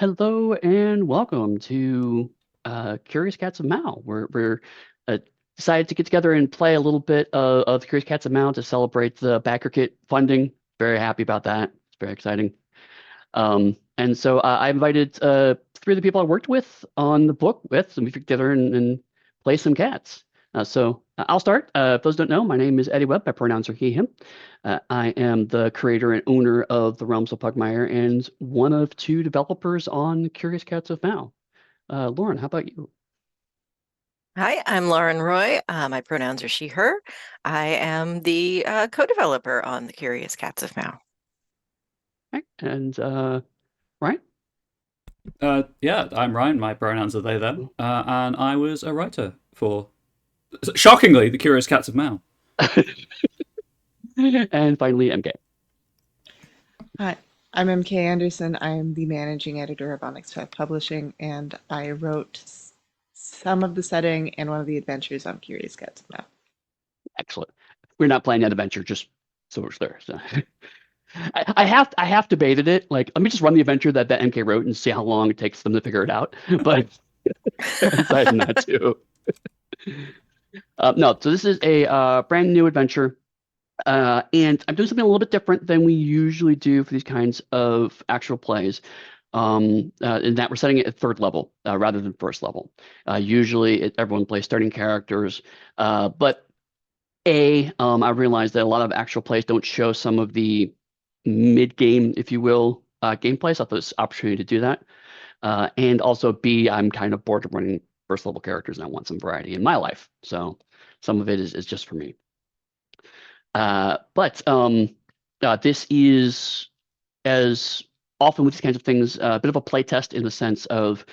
Hello and welcome to Curious Cats of Mao. We're uh, decided to get together and play a little bit of Curious Cats of Mao to celebrate the backer kit funding. Very happy about that. It's very exciting. And so I invited three of the people I worked with on the book with, and we get together and play some cats. I'll start. If those don't know, my name is Eddy Webb. My pronouns are he, him. I am the creator and owner of the Realms of Pugmire and one of two developers on Curious Cats of Mao. Lauren, how about you? Hi, I'm Lauren Roy. My pronouns are she, her. I am the co-developer on The Curious Cats of Mao. Right. And Ryan? Yeah, I'm Ryan. My pronouns are they, them. And I was a writer for, shockingly, The Curious Cats of Mao. And finally, MK. Hi, I'm MK Anderson. I am the managing editor of Onyx Path Publishing, and I wrote some of the setting and one of the adventures on Curious Cats of Map. Excellent. We're not playing that adventure, just so it's there. So. I have debated it. Like, let me just run the adventure that MK wrote and see how long it takes them to figure it out. But aside from that, too. No, so this is a brand new adventure. And I'm doing something a little bit different than we usually do for these kinds of actual plays. In that we're setting it at third level rather than first level. Usually everyone plays starting characters, but I realized that a lot of actual plays don't show some of the mid-game, if you will, gameplay. So I thought this opportunity to do that. And also B, I'm kind of bored of running first level characters and I want some variety in my life. So some of it is just for me. But this is, as often with these kinds of things, a bit of a play test in the sense of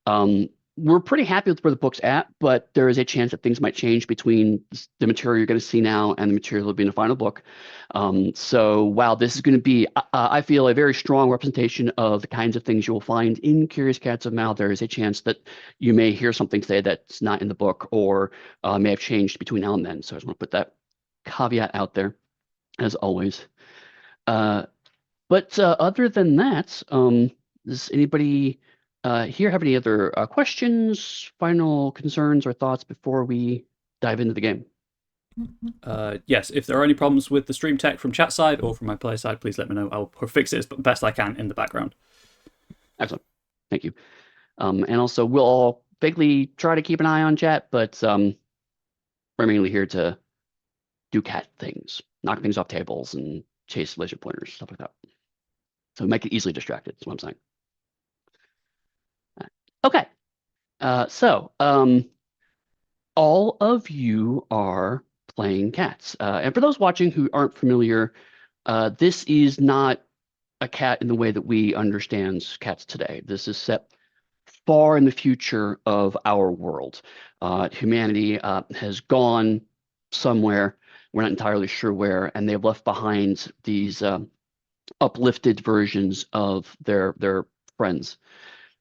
um, we're pretty happy with where the book's at, but there is a chance that things might change between the material you're going to see now and the material that will be in the final book. So while this is going to be, I feel, a very strong representation of the kinds of things you will find in Curious Cats of Mao, there is a chance that you may hear something today that's not in the book or may have changed between now and then. So I just want to put that caveat out there, as always. Uh, but other than that, does anybody here have any other questions, final concerns, or thoughts before we dive into the game? Yes, if there are any problems with the stream tech from chat side or from my player side, please let me know. I'll fix it as best I can in the background. Excellent. Thank you. And also, we'll all vaguely try to keep an eye on chat, but we're mainly here to do cat things, knock things off tables, and chase laser pointers, stuff like that. So make it easily distracted, is what I'm saying. Okay. So all of you are playing cats. And for those watching who aren't familiar, this is not a cat in the way that we understand cats today. This is set far in the future of our world. Humanity has gone somewhere. We're not entirely sure where, and they've left behind these uplifted versions of their friends.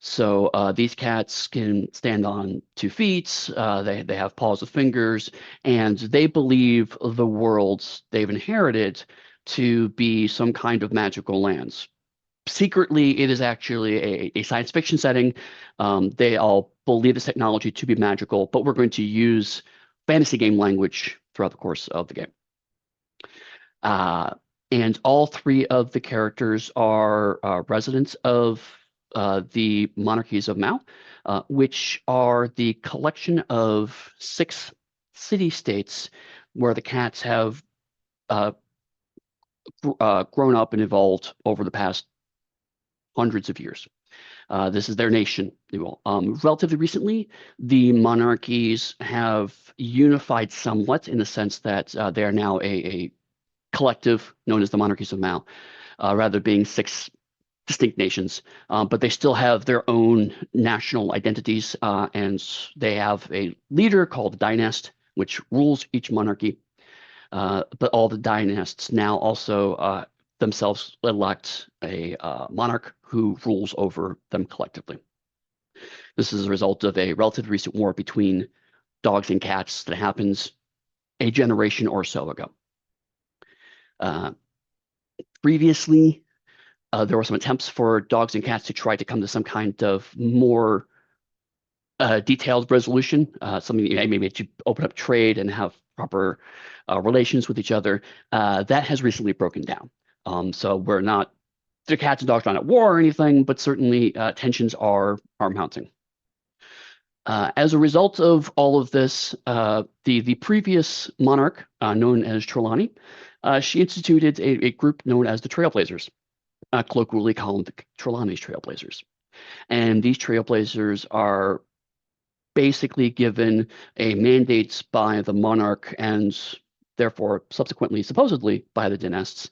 So these cats can stand on 2 feet. They have paws with fingers, and they believe the worlds they've inherited to be some kind of magical lands. Secretly, it is actually a science fiction setting. They all believe this technology to be magical, but we're going to use fantasy game language throughout the course of the game. Uh, and all three of the characters are residents of the monarchies of Mao, which are the collection of 6 city-states where the cats have grown up and evolved over the past hundreds of years. This is their nation, if you will. Relatively recently, the monarchies have unified somewhat in the sense that they are now a collective known as the monarchies of Mao, rather being 6 distinct nations, but they still have their own national identities, and they have a leader called the dynast, which rules each monarchy. But all the dynasts now also themselves elect a monarch who rules over them collectively. This is a result of a relatively recent war between dogs and cats that happens a generation or so ago. Previously, There were some attempts for dogs and cats to try to come to some kind of more detailed resolution, something maybe to open up trade and have proper relations with each other. That has recently broken down. So the cats and dogs are not at war or anything, but certainly tensions are mounting. As a result of all of this, the previous monarch, known as Trelawney, she instituted a group known as the Trailblazers, colloquially called the Trelawney's Trailblazers. And these Trailblazers are basically given a mandate by the monarch and therefore subsequently, supposedly, by the dynasts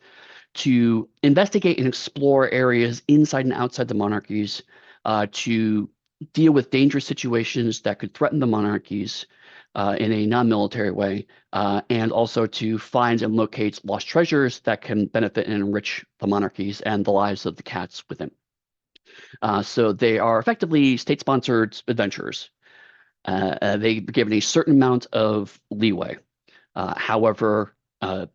to investigate and explore areas inside and outside the monarchies, to deal with dangerous situations that could threaten the monarchies in a non-military way, and also to find and locate lost treasures that can benefit and enrich the monarchies and the lives of the cats within. So they are effectively state-sponsored adventurers. They're given a certain amount of leeway. However, a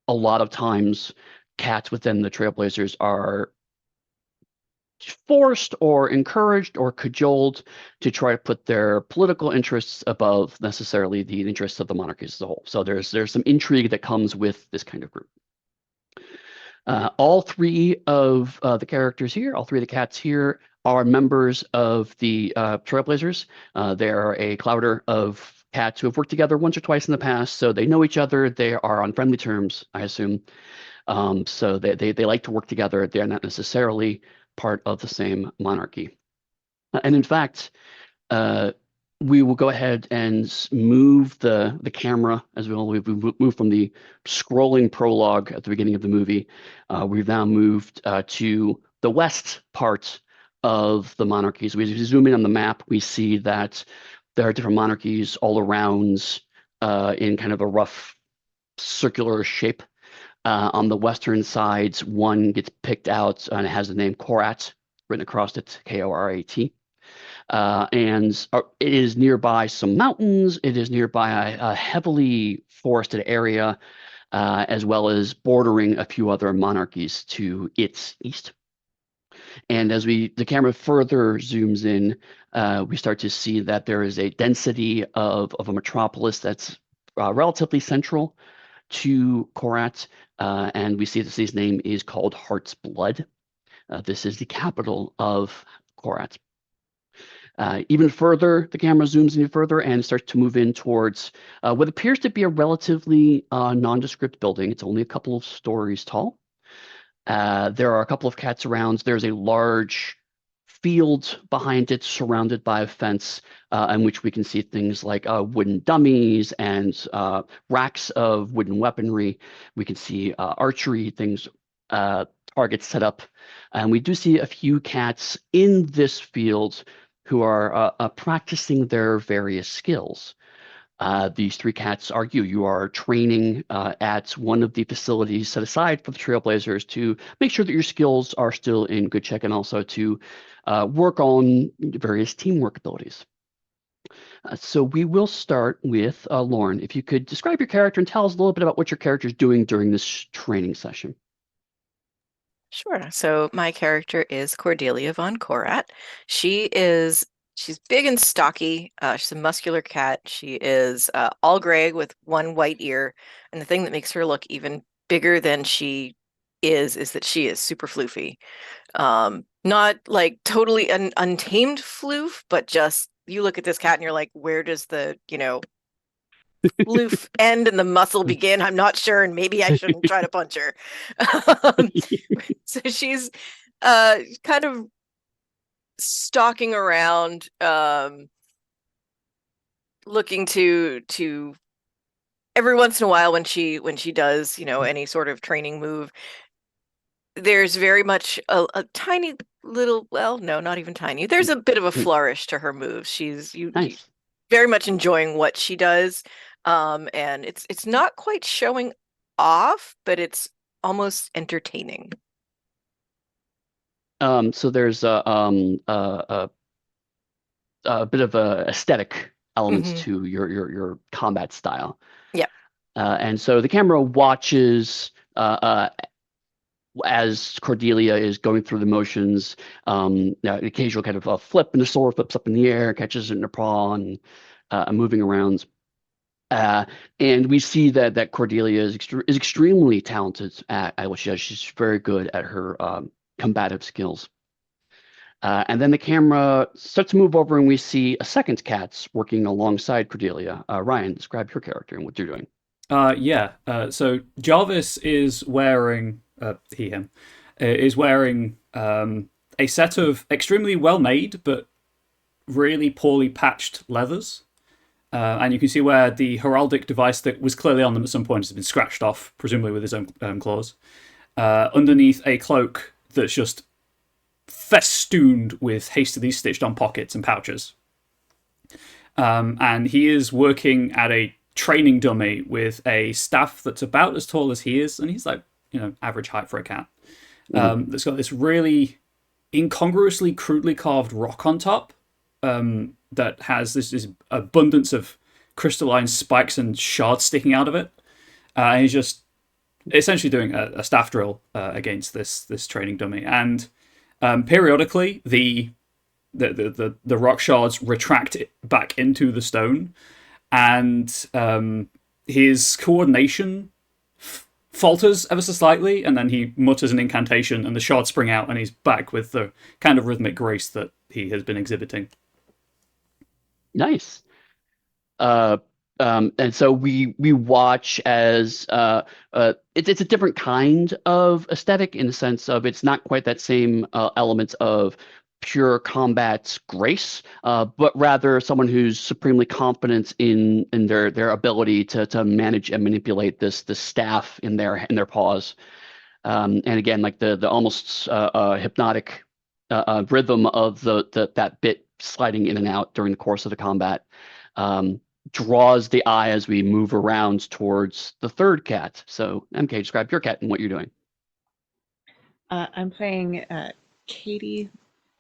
lot of times cats within the Trailblazers are forced or encouraged or cajoled to try to put their political interests above necessarily the interests of the monarchies as a whole. So there's some intrigue that comes with this kind of group. All three of the characters here, all three of the cats here, are members of the Trailblazers. They are a clouder of cats who have worked together once or twice in the past, so they know each other. They are on friendly terms, I assume. So they like to work together. They are not necessarily part of the same monarchy. And in fact, we will go ahead and move the camera as well. We've moved from the scrolling prologue at the beginning of the movie. We've now moved to the west part of the monarchies. We zoom in on the map, we see that there are different monarchies all around in kind of a rough circular shape. On the western sides, one gets picked out and it has the name Korat written across it, Korat. And it is nearby some mountains. It is nearby a heavily forested area, as well as bordering a few other monarchies to its east. And as the camera further zooms in, we start to see that there is a density of a metropolis that's relatively central to Korat, and we see that his name is called Heart's Blood. This is the capital of Korat. Even further, the camera zooms in further and starts to move in towards what appears to be a relatively nondescript building. It's only a couple of stories tall. There are a couple of cats around. There's a large field behind it, surrounded by a fence, in which we can see things like wooden dummies and racks of wooden weaponry. We can see archery things, targets set up. And we do see a few cats in this field who are practicing their various skills. These three cats are you are training at one of the facilities set aside for the Trailblazers to make sure that your skills are still in good check, and also to work on various teamwork abilities. So we will start with Lauren. If you could describe your character and tell us a little bit about what your character is doing during this training session. Sure. So my character is Cordelia von Korat. She's big and stocky. She's a muscular cat. She is all gray with one white ear. And the thing that makes her look even bigger than she is that she is super floofy. Not like totally untamed floof, but just you look at this cat and you're like, where does the, floof end and the muscle begin? I'm not sure, and maybe I shouldn't try to punch her. So she's kind of stalking around, looking to every once in a while when she does any sort of training move, there's very much a tiny little, well, no, not even tiny, there's a bit of a flourish to her moves. She's Nice. very much enjoying what she does, and it's not quite showing off, but it's almost entertaining. So there's a bit of a aesthetic element to your combat style. Yeah. And so the camera watches as Cordelia is going through the motions, an occasional kind of a flip, and the sword flips up in the air, catches it in her paw, and moving around. Uh, and we see that Cordelia is extremely talented at what she does. She's very good at her combative skills. And then the camera starts to move over, and we see a second cat working alongside Cordelia. Ryan, describe your character and what you're doing. So Jarvis is wearing him is wearing a set of extremely well made but really poorly patched leathers. And you can see where the heraldic device that was clearly on them at some point has been scratched off, presumably with his own claws, underneath a cloak that's just festooned with hastily stitched on pockets and pouches. And he is working at a training dummy with a staff that's about as tall as he is, and he's like, average height for a cat. That's got this really incongruously crudely carved rock on top. That has this abundance of crystalline spikes and shards sticking out of it. And he's just essentially doing a staff drill against this training dummy. And periodically, the rock shards retract back into the stone, and his coordination falters ever so slightly, and then he mutters an incantation, and the shards spring out, and he's back with the kind of rhythmic grace that he has been exhibiting. Nice. And so we watch as it's a different kind of aesthetic, in the sense of it's not quite that same elements of pure combat grace, but rather someone who's supremely confident in their ability to manage and manipulate this staff in their paws. And again, like the almost hypnotic rhythm of that bit sliding in and out during the course of the combat draws the eye as we move around towards the third cat. So, MK, describe your cat and what you're doing. I'm playing Katie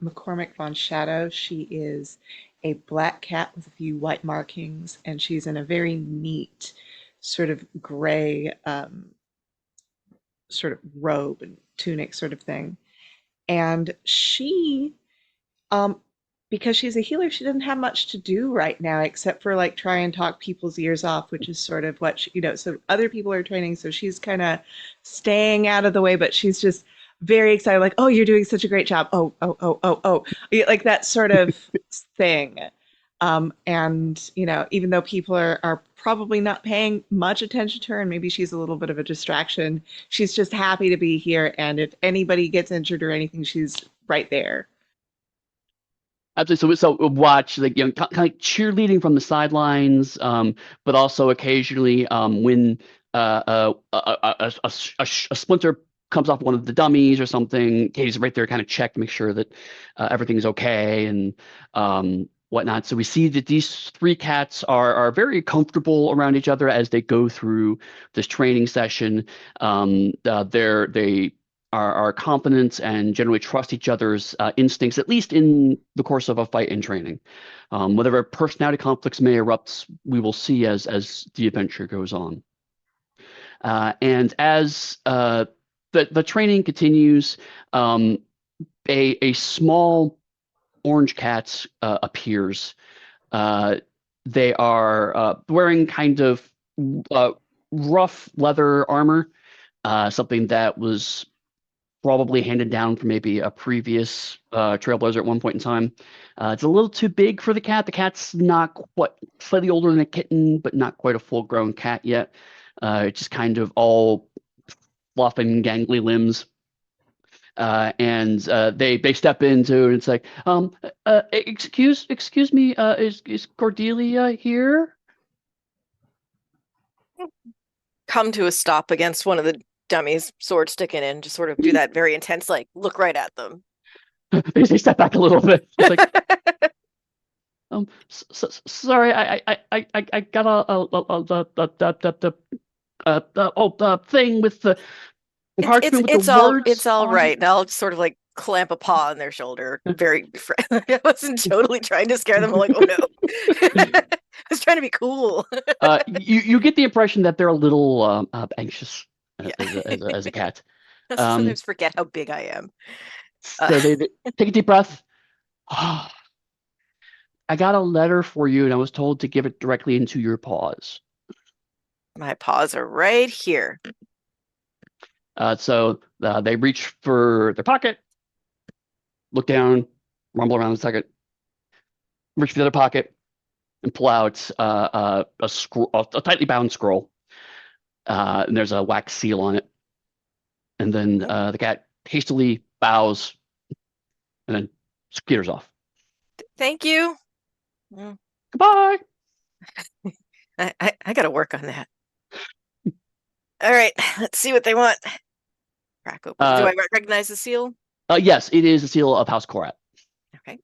McCormick von Shadow. She is a black cat with a few white markings, and she's in a very neat sort of gray sort of robe and tunic sort of thing. And she, because she's a healer, she doesn't have much to do right now except for like try and talk people's ears off, which is sort of what she, so other people are training, so she's kind of staying out of the way, but she's just very excited, like, oh, you're doing such a great job. Oh, like that sort of thing. And, even though people are probably not paying much attention to her, and maybe she's a little bit of a distraction, she's just happy to be here. And if anybody gets injured or anything, she's right there. Absolutely. So watch, like, kind of like cheerleading from the sidelines, but also occasionally when a splinter comes off one of the dummies or something, Katie's right there, kind of check to make sure that everything's okay and whatnot. So we see that these three cats are very comfortable around each other as they go through this training session. They are confident and generally trust each other's instincts, at least in the course of a fight and training. Whatever personality conflicts may erupt, we will see as the adventure goes on. And as the training continues, a small orange cat appears. They are wearing kind of rough leather armor, something that was probably handed down from maybe a previous trailblazer at one point in time. It's a little too big for the cat. The cat's not quite, slightly older than a kitten, but not quite a full-grown cat yet. It's just kind of all fluff and gangly limbs. And they step into, and it's like, excuse me, is Cordelia here? Come to a stop against one of the dummies, sword sticking in, just sort of do that very intense, like, look right at them. They step back a little bit. It's like, sorry, I got the thing with the parchment with the words. It's all right. And I'll sort of like clamp a paw on their shoulder. Very I wasn't totally trying to scare them. I'm like, oh no. I was trying to be cool. You get the impression that they're a little anxious as a cat. Sometimes forget how big I am. So they take a deep breath. I got a letter for you, and I was told to give it directly into your paws. My paws are right here. So they reach for their pocket, look down, rumble around a second, reach for the other pocket, and pull out a scroll, a tightly bound scroll. And there's a wax seal on it. And then the cat hastily bows and then skitters off. Thank you. Well, Goodbye. I got to work on that. All right, let's see what they want. Crack open. Do I recognize the seal? Yes, it is the seal of House Korat. Okay.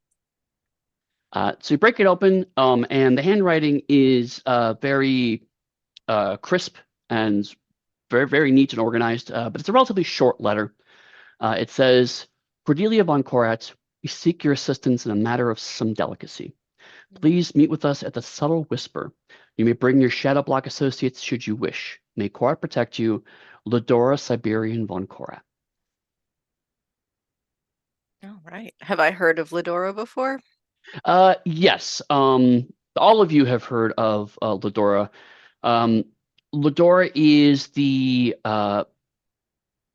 So you break it open, and the handwriting is very crisp and very, very neat and organized, but it's a relatively short letter. It says, Cordelia von Korat, we seek your assistance in a matter of some delicacy. Please meet with us at the Subtle Whisper. You may bring your Shadow Block associates should you wish. May Korat protect you. Ladora Siberian von Korat. All right. Have I heard of Ladora before? Yes. All of you have heard of Ladora. Ladora is the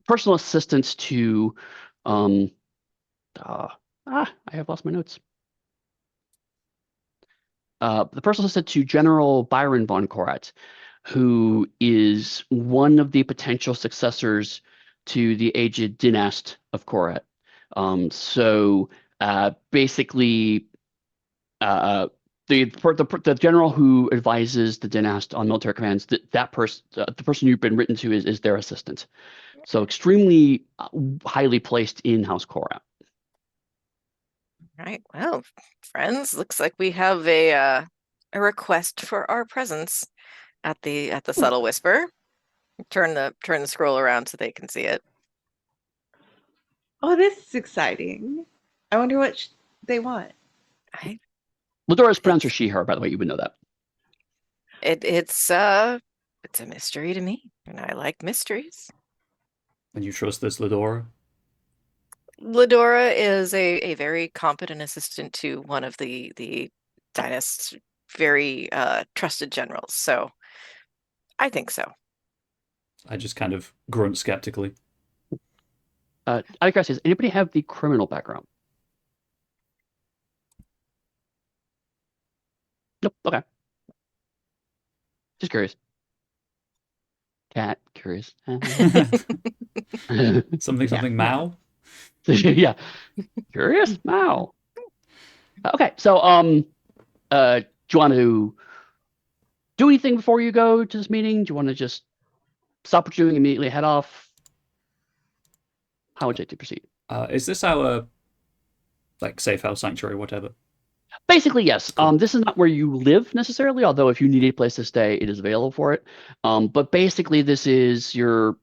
personal assistant to I have lost my notes. The personal assistant to General Byron von Korat, who is one of the potential successors to the aged dynast of Korat. So basically, the general who advises the dynast on military commands, that person, the person you've been written to, is their assistant. So extremely highly placed in House Korat. Right. Well, friends, looks like we have a request for our presence at the Subtle Whisper. Turn the scroll around so they can see it. Oh, this is exciting. I wonder what they want. Ladora is pronounced she, her, by the way. You would know that. It's a mystery to me, and I like mysteries. And you trust this Ladora? Ladora is a very competent assistant to one of the dynast's very trusted generals, so I think so. I just kind of grunt skeptically. Out of curiosity, does anybody have the criminal background? Nope. Okay. Just curious. Cat, curious. Something Mao? Yeah. Curious Mao. Okay, so do you want to do anything before you go to this meeting? Do you want to just stop what you're doing, immediately head off? How would you like to proceed? Is this our safe house, sanctuary, whatever? Basically, yes. Cool. This is not where you live necessarily, although if you need a place to stay, it is available for it. But basically, this is your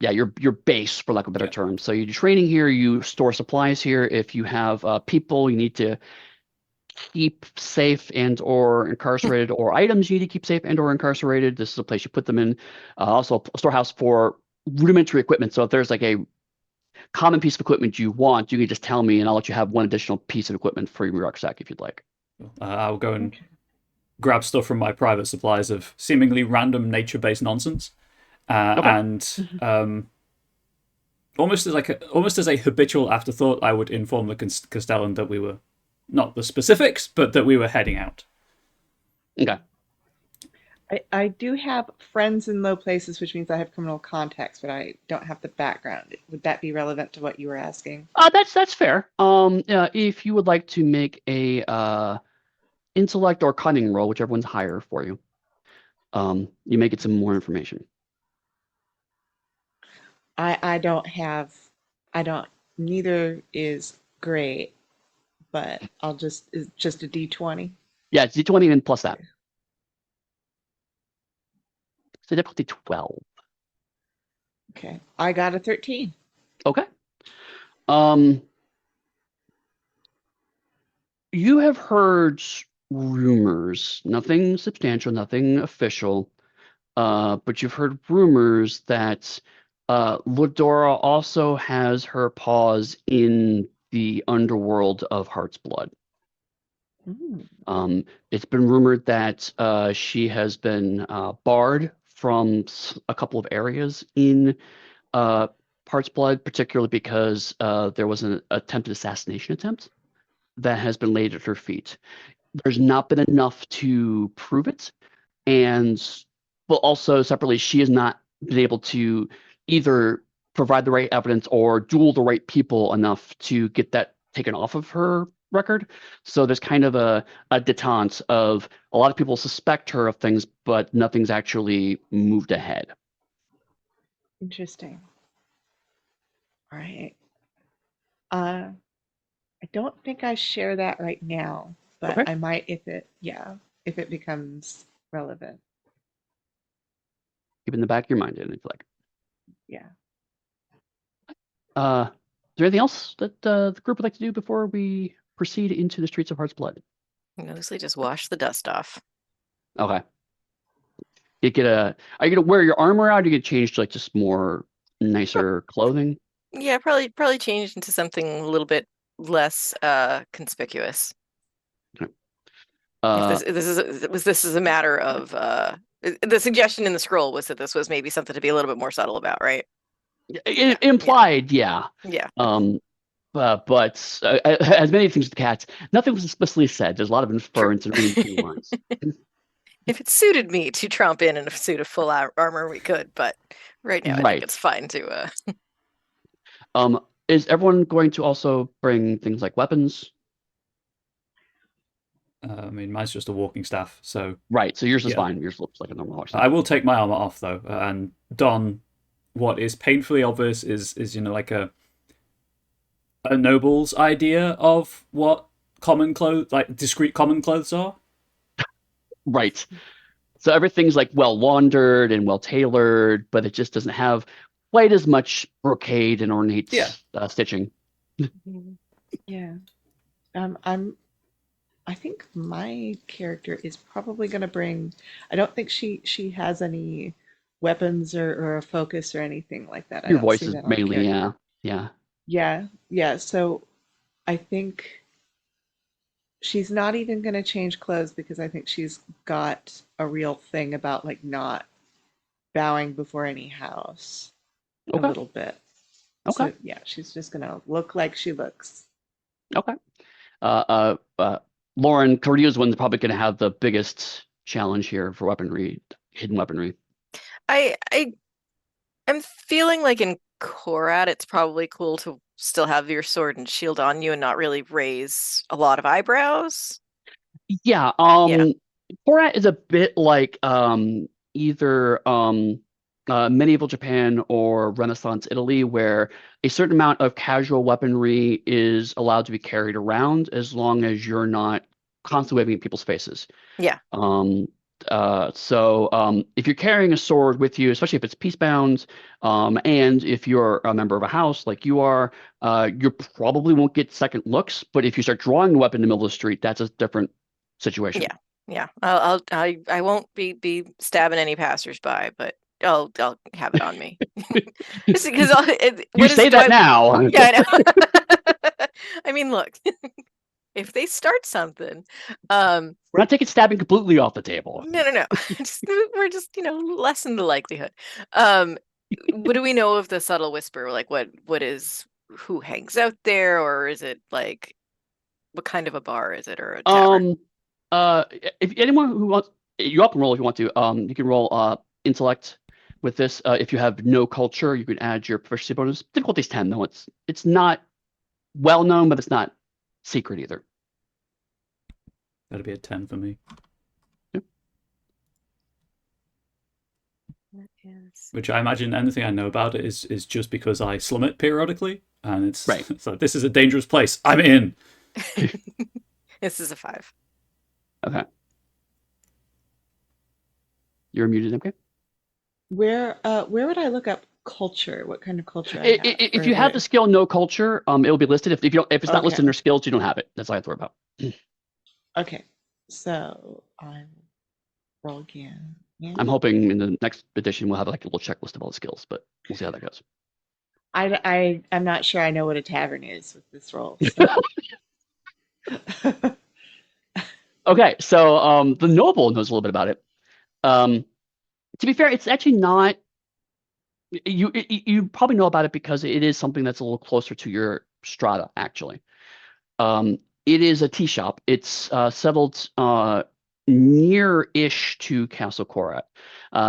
base, for lack of a better term. So you're training here, you store supplies here. If you have people you need to keep safe and or incarcerated, or items you need to keep safe and or incarcerated, this is a place you put them in. Also, a storehouse for rudimentary equipment. So if there's like a common piece of equipment you want, you can just tell me, and I'll let you have one additional piece of equipment for your rucksack if you'd like. I'll go and grab stuff from my private supplies of seemingly random nature-based nonsense, and almost as a habitual afterthought, I would inform the Castellan that we were not the specifics, but that we were heading out. Okay. I do have friends in low places, which means I have criminal contacts, but I don't have the background. Would that be relevant to what you were asking? That's fair. If you would like to make a intellect or cunning roll, whichever one's higher for you, you may get some more information. Neither is great, but it's just a D20. Yeah, it's D20 and plus that. So difficulty 12. Okay, I got a 13. Okay. You have heard rumors, nothing substantial, nothing official, but you've heard rumors that Ludora also has her paws in the underworld of Heart's Blood. It's been rumored that she has been barred from a couple of areas in Heart's Blood, particularly because there was an attempted assassination attempt that has been laid at her feet. There's not been enough to prove it, but also separately, she has not been able to either provide the right evidence or duel the right people enough to get that taken off of her record. So there's kind of a detente of a lot of people suspect her of things, but nothing's actually moved ahead. Interesting. All right. I don't think I share that right now, but Okay. I might if it becomes relevant. Keep it in the back of your mind, and it's like, Yeah. is there anything else that the group would like to do before we proceed into the streets of Heart's Blood? Mostly just wash the dust off. Okay. Are you gonna wear your armor out? Or are you gonna change to like just more nicer clothing? Yeah, probably change into something a little bit less conspicuous. If Uh, this is a matter of the suggestion in the scroll was that this was maybe something to be a little bit more subtle about, right? implied, yeah. Yeah. But as many things with cats, nothing was explicitly said. There's a lot of True. inference and reading between the lines. If it suited me to tromp in a suit of full armor, we could, but right now I think Right. it's fine to Is everyone going to also bring things like weapons? I mean, mine's just a walking staff, so Right. So yours is Yeah. fine. Yours looks like a normal horse. I will take my armor off though, and don what is painfully obvious is like a noble's idea of what common clothes, like discreet common clothes are. Right. So everything's like well laundered and well tailored, but it just doesn't have quite as much brocade and ornate Yeah. Stitching. Yeah. I think my character is probably going to bring. I don't think she has any weapons or a focus or anything like that. I Your don't voice see is that on the mainly, character. yeah. Yeah. So I think she's not even going to change clothes because I think she's got a real thing about like not bowing before any house a Okay. little bit. Okay. So yeah, she's just going to look like she looks. Okay. Lauren, Cordio's one's probably going to have the biggest challenge here for weaponry, hidden weaponry. I'm feeling like in Korat it's probably cool to still have your sword and shield on you and not really raise a lot of eyebrows. Yeah. Yeah. Borat is a bit like either medieval Japan or Renaissance Italy, where a certain amount of casual weaponry is allowed to be carried around as long as you're not constantly waving at people's faces. Yeah. So if you're carrying a sword with you, especially if it's peacebound, and if you're a member of a house like you are, you probably won't get second looks. But if you start drawing the weapon in the middle of the street, that's a different situation. Yeah. I won't be stabbing any passersby, but I'll have it on me. Just because You say that now. Yeah, I know. I mean, look, if they start something, We're not taking stabbing completely off the table. no. We're just, lessen the likelihood. What do we know of the subtle whisper? Like who hangs out there, or is it like what kind of a bar is it, or a tavern? If anyone who wants, you up and roll if you want to. You can roll intellect with this. If you have no culture, you can add your proficiency bonus. Difficulty's 10 though. It's not well known, but it's not secret either. That'd be a 10 for me. Yep. Which I imagine anything I know about it is just because I slum it periodically, and it's right. So this is a dangerous place. I'm in. This is a 5. Okay. You're muted, okay? Where would I look up culture? What kind of culture I have? If you have the skill no culture, it'll be listed. If it's not listed in your skills, you don't have it. That's all I have to worry about. Okay. So I roll again. Yeah. I'm hoping in the next edition we'll have like a little checklist of all the skills, but we'll see how that goes. I'm not sure I know what a tavern is with this role. So. Okay, so the noble knows a little bit about it. To be fair, it's actually not. You probably know about it because it is something that's a little closer to your strata, actually. It is a tea shop. It's settled near-ish to Castle Korat.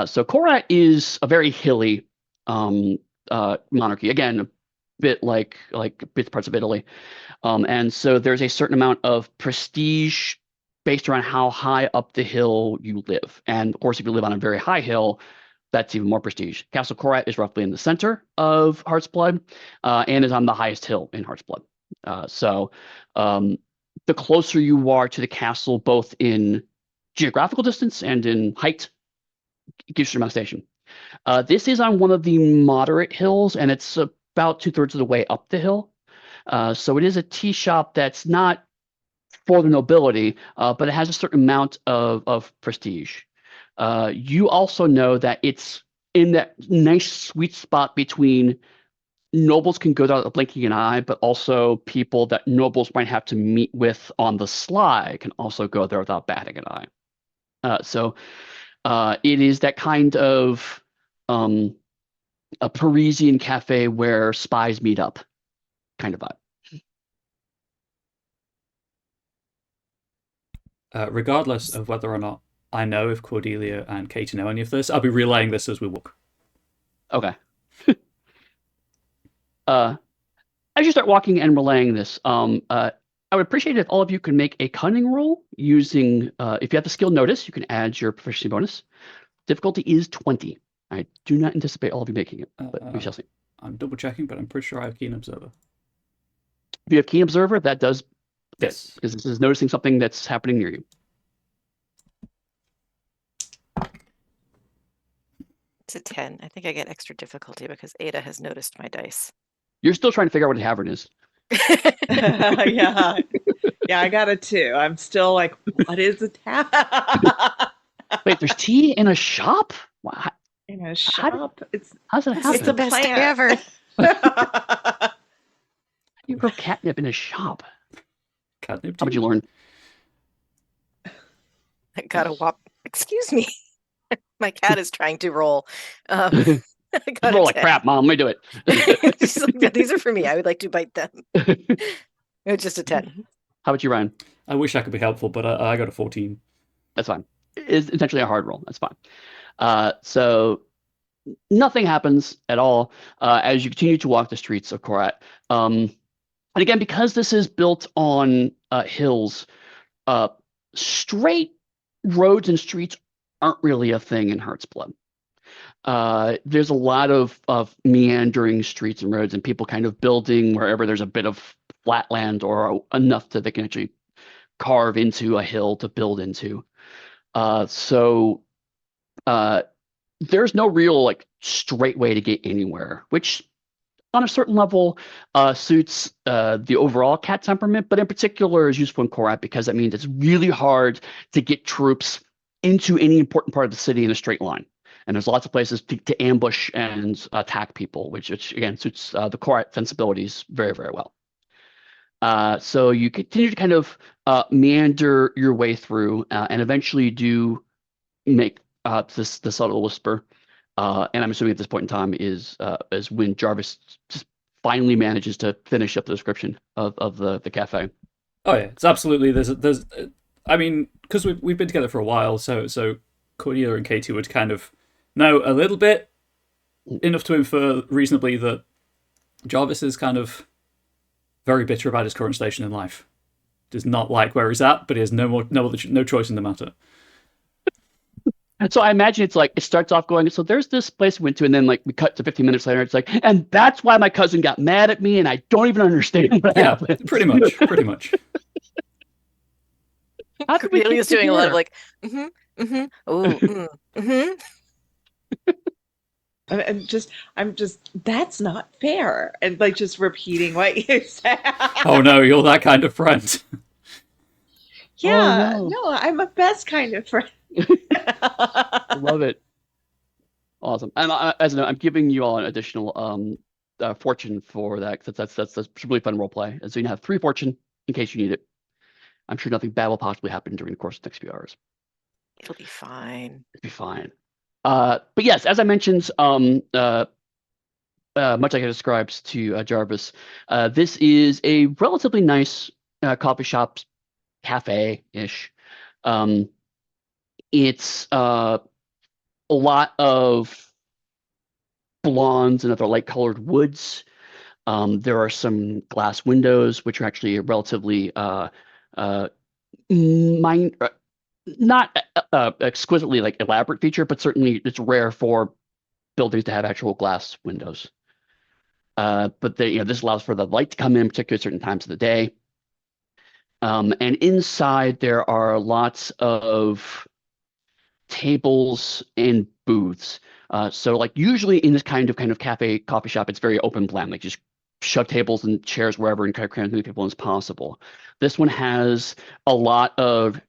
So Korat is a very hilly monarchy. Again, a bit like bits parts of Italy. And so there's a certain amount of prestige based around how high up the hill you live. And of course, if you live on a very high hill, that's even more prestige. Castle Korat is roughly in the center of Heart's Blood and is on the highest hill in Heart's Blood. So the closer you are to the castle, both in geographical distance and in height, it gives you your station. This is on one of the moderate hills, and it's about 2/3 of the way up the hill. So it is a tea shop that's not for the nobility, but it has a certain amount of prestige. You also know that it's in that nice sweet spot between nobles can go without blinking an eye, but also people that nobles might have to meet with on the sly can also go there without batting an eye. So it is that kind of a Parisian cafe where spies meet up kind of vibe. Regardless of whether or not I know if Cordelia and Katie know any of this, I'll be relaying this as we walk. Okay. As you start walking and relaying this, I would appreciate it if all of you could make a cunning roll using, if you have the skill notice, you can add your proficiency bonus. Difficulty is 20. I do not anticipate all of you making it, but we shall see. I'm double checking, but I'm pretty sure I have Keen Observer. If you have Keen Observer, that does fit, Yes. because this is noticing something that's happening near you. It's a 10. I think I get extra difficulty because Ada has noticed my dice. You're still trying to figure out what a tavern is. Yeah. Yeah, I got a 2. I'm still like, what is a tavern? Wait, there's tea in a shop? Wow. In a shop? How's that happen? It's the best day ever. You grow catnip in a shop. Catnip How would you learn? I got a whop. Excuse me. My cat is trying to roll. I got Roll a like 10. crap, Mom. Let me do it. She's like, "Yeah, these are for me. I would like to bite them." It's just a 10. How about you, Ryan? I wish I could be helpful, but I got a 14. That's fine. It's essentially a hard roll. That's fine. So nothing happens at all as you continue to walk the streets of Korat. And again, because this is built on hills, straight roads and streets aren't really a thing in Heart's Blood. There's a lot of meandering streets and roads and people kind of building wherever there's a bit of flat land or enough that they can actually carve into a hill to build into. So there's no real like straight way to get anywhere, which on a certain level suits the overall cat temperament, but in particular is useful in Korat because that means it's really hard to get troops into any important part of the city in a straight line. And there's lots of places to ambush and attack people, which again suits the Korat sensibilities very, very well. So you continue to kind of meander your way through and eventually do make the subtle whisper. And I'm assuming at this point in time is when Jarvis just finally manages to finish up the description of the cafe. Oh yeah, it's absolutely there's I mean, because we've been together for a while, so Cordelia and Katie would kind of know a little bit, enough to infer reasonably that Jarvis is kind of very bitter about his current station in life. Does not like where he's at, but he has no choice in the matter. And so I imagine it's like it starts off going, so there's this place we went to, and then like we cut to 15 minutes later, it's like, and that's why my cousin got mad at me, and I don't even understand what happened. Pretty much. How did we get Cordelia's doing a lot of here? like, oh, I'm just, that's not fair. And like just repeating what you said. Oh no, you're that kind of friend. Oh Yeah, no. no, I'm a best kind of friend. Love it. Awesome. And as a note, I'm giving you all an additional fortune for that because that's really fun role play. And so you have 3 fortune in case you need it. I'm sure nothing bad will possibly happen during the course of the next few hours. It'll be fine. It'll be fine. But yes, as I mentioned, much like I described to Jarvis, this is a relatively nice coffee shop, cafe-ish. Um, it's a lot of blondes and other light-colored woods. There are some glass windows, which are actually relatively mine, not exquisitely like elaborate feature, but certainly it's rare for buildings to have actual glass windows. But this allows for the light to come in, particularly at certain times of the day. And inside there are lots of tables and booths. So like usually in this kind of cafe coffee shop, it's very open plan, like just shove tables and chairs wherever and kind of cram as many people as possible. This one has a lot of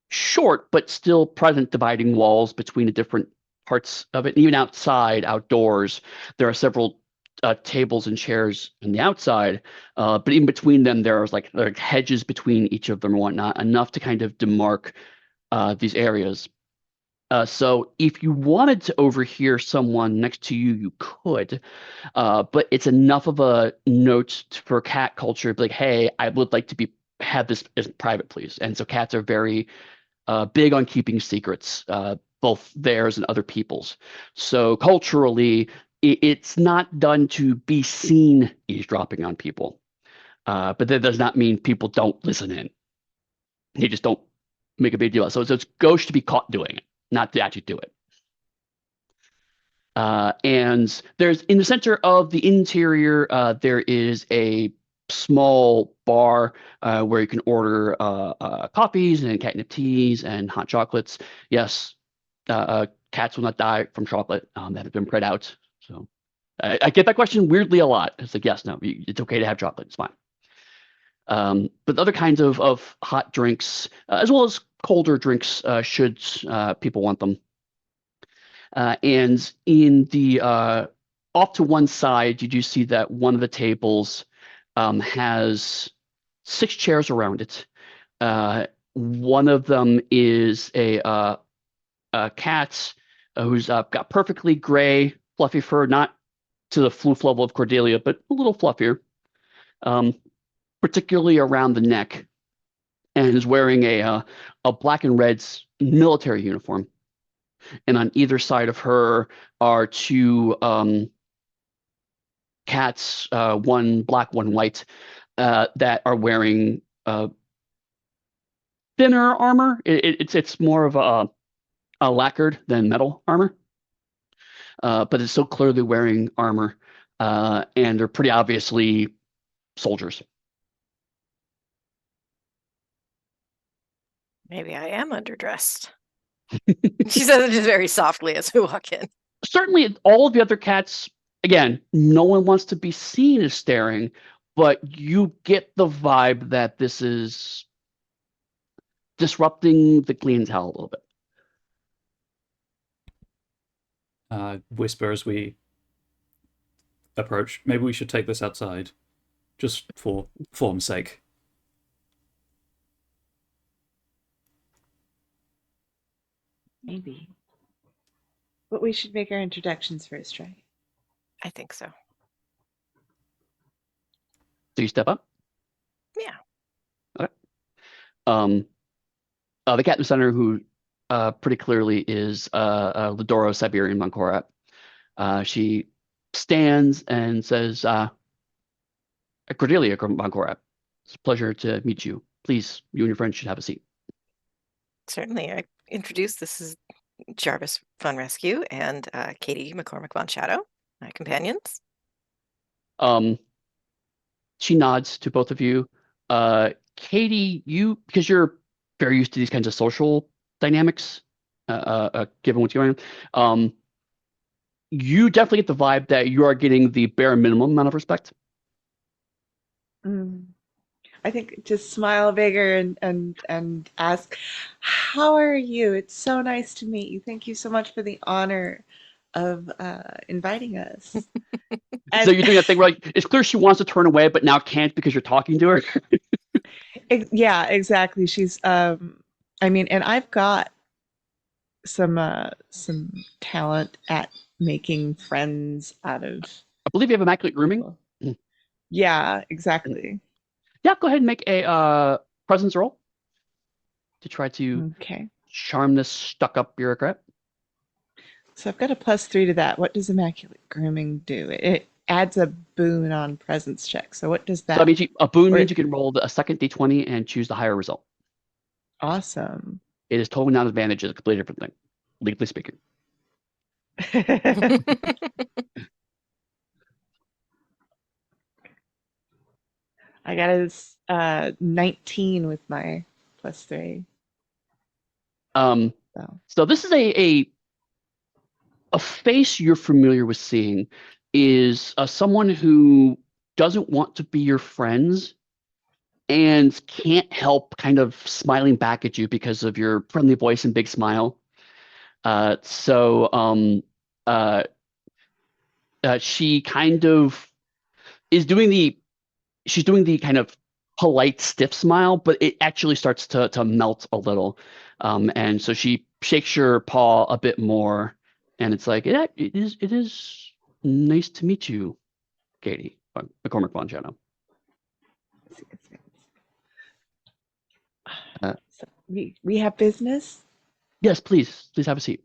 short but still present dividing walls between the different parts of it. And even outside, outdoors, there are several tables and chairs on the outside, but in between them, there's like hedges between each of them and whatnot, enough to kind of demark these areas. So if you wanted to overhear someone next to you, you could, but it's enough of a note for cat culture, like, hey, I would like to have this as private, please. And so cats are very big on keeping secrets, both theirs and other people's. So culturally, it's not done to be seen eavesdropping on people. But that does not mean people don't listen in. They just don't make a big deal. So it's gauche to be caught doing it, not to actually do it. And there's in the center of the interior, there is a small bar where you can order coffees and catnip teas and hot chocolates. Yes, cats will not die from chocolate that has been spread out. So I get that question weirdly a lot. It's like, yes, no, it's okay to have chocolate. It's fine. But other kinds of hot drinks, as well as colder drinks, should people want them. And in the off to one side, you do see that one of the tables has 6 chairs around it. One of them is a cat who's got perfectly gray, fluffy fur, not to the floof level of Cordelia, but a little fluffier, particularly around the neck, and is wearing a black and red military uniform. And on either side of her are 2 cats, one black, one white, that are wearing thinner armor. It's more of a lacquered than metal armor, but it's so clearly wearing armor, and they're pretty obviously soldiers. Maybe I am underdressed. She says it just very softly as we walk in. Certainly, all of the other cats, again, no one wants to be seen as staring, but you get the vibe that this is disrupting the clientele a little bit. Whisper as we approach. Maybe we should take this outside, just for form's sake. Maybe. But we should make our introductions first, right? I think so. So you step up. Yeah. Okay. The cat in the center, who pretty clearly is Lidoro Siberian Monkorat. She stands and says, Cordelia Monkorat, it's a pleasure to meet you. Please, you and your friends should have a seat. Certainly. I introduce this is Jarvis Fun Rescue and Katie McCormick Von Shadow, my companions. She nods to both of you. Katie, because you're very used to these kinds of social dynamics, given what's going on, you definitely get the vibe that you are getting the bare minimum amount of respect. I think just smile bigger and ask, "How are you? It's so nice to meet you. Thank you so much for the honor of inviting us." So And you're doing that thing where like it's clear she wants to turn away, but now can't because you're talking to her. yeah, exactly. She's I mean, and I've got some talent at making friends out of I believe you have immaculate grooming. people. Mm. Yeah, exactly. Yeah, go ahead and make a presence roll to try to Okay. charm this stuck-up bureaucrat. So I've got a +3 to that. What does immaculate grooming do? It adds a boon on presence check. So what does So that that? means a boon Or means you can roll a second d20 and choose the higher result. awesome. It is totally not an advantage. It's a completely different thing, legally speaking. I got a 19 with my +3. Um, So so this is a face you're familiar with seeing is someone who doesn't want to be your friends and can't help kind of smiling back at you because of your friendly voice and big smile. So uh, she kind of is doing she's doing the kind of polite stiff smile, but it actually starts to melt a little. And so she shakes your paw a bit more, and it's like it is nice to meet you, Katie, McCormick Von Shadow. Uh, so we have business. yes, please have a seat.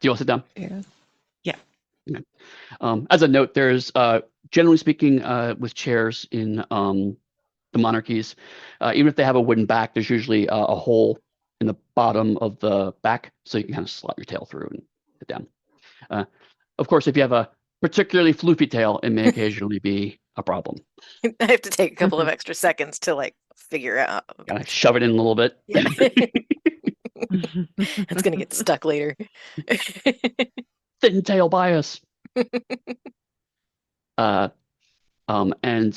Do you want to sit down? Yeah. Yeah. Okay. As a note, there's generally speaking, with chairs in the monarchies, even if they have a wooden back, there's usually a hole in the bottom of the back, so you can kind of slot your tail through and sit down. Of course, if you have a particularly floofy tail, it may occasionally be a problem. I have to take a couple of extra seconds to like figure out. Kind of shove it in a little bit. Yeah. It's gonna get stuck later. Thin tail bias. Uh, and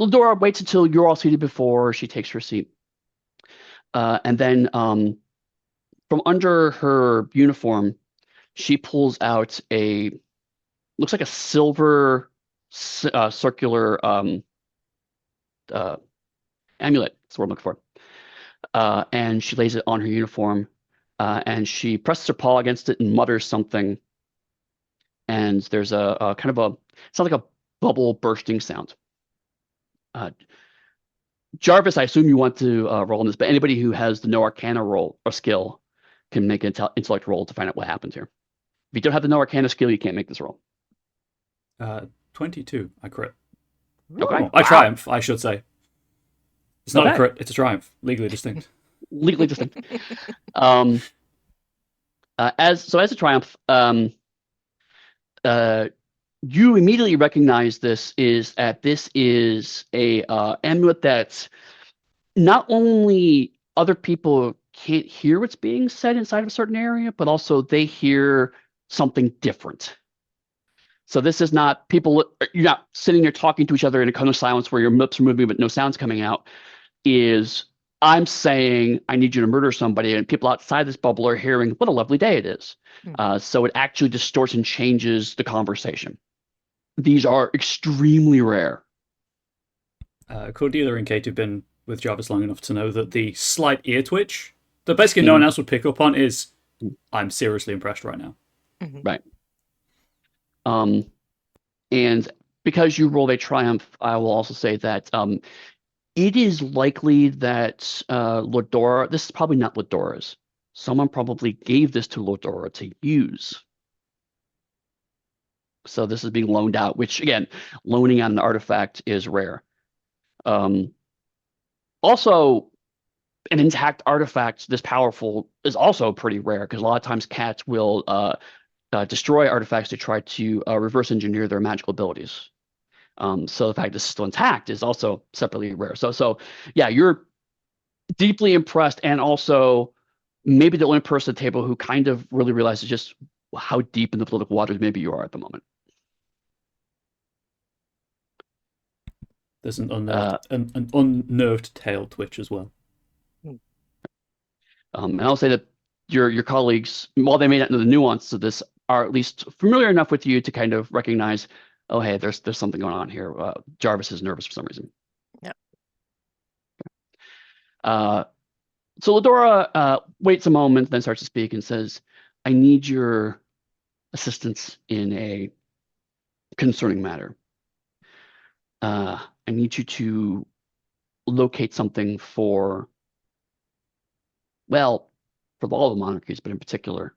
Ladora waits until you're all seated before she takes her seat. And then from under her uniform, she pulls out looks like a silver circular amulet. That's what I'm looking for. And she lays it on her uniform, and she presses her paw against it and mutters something. And there's a kind of sounds like a bubble bursting sound. Jarvis, I assume you want to roll on this, but anybody who has the no arcana roll or skill can make an intellect roll to find out what happens here. If you don't have the no arcana skill, you can't make this roll. 22. I crit. Okay. Oh, I triumph, I should say. It's not a Okay. crit, it's a triumph. Legally distinct. Legally distinct. As a triumph, you immediately recognize this is a amulet that not only other people can't hear what's being said inside of a certain area, but also they hear something different. So this is not you're not sitting there talking to each other in a cone of silence where your lips are moving but no sound's coming out. I'm saying I need you to murder somebody, and people outside this bubble are hearing what a lovely day it is. So it actually distorts and changes the conversation. These are extremely rare. Cordelia and Kate have been with Jarvis long enough to know that the slight ear twitch that basically no one else would pick up on is, I'm seriously impressed right now. Right. And because you rolled a triumph, I will also say that it is likely that Lodora, this is probably not Lodora's. Someone probably gave this to Lodora to use. So this is being loaned out, which again, loaning on an artifact is rare. Also, an intact artifact this powerful is also pretty rare because a lot of times cats will destroy artifacts to try to reverse engineer their magical abilities. So the fact this is still intact is also separately rare. So yeah, you're deeply impressed, and also maybe the only person at the table who kind of really realizes just how deep in the political waters maybe you are at the moment. There's an Uh, unnerved tail twitch as well. and I'll say that your colleagues, while they may not know the nuance of this, are at least familiar enough with you to kind of recognize, oh, hey, there's something going on here. Jarvis is nervous for some reason. Yeah. So Ladora waits a moment, then starts to speak and says, I need your assistance in a concerning matter. I need you to locate something well, for all the monarchies, but in particular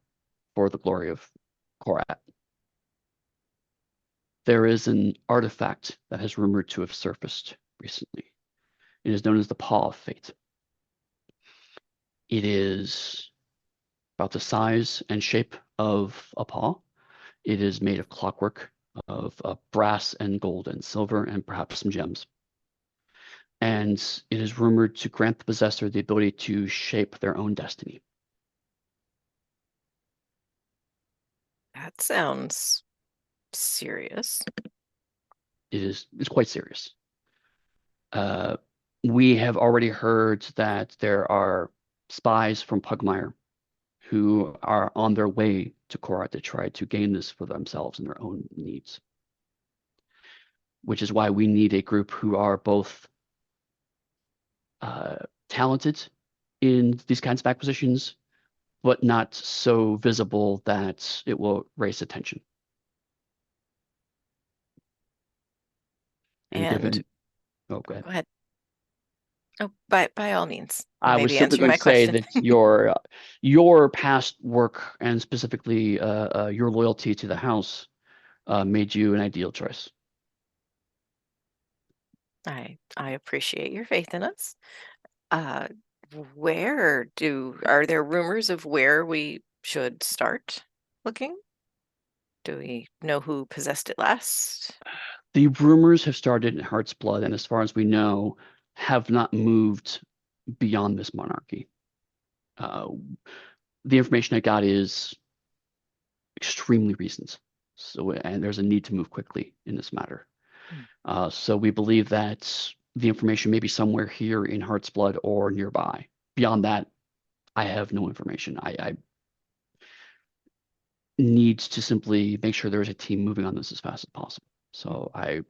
for the glory of Korat. There is an artifact that has rumored to have surfaced recently. It is known as the Paw of Fate. It is about the size and shape of a paw. It is made of clockwork, of brass and gold and silver and perhaps some gems. And it is rumored to grant the possessor the ability to shape their own destiny. That sounds serious. It's quite serious. We have already heard that there are spies from Pugmire who are on their way to Korat to try to gain this for themselves and their own needs. Which is why we need a group who are both talented in these kinds of acquisitions, but not so visible that it will raise attention. And given, oh, go ahead. Go ahead. Oh, by all means, you I may was be simply answering going my to say question. that your past work and specifically your loyalty to the house made you an ideal choice. I appreciate your faith in us. Uh, are there rumors of where we should start looking? Do we know who possessed it last? The rumors have started in Heart's Blood, and as far as we know, have not moved beyond this monarchy. The information I got is extremely recent. So, and there's a need to move quickly in this matter. So we believe that the information may be somewhere here in Heart's Blood or nearby. Beyond that, I have no information. I need to simply make sure there is a team moving on this as fast as possible. So I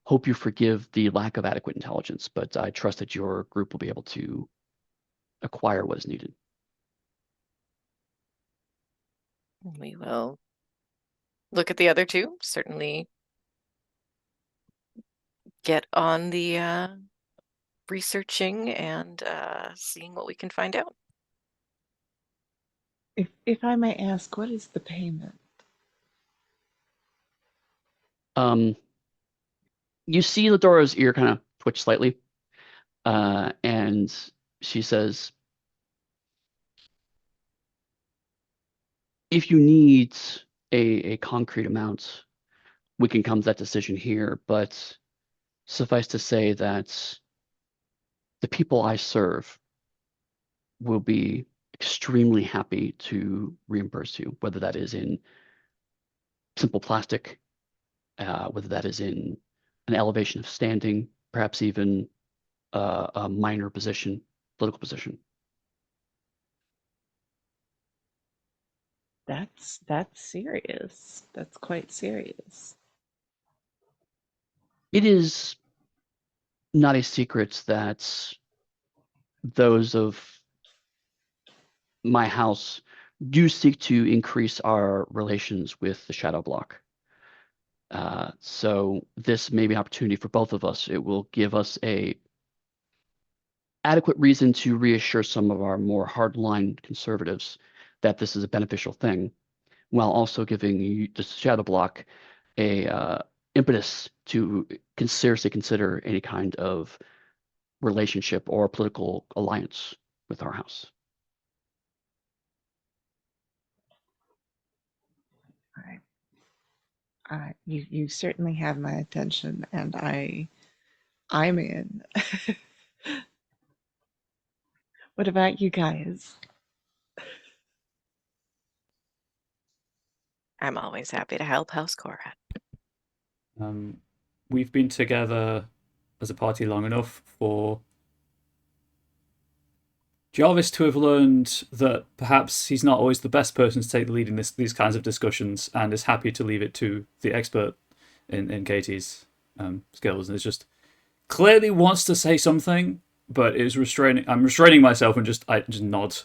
hope you forgive the lack of adequate intelligence, but I trust that your group will be able to acquire what is needed. We will look at the other two. Certainly get on the researching and seeing what we can find out. If I may ask, what is the payment? You see Ladora's ear kind of twitch slightly, and she says, if you need a concrete amount, we can come to that decision here, but suffice to say that the people I serve will be extremely happy to reimburse you, whether that is in simple plastic, whether that is in an elevation of standing, perhaps even a minor position, political position. That's serious. That's quite serious. It is not a secret that those of my house do seek to increase our relations with the Shadow Block. So this may be an opportunity for both of us. It will give us a adequate reason to reassure some of our more hardline conservatives that this is a beneficial thing, while also giving the Shadow Block a impetus to seriously consider any kind of relationship or political alliance with our house. All right. You certainly have my attention, and I'm in. What about you guys? I'm always happy to help House Korat. We've been together as a party long enough for Jarvis to have learned that perhaps he's not always the best person to take the lead in these kinds of discussions, and is happy to leave it to the expert in Katie's skills, and is just clearly wants to say something, but is restraining. I'm restraining myself and I just nod,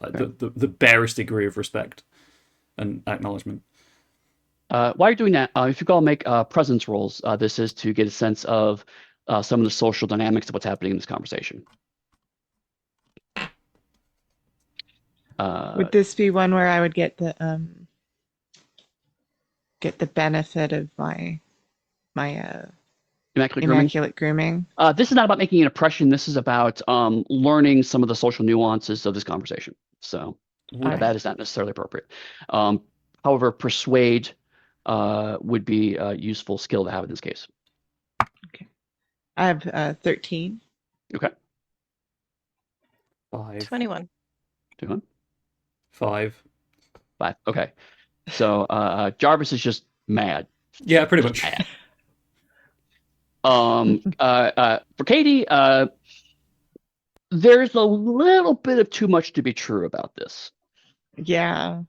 like the barest degree of respect and acknowledgement. While you're doing that, if you go and make presence rolls, this is to get a sense of some of the social dynamics of what's happening in this conversation. Would this be one where I would get the benefit of my immaculate grooming? This is not about making an impression. This is about learning some of the social nuances of this conversation. So that is not necessarily appropriate. However, persuade would be a useful skill to have in this case. Okay. I have 13. Okay. 5. 21. 21. 5. 5. Okay. So Jarvis is just mad. Yeah, pretty much. Mad. For Katie, there's a little bit of too much to be true about this. Yeah.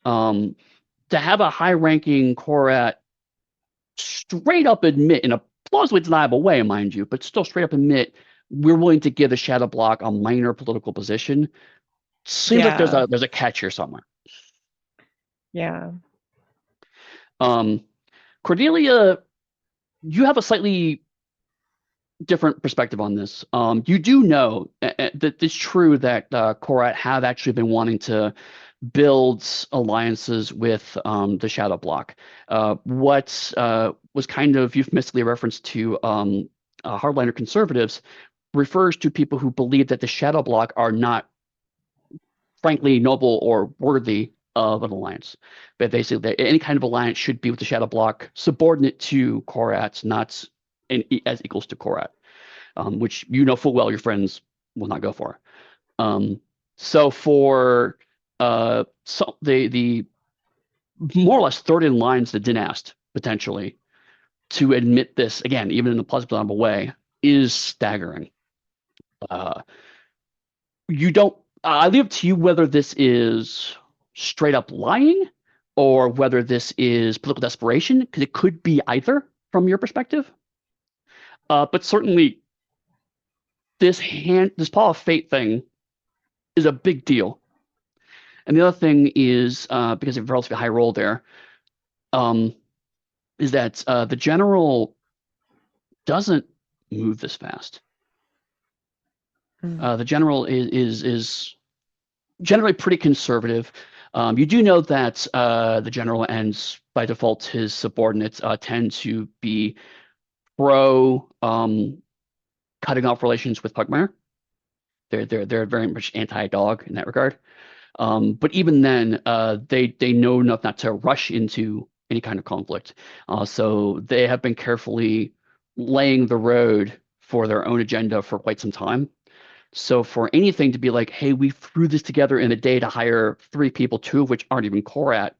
To have a high-ranking Korat straight up admit, in a plausibly deniable way, mind you, but still straight up admit, we're willing to give the Shadow Block a minor political position, seems like there's a catch here somewhere. Yeah. Cordelia, you have a slightly different perspective on this. You do know that it's true that Korat have actually been wanting to build alliances with the Shadow Block. What was kind of euphemistically a reference to hardliner conservatives refers to people who believe that the Shadow Block are not, frankly, noble or worthy of an alliance. But basically, any kind of alliance should be with the Shadow Block, subordinate to Korat, not as equals to Korat, which you know full well your friends will not go for. So for the more or less third in lines that Dynast potentially to admit this, again, even in a plausible way, is staggering. You don't. I leave it to you whether this is straight up lying or whether this is political desperation, because it could be either from your perspective. But certainly, this Paw of Fate thing is a big deal. And the other thing is, because of a relatively high roll there, is that the general doesn't move this fast. The general is generally pretty conservative. You do know that the general and by default his subordinates tend to be pro cutting off relations with Pugmire. They're very much anti-dog in that regard. But even then, they know enough not to rush into any kind of conflict. So they have been carefully laying the road for their own agenda for quite some time. So for anything to be like, hey, we threw this together in a day to hire 3 people, 2 of which aren't even Korat,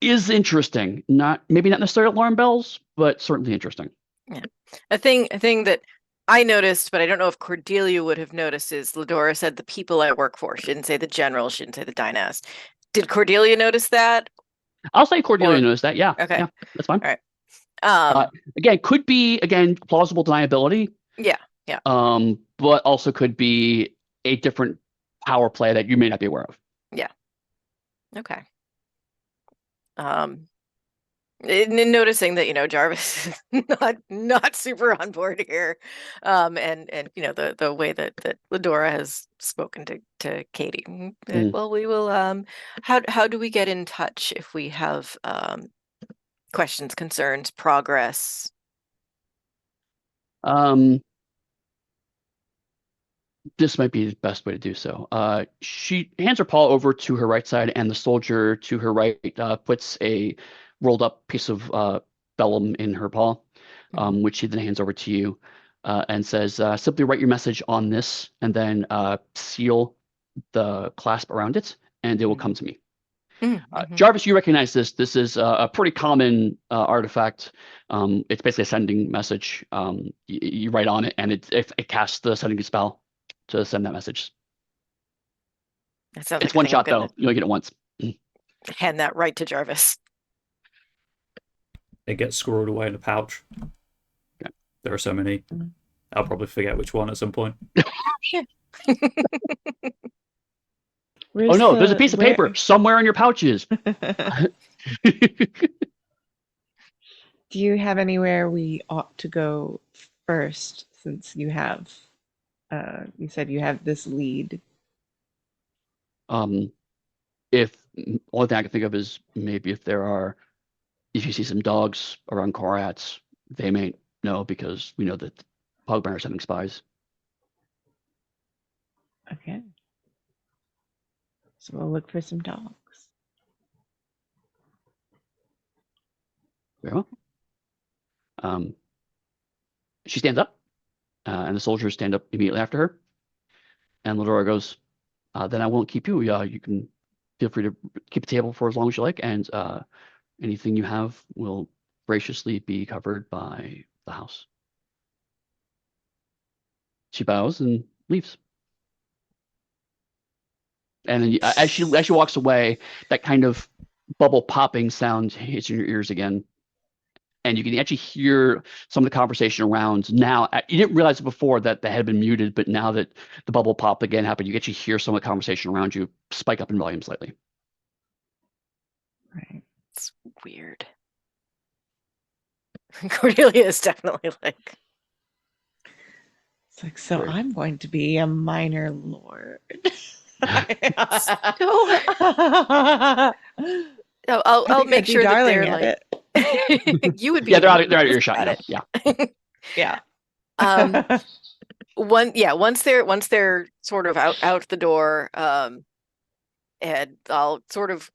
is interesting. Maybe not necessarily alarm bells, but certainly interesting. Yeah. A thing that I noticed, but I don't know if Cordelia would have noticed, is Ladora said the people I work for. She didn't say the general, she didn't say the Dynast. Did Cordelia notice that? I'll say Cordelia noticed that. Yeah. Okay. Yeah, that's fine. All right. Again, could be plausible deniability. Yeah. Yeah. But also could be a different power play that you may not be aware of. Yeah. Okay. In noticing that Jarvis is not super on board here, and the way that Ladora has spoken to Katie. Well, we will. How do we get in touch if we have questions, concerns, progress? This might be the best way to do so. She hands her paw over to her right side, and the soldier to her right puts a rolled up piece of vellum in her paw, which she then hands over to you and says, simply write your message on this and then seal the clasp around it, and it will come to me. Mm-hmm. Jarvis, you recognize this. This is a pretty common artifact. It's basically a sending message. You write on it, and it casts the sending spell to send that message. That sounds It's like a one thing I'm shot, gonna though. You only get it once. hand that right to Jarvis. It gets squirreled away in a pouch. Okay. There are so many. I'll probably forget which one at some point. Oh no, there's a piece of paper somewhere in your pouches. Do you have anywhere we ought to go first, since you have, you said you have this lead? If only thing I can think of is maybe if you see some dogs around Korats, they may know because we know that Pugbear are sending spies. Okay. So we'll look for some dogs. Very well. She stands up, and the soldiers stand up immediately after her. And Ladora goes, then I won't keep you. You can feel free to keep the table for as long as you like, and anything you have will graciously be covered by the house. She bows and leaves. And then as she walks away, that kind of bubble popping sound hits in your ears again. And you can actually hear some of the conversation around now. You didn't realize it before that they had been muted, but now that the bubble pop again happened, you can actually hear some of the conversation around you spike up in volume slightly. Right. It's weird. Cordelia is definitely like, It's like, so Weird. I'm going to be a minor lord. no, I'll think make I'd be sure that darling they're at like, it. you would be. Yeah, they're out of earshot at now. it. Yeah. Yeah. Once they're sort of out the door, and I'll sort of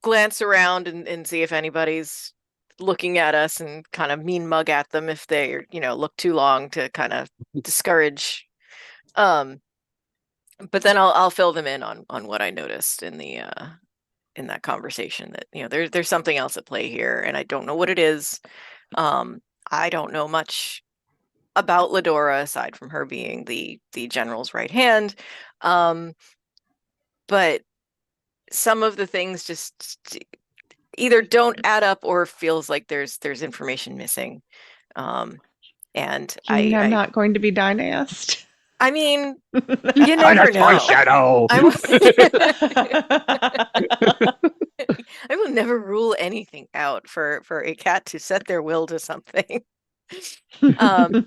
glance around and see if anybody's looking at us and kind of mean mug at them if they, look too long to kind of discourage. But then I'll fill them in on what I noticed in that conversation, that there's something else at play here, and I don't know what it is. I don't know much about Ladora aside from her being the general's right hand, but some of the things just either don't add up or feels like there's information missing. And You mean I'm I not going to be Dynast? I mean, you never know. Shadow. I will never rule anything out for a cat to set their will to something. But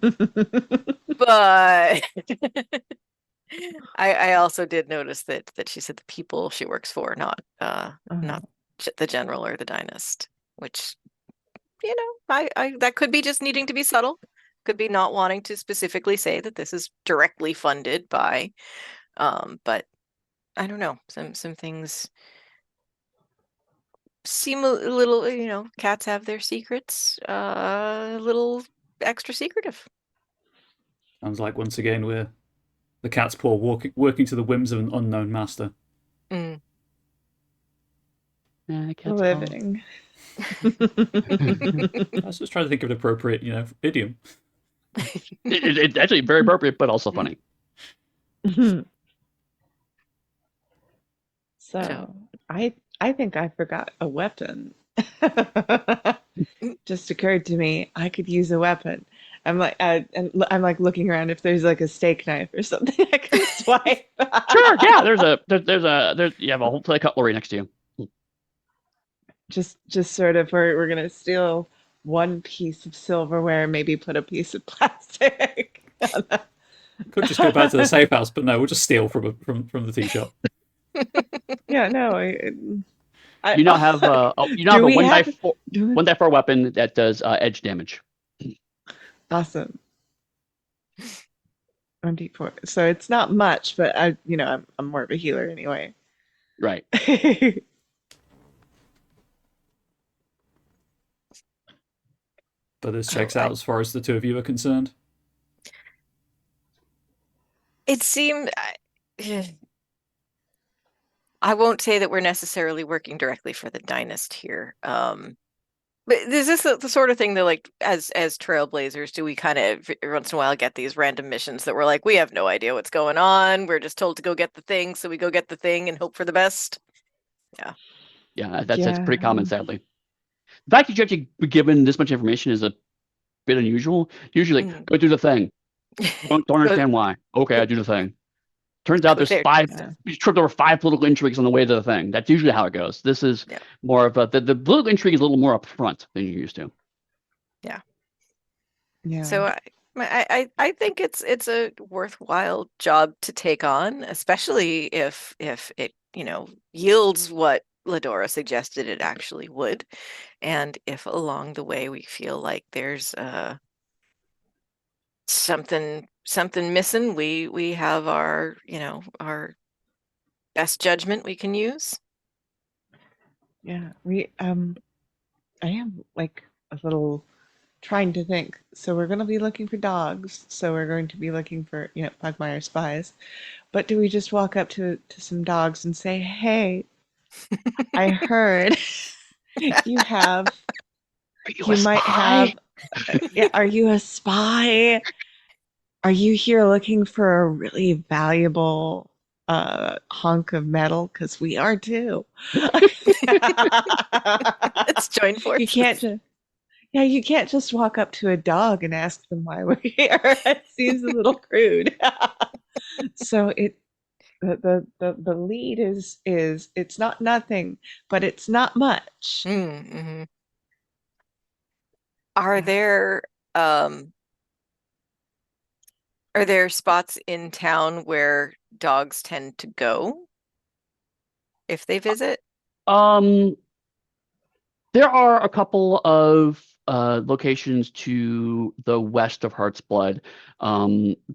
I also did notice that she said the people she works for, not the general or the dynast, which I that could be just needing to be subtle, could be not wanting to specifically say that this is directly funded by, but I don't know, some things seem a little, cats have their secrets, a little extra secretive. Sounds like once again we're the cat's paw working to the whims of an unknown master. Mm. Living. I was just trying to think of an appropriate, idiom. It's actually very appropriate, but also funny. So I think I forgot a weapon. Just occurred to me I could use a weapon. I'm like looking around if there's like a steak knife or something I can swipe. Sure, yeah. There's you have a whole play cutlery next to you. Just sort of we're gonna steal one piece of silverware, maybe put a piece of plastic. Could just go back to the safe house, but no, we'll just steal from the tea shop. Yeah, no. You now have a one die four weapon that does edge damage. Awesome. 1d4. So it's not much, but I'm more of a healer anyway. Right. But this checks out as far as the two of you are concerned. It seemed I won't say that we're necessarily working directly for the Dynast here. But is this the sort of thing that, like, as trailblazers, do we kind of every once in a while get these random missions that we're like, we have no idea what's going on. We're just told to go get the thing, so we go get the thing and hope for the best. Yeah. Yeah, that's Yeah. pretty common, sadly. The fact that you have to be given this much information is a bit unusual. Usually, go do the thing. Don't understand why. Okay, I do the thing. Turns out there's there. you tripped over 5 political intrigues on the way to the thing. That's usually how it goes. This is Yeah. more of the political intrigue is a little more upfront than you're used to. Yeah. Yeah. So I think it's a worthwhile job to take on, especially if it, yields what Ladora suggested it actually would. And if along the way we feel like there's something missing, we have our best judgment we can use. Yeah. I am like a little trying to think. So we're going to be looking for dogs. So we're going to be looking for, Pugmire spies. But do we just walk up to some dogs and say, "Hey, I heard you have, you might have, yeah, are you a spy? Are you here looking for a really valuable hunk of metal? Because we are too." Let's join forces. You can't just walk up to a dog and ask them why we're here. It seems a little crude. So the lead is it's not nothing, but it's not much. Mm-hmm. Are there spots in town where dogs tend to go if they visit? There are a couple of locations to the west of Heart's Blood.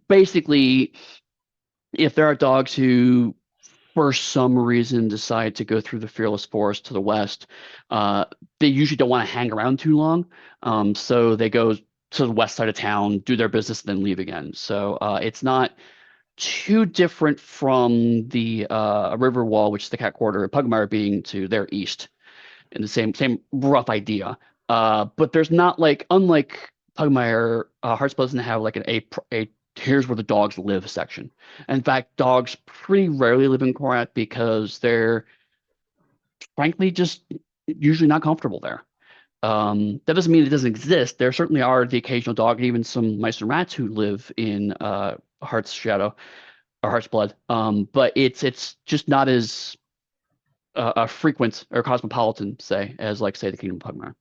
Basically, if there are dogs who, for some reason, decide to go through the Fearless Forest to the west, they usually don't want to hang around too long. So they go to the west side of town, do their business, and then leave again. So it's not too different from the river wall, which is the cat quarter, Pugmire being to their east, in the same rough idea. But there's not unlike Pugmire, Hearts doesn't have like a here's where the dogs live section. In fact, dogs pretty rarely live in Korat because they're frankly just usually not comfortable there. That doesn't mean it doesn't exist. There certainly are the occasional dog and even some mice and rats who live in Heart's Shadow or Heart's Blood. But it's just not as frequent or cosmopolitan, say, as say the Kingdom of Pugmire.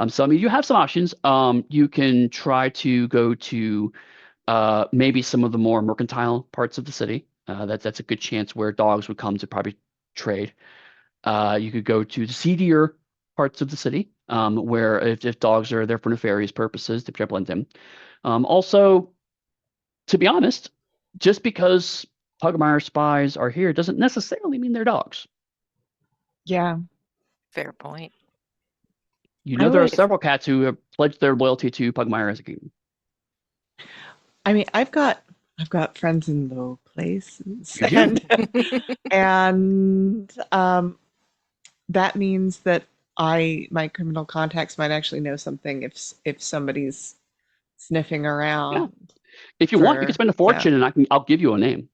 So I mean, you have some options. You can try to go to maybe some of the more mercantile parts of the city. That's a good chance where dogs would come to probably trade. You could go to the seedier parts of the city, where if dogs are there for nefarious purposes, they try to blend in. Also, to be honest, just because Pugmire spies are here doesn't necessarily mean they're dogs. Yeah. Fair point. There are several cats who have pledged their loyalty to Pugmire as a king. I mean, I've got friends in low places, You do. and that means that my criminal contacts might actually know something if somebody's sniffing around. Yeah. If you want, you can spend a fortune, and I'll give you a name.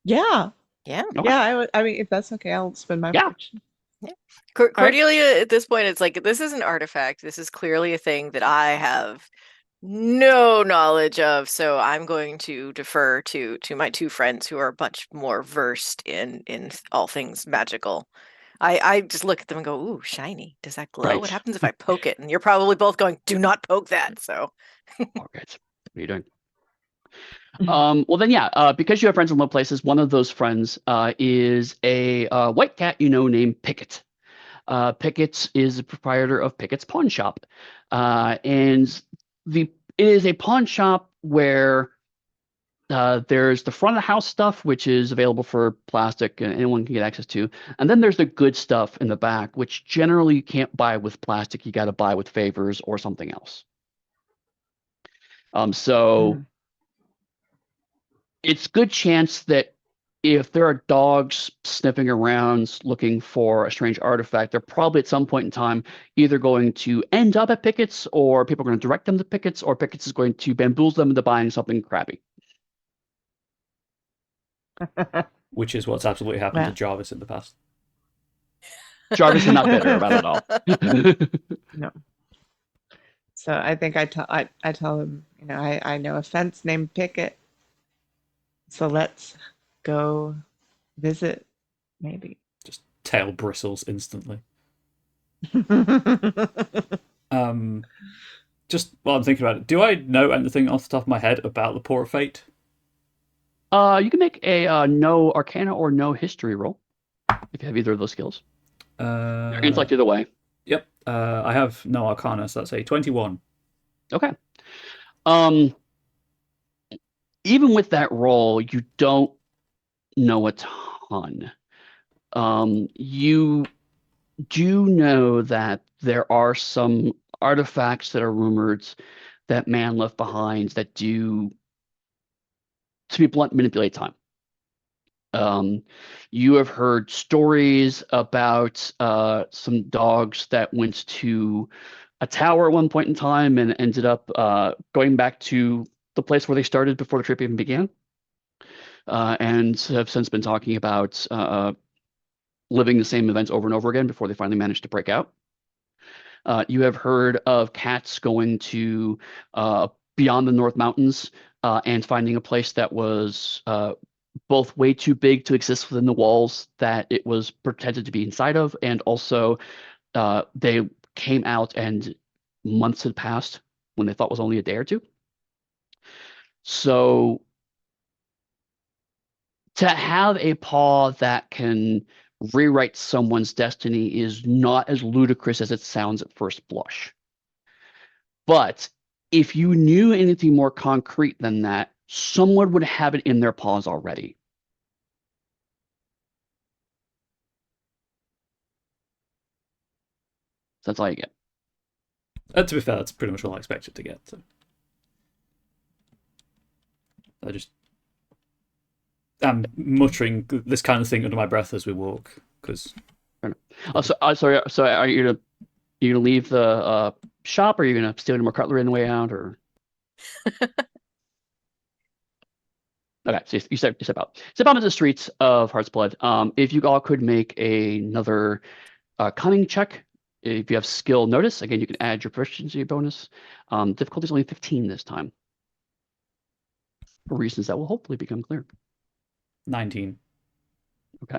Yeah. Yeah. Okay. Yeah. I mean, if that's okay, I'll spend my fortune. Yeah. Cordelia, at this point, it's like, this is an artifact. This is clearly a thing that I have no knowledge of, so I'm going to defer to my two friends who are much more versed in all things magical. I just look at them and go, "Ooh, shiny. Does that glow? Right. What happens if I poke it?" And you're probably both going, "Do not poke that." So, Okay. What are you doing? Well then, yeah. Because you have friends in low places, one of those friends is a white cat named Pickett. Pickett is the proprietor of Pickett's Pawn Shop, and it is a pawn shop where there's the front of the house stuff, which is available for plastic and anyone can get access to, and then there's the good stuff in the back, which generally you can't buy with plastic. You got to buy with favors or something else. So it's good chance that if there are dogs sniffing around looking for a strange artifact, they're probably at some point in time either going to end up at Pickett's, or people are going to direct them to Pickett's, or Pickett's is going to bamboozle them into buying something crappy. Which is what's absolutely happened to Well, Jarvis in the past. Jarvis is not bitter about it all. no. So I think I tell him, I know a fence named Pickett, so let's go visit, maybe. Just tail bristles instantly. Just while I'm thinking about it, do I know anything off the top of my head about the Paw of Fate? You can make a no Arcana or no History roll if you have either of those skills. Intellect either way. Yep. I have no Arcana, so that's a 21. Okay. Even with that roll, you don't know a ton. You do know that there are some artifacts that are rumored that man left behind that do, to be blunt, manipulate time. You have heard stories about some dogs that went to a tower at one point in time and ended up going back to the place where they started before the trip even began, and have since been talking about living the same events over and over again before they finally managed to break out. You have heard of cats going to beyond the North Mountains and finding a place that was both way too big to exist within the walls that it was pretended to be inside of, and also they came out and months had passed when they thought was only a day or two. So to have a paw that can rewrite someone's destiny is not as ludicrous as it sounds at first blush. But if you knew anything more concrete than that, someone would have it in their paws already. So that's all you get. To be fair, that's pretty much all I expected to get. So. I'm muttering this kind of thing under my breath as we walk, because. So are you gonna leave the shop, or are you gonna steal any more cutlery on the way out, or? Okay, so you step out. Step out into the streets of Heartsblood. If you all could make another cunning check. If you have skill notice, again, you can add your proficiency bonus. Difficulty is only 15 this time, for reasons that will hopefully become clear. 19. Okay.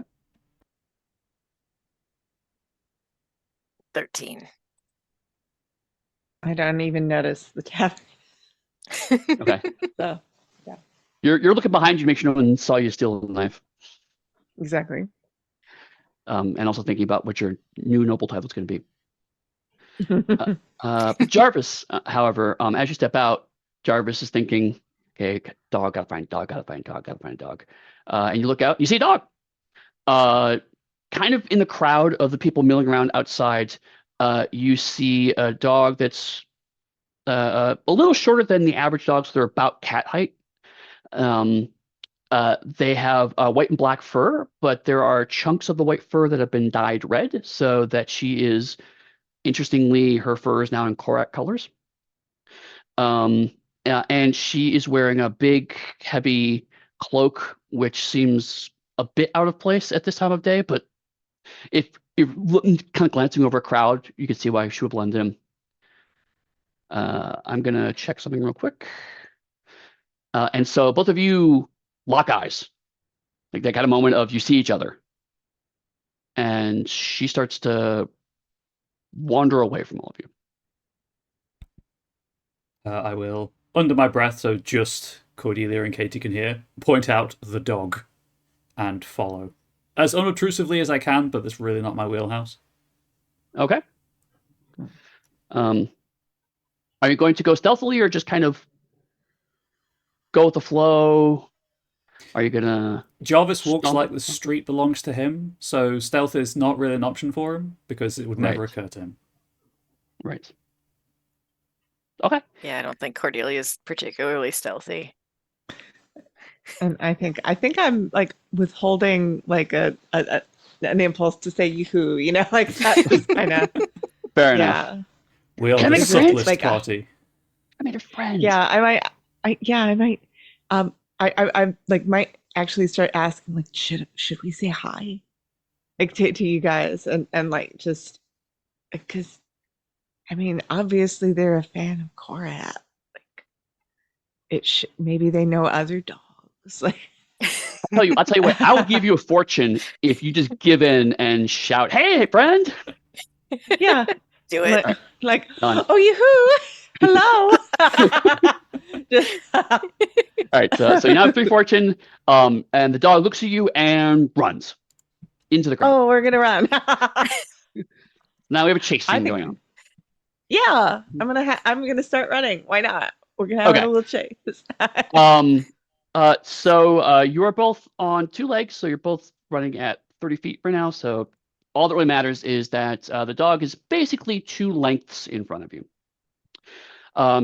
13. I don't even notice the tap. Okay. So, You're looking behind you to make sure no one saw you steal the knife. exactly. And also thinking about what your new noble title is going to be. Jarvis, however, as you step out, Jarvis is thinking, okay, dog, gotta find dog, gotta find dog, gotta find dog. And you look out, you see a dog. Kind of in the crowd of the people milling around outside, you see a dog that's a little shorter than the average dogs. They're about cat height. They have white and black fur, but there are chunks of the white fur that have been dyed red, so that she is, interestingly, her fur is now in Korak colors. And she is wearing a big, heavy cloak, which seems a bit out of place at this time of day, but if you're looking, kind of glancing over a crowd, you can see why she would blend in. I'm going to check something real quick. And so both of you lock eyes. Like, they got a moment of you see each other. And she starts to wander away from all of you. I will, under my breath, so just Cordelia and Katie can hear, point out the dog and follow. As unobtrusively as I can, but that's really not my wheelhouse. Okay. Are you going to go stealthily, or just kind of go with the flow? Are you gonna... Jarvis walks like the street belongs to him, so stealth is not really an option for him, because it would never occur to him. Right. Okay. Yeah, I don't think Cordelia is particularly stealthy. And I think I'm like withholding like an impulse to say yoo-hoo, like that just kind of Fair enough. yeah. We are Can I the make a It's just friend? subtlest like party. I made a friend. yeah, I might I like might actually start asking like should we say hi like to you guys and like just because I mean obviously they're a fan of Korat. Like maybe they know other dogs. Like I'll tell you what, I will give you a fortune if you just give in and shout, "Hey, friend!" yeah, Do it. All right, like done. oh yoo-hoo, hello. Just- All right, so you now have 3 fortune, and the dog looks at you and runs into the crowd. oh, we're gonna run. Now we have a chase I scene going think on. yeah, I'm gonna start running. Why not? We're gonna have a Okay. little chase. So you are both on 2 legs, so you're both running at 30 feet right now. So all that really matters is that the dog is basically 2 lengths in front of you.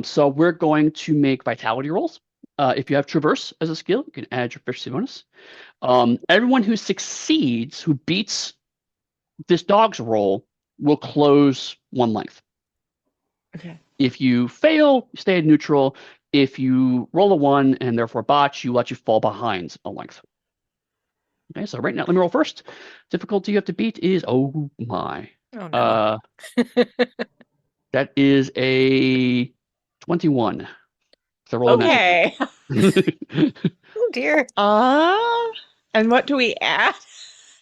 So we're going to make vitality rolls. If you have traverse as a skill, you can add your efficiency bonus. Everyone who succeeds, who beats this dog's roll, will close 1 length. Okay. If you fail, you stay at neutral. If you roll a 1 and therefore botch, you let you fall behind a length. Okay, so right now, let me roll first. Difficulty you have to beat is, oh my. Oh no. That is a 21. So roll a natural. Okay. Oh dear. And what do we add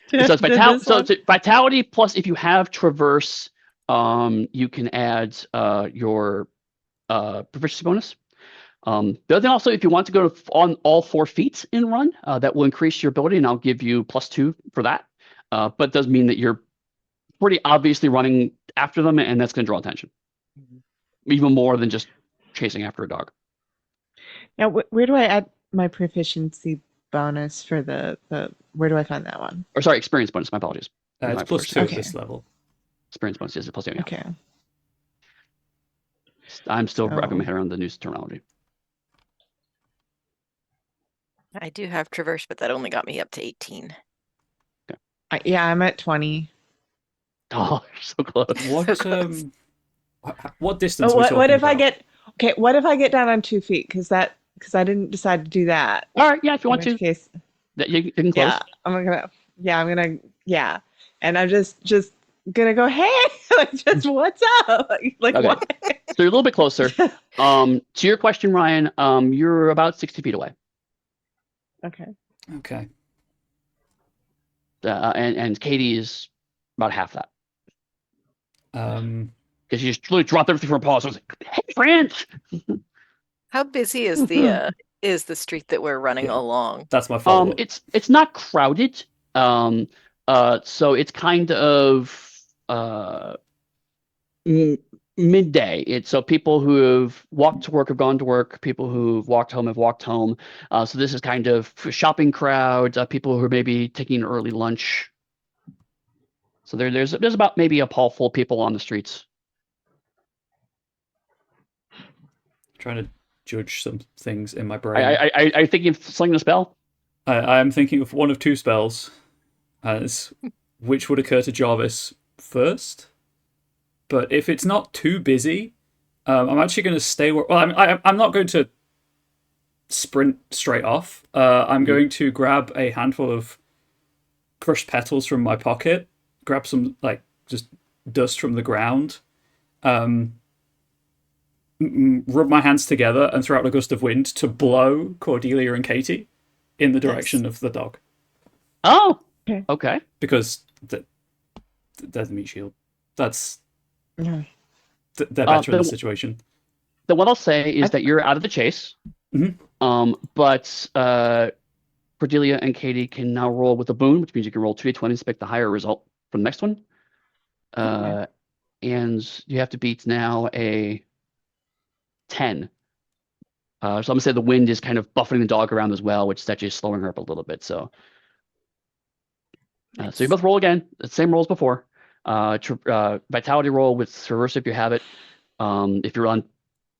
So to it's vitality. this So one? it's vitality plus if you have traverse, you can add your proficiency bonus. The other thing also, if you want to go on all 4 feet and run, that will increase your ability, and I'll give you +2 for that. But it does mean that you're pretty obviously running after them, and that's going to draw attention, even more than just chasing after a dog. Now, where do I add my proficiency bonus for the? Where do I find that one? Or sorry, experience bonus. My apologies. It's My +2 first- at Okay. this level. Experience bonus is +2. Yeah. Okay. I'm still wrapping my So head around the new terminology. I do have traverse, but that only got me up to 18. yeah, I'm at 20. Oh, you're so close. What close. what distance Oh, are we what talking if I about? get okay? What if I get down on 2 feet? Because I didn't decide to do that. All right, yeah, if you In want which to, case, you can close. yeah, I'm gonna yeah, and I'm just gonna go hey, like just what's up? Like Okay. what? So you're a little bit closer. To your question, Ryan, you're about 60 feet away. Okay. Okay. And Katie is about half that. Um, Because she just really dropped everything from her paws. I was like, "Hey, friend!" How busy is the street that we're running Yeah. along? that's my follow-up. It's not crowded. So it's kind of midday. It's so people who have walked to work have gone to work. People who've walked home have walked home. So this is kind of shopping crowd. People who are maybe taking an early lunch. So there's about maybe a paw full of people on the streets. Trying to judge some things in my brain. I thinking of slinging a spell. I am thinking of one of 2 spells, as which would occur to Jarvis first. But if it's not too busy, I'm actually going to stay. Well, I'm not going to sprint straight off. I'm going to grab a handful of crushed petals from my pocket, grab some like just dust from the ground, rub my hands together, and throw out a gust of wind to blow Cordelia and Katie in the direction of the dog. Oh, Okay. okay. Because they're the meat shield. That's Yeah. they're better in the situation. Then what I'll say is that you're out of the chase. Mhm. But Cordelia and Katie can now roll with a boon, which means you can roll 2d20s to pick the higher result from the next one. And you have to beat now a 10. So I'm gonna say the wind is kind of buffeting the dog around as well, which is actually slowing her up a little bit. So so you both roll again, the same roll as before. Vitality roll with traverse if you have it. If you're on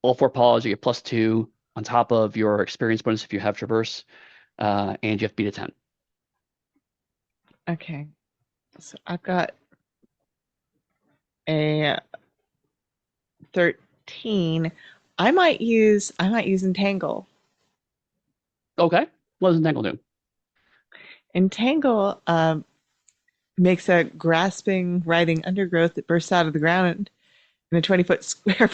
all 4 paws, you get +2 on top of your experience bonus if you have traverse. and you have to beat a 10. Okay. So I've got a 13. I might use entangle. Okay. What does Entangle do? Entangle makes a grasping, writhing undergrowth that bursts out of the ground in a 20-foot square.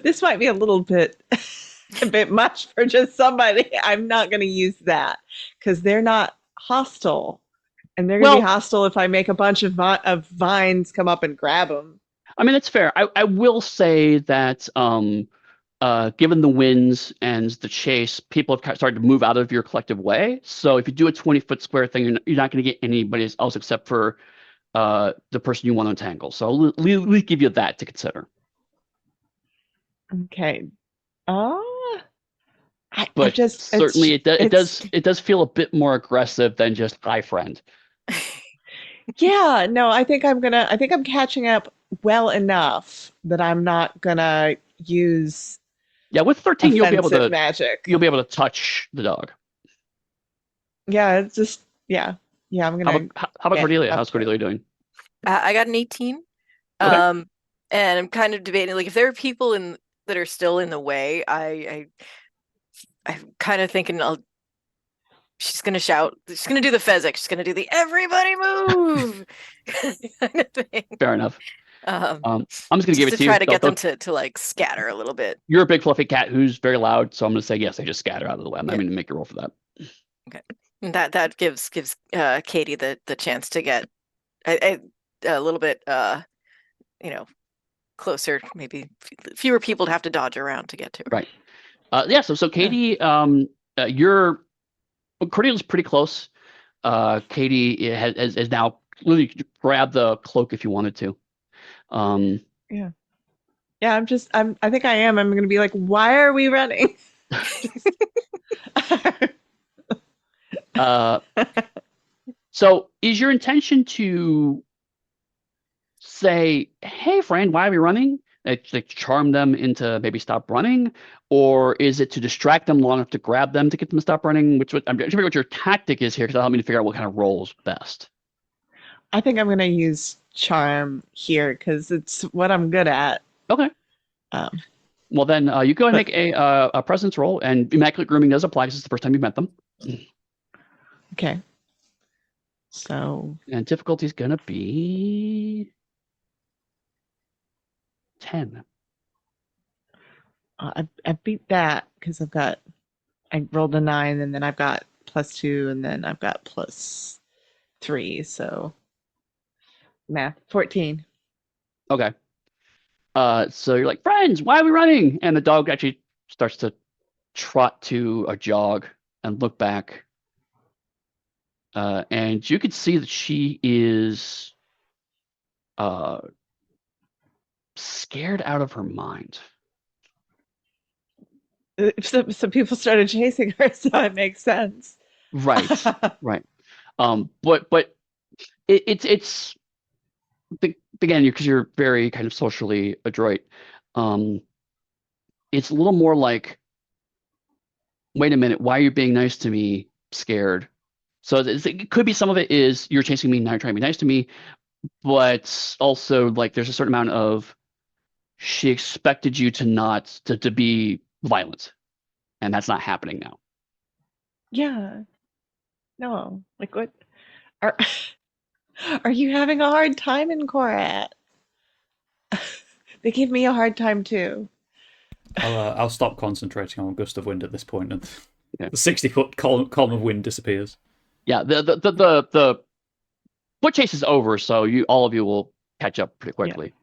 This might be a little bit a bit much for just somebody. I'm not going to use that because they're not hostile, and they're going to be Well, hostile if I make a bunch of vines come up and grab them. I mean, that's fair. I will say that given the winds and the chase, people have started to move out of your collective way. So if you do a 20-foot square thing, you're not going to get anybody else except for the person you want to entangle. So I'll at least give you that to consider. Okay. I But just certainly it's it does feel a bit more aggressive than just hi friend. yeah, no, I think I'm catching up well enough that I'm not gonna use Yeah, with 13 offensive magic. you'll be able to touch the dog. Yeah, it's just yeah. Yeah, I'm gonna How about get Cordelia? up How's Cordelia doing? I got an 18. Okay. And I'm kind of debating, like, if there are people that are still in the way, I'm kind of thinking she's gonna shout, she's gonna do the Fezzik, she's gonna do the everybody move kind of thing. Fair enough. Um, I'm just gonna give just it to to you. try to get them to like scatter a little bit. You're a big fluffy cat who's very loud, so I'm gonna say yes. They just scatter out of the way. I'm not Yeah. going to make you roll for that. Okay. And that gives Katie the chance to get a little bit closer, maybe fewer people to have to dodge around to get to her. Right. Yeah. So Katie, you're Cordelia's pretty close. Katie has now literally grabbed the cloak if you wanted to. Yeah. Yeah, I think I am. I'm gonna be like, why are we running? So is your intention to say, "Hey, friend, why are we running?" Like charm them into maybe stop running, or is it to distract them long enough to grab them to get them to stop running? I'm trying to figure out what your tactic is here because that'll help me to figure out what kind of rolls best. I think I'm gonna use charm here because it's what I'm good at. Okay. Um, Well, then you go ahead and but make a presence roll, and immaculate grooming does apply because it's the first time you met them. okay. So And difficulty is gonna be 10. I beat that because I rolled a 9 and then I've got +2 and then I've got +3. So math 14. Okay. So you're like, friends, why are we running? And the dog actually starts to trot to a jog and look back. And you can see that she is scared out of her mind. Some people started chasing her, so it makes sense. Right, right. But it's again, because you're very kind of socially adroit. It's a little more like, wait a minute, why are you being nice to me? Scared. So it could be some of it is you're chasing me, now you're trying to be nice to me, but also like there's a certain amount of she expected you to not to be violent, and that's not happening now. Yeah. No. Like what are are you having a hard time in Korat? They give me a hard time too. I'll stop concentrating on gust of wind at this point, and Okay. the 60-foot column of wind disappears. Yeah, the foot chase is over, so all of you will catch up pretty quickly.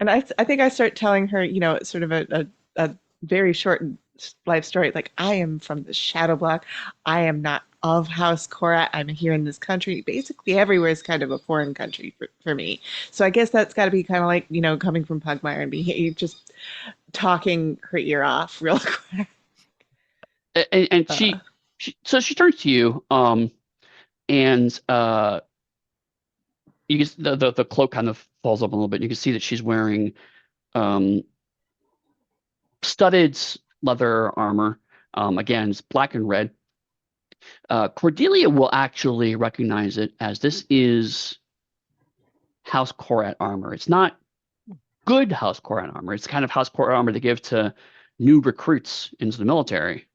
And I think I start telling her, it's sort of a very short life story. Like, I am from the Shadow Block. I am not of House Korat. I'm here in this country. Basically, everywhere is kind of a foreign country for me. So I guess that's got to be kind of like, coming from Pugmire and being just talking her ear off real quick. And she turns to you, and you can the cloak kind of falls up a little bit. You can see that she's wearing studded leather armor. Again, it's black and red. Cordelia will actually recognize it as this is House Korat armor. It's not good House Korat armor. It's kind of House Korat armor they give to new recruits into the military.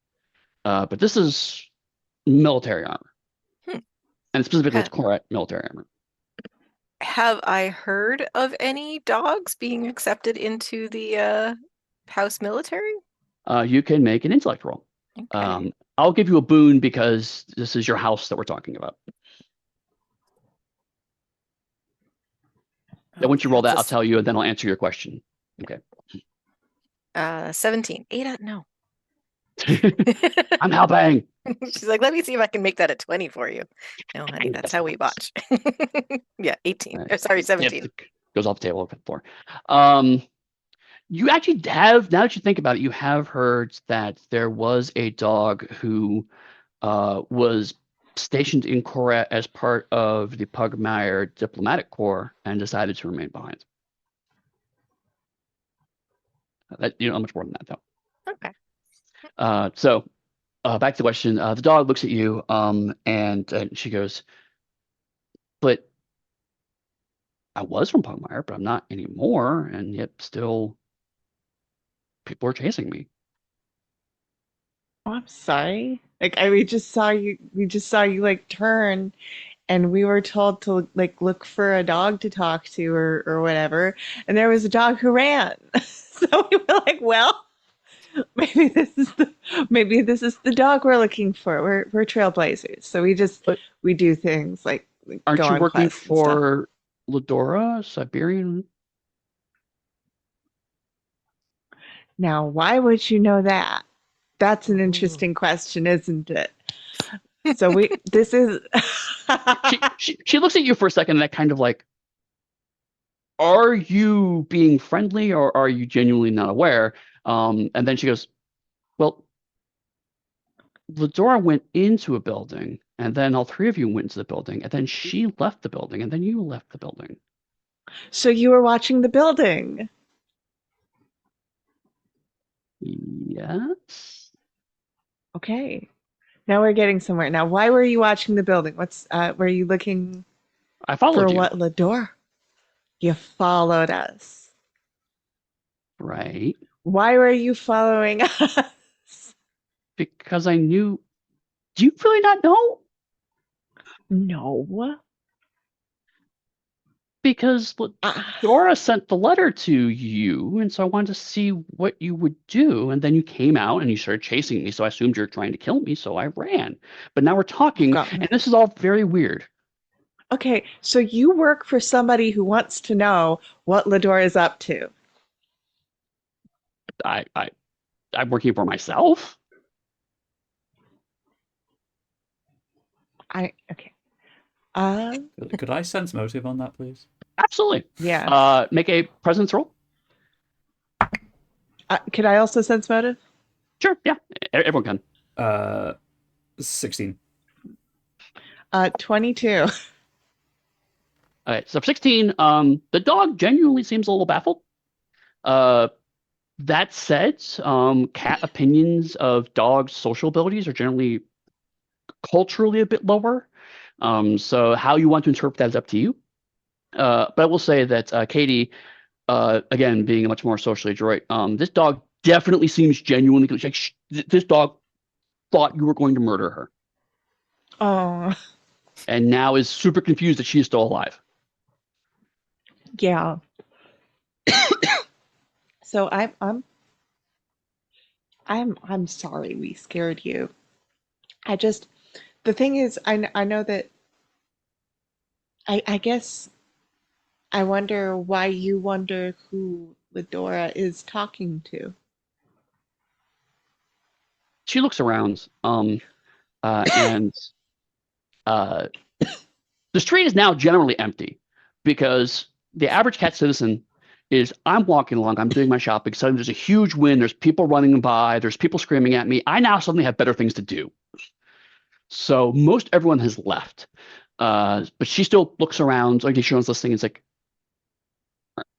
But this is military armor. Hmm. And specifically, it's Ha- Korat military armor. Have I heard of any dogs being accepted into the house military? You can make an intellect roll. Okay. I'll give you a boon because this is your house that we're talking about. Then once you roll that, I'll tell you, and then I'll answer your question. Okay. 17. 8 no. I'm helping. She's like, let me see if I can make that a 20 for you. No, honey, that's how we watch. Yeah, 18. Right. Sorry, 17. Yep, goes off the table over the floor. You actually have, now that you think about it, you have heard that there was a dog who was stationed in Korat as part of the Pugmire diplomatic corps and decided to remain behind. You don't know much more than that, though. Okay. So back to the question. The dog looks at you and she goes, but I was from Pugmire, but I'm not anymore, and yet still people are chasing me. Oh, I'm sorry. Like we just saw you like turn, and we were told to like look for a dog to talk to or whatever, and there was a dog who ran. So we were like, well, maybe this is the dog we're looking for. We're trailblazers. So But we do things like go aren't you on working quests and stuff. for Ladora, Siberian? Now, why would you know that? That's an Ooh. interesting question, isn't it? So this is She looks at you for a second, and that kind of like, are you being friendly or are you genuinely not aware? And then she goes, well, Ladora went into a building, and then all three of you went into the building, and then she left the building, and then you left the building. so you were watching the building. Yes. Okay. Now we're getting somewhere. Now, why were you watching the building? Were you looking I followed for you. what, Lador? You followed us. Right. Why were you following us? Because I knew. Do you really not know? No. Because Ah, Dora sent the letter to you, and so I wanted to see what you would do. And then you came out and you started chasing me, so I assumed you were trying to kill me, so I ran. But now we're talking, gotten and it. this is all very weird. Okay, so you work for somebody who wants to know what Lador is up to. I, I, I'm working for myself. Okay. Could I sense motive on that, please? Absolutely. Yeah. Make a presence roll. Could I also sense motive? Sure. Yeah. Everyone can. 16. 22. All right. So for 16, the dog genuinely seems a little baffled. That said, cat opinions of dogs' social abilities are generally culturally a bit lower. So how you want to interpret that is up to you. But I will say that Katie, again, being much more socially adroit, this dog definitely seems genuinely like this dog thought you were going to murder her, Oh, and now is super confused that she is still alive. yeah. So I'm sorry we scared you. The thing is, I know that I guess I wonder why you wonder who Ladora is talking to. She looks around, and the street is now generally empty because the average cat citizen is I'm walking along, I'm doing my shopping, suddenly there's a huge wind, there's people running by, there's people screaming at me. I now suddenly have better things to do. So most everyone has left. But she still looks around, like she's listening, it's like,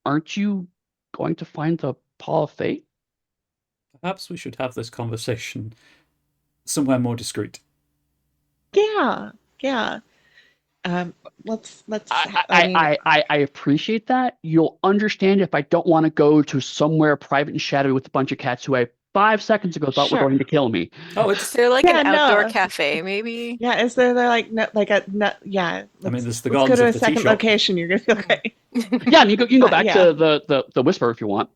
aren't you going to find the Paw of Fate? Perhaps we should have this conversation somewhere more discreet. Yeah, yeah. Um, let's. I, I I, mean, I, I appreciate that. You'll understand if I don't want to go to somewhere private and shadowy with a bunch of cats who I 5 seconds ago thought were sure. going to kill me. Oh, Is it's. there like an Yeah, outdoor no. cafe, maybe? Yeah, is there like no, like a no, yeah, I mean, there's the let's go gardens to of a the tea second shop. location. You're gonna be okay. Yeah, and you can go back Yeah. to the Whisper if you want.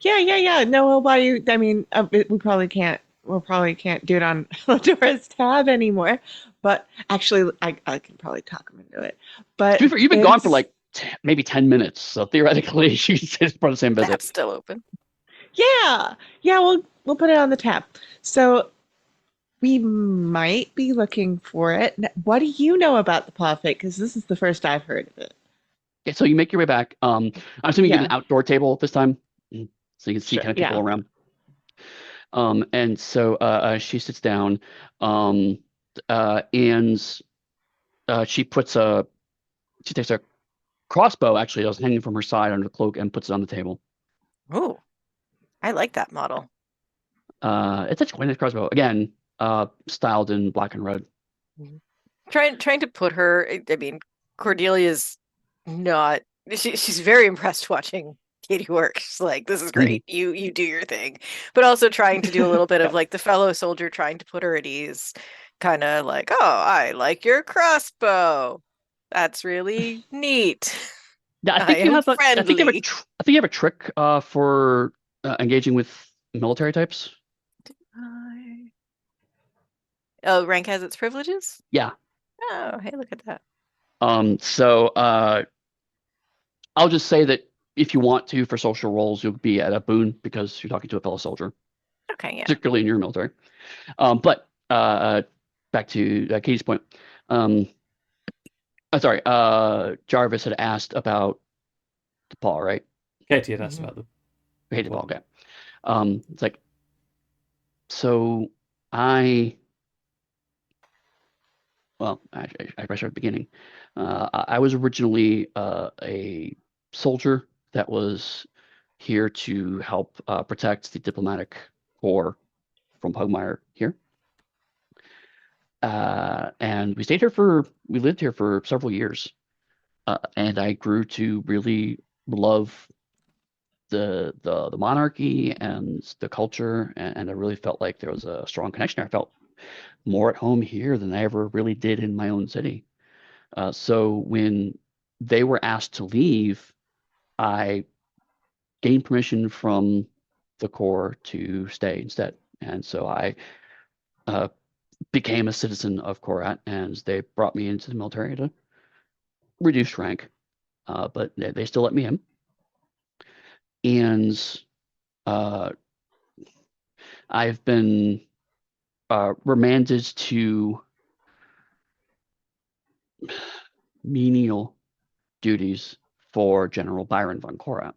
Yeah. No, we'll buy you. I mean, we probably can't. We'll probably can't do it on Ladora's tab anymore. But actually, I can probably talk him into it. To But be fair, you've been gone for it's like maybe 10 minutes, so theoretically, it's part of the same visit. That's still open. yeah, yeah. We'll put it on the tab. So we might be looking for it. What do you know about the Paw of Fate? Because this is the first I've heard of it. Okay, so you make your way back. I'm assuming you get Yeah, an outdoor table this time, so you can see sure. kind of people Yeah. around. And so she sits down, um, and she she takes a crossbow actually that was hanging from her side under the cloak and puts it on the table. Oh, I like that model. It's actually quite a nice crossbow. Again, styled in black and red. Trying to put her, I mean, Cordelia's not she's very impressed watching Katie work. She's like, this is great. You do your thing. But also trying to do a little bit of Yeah. like the fellow soldier trying to put her at ease, kind of like, oh, I like your crossbow. That's really neat. Yeah, I I think you am have a. I think you have a. friendly. I think you have a trick for engaging with military types. Oh, rank has its privileges? Yeah. Oh, hey, look at that. So I'll just say that if you want to for social roles, you'll be at a boon because you're talking to a fellow soldier, Okay, yeah. particularly in your military. But back to Katie's point. I'm sorry. Jarvis had asked about the paw, right? Katie had asked Mhm. about the. Hated paw. Okay. It's like so. I well, I start at the beginning. I was originally a soldier that was here to help protect the diplomatic corps from Pugmire here. And we lived here for several years. And I grew to really love the monarchy and the culture. And I really felt like there was a strong connection. I felt more at home here than I ever really did in my own city. So when they were asked to leave, I gained permission from the Corps to stay instead. And so I uh, became a citizen of Korat, and they brought me into the military to reduce rank, but they still let me in. And uh, I've been remanded to menial duties for General Byron von Korat.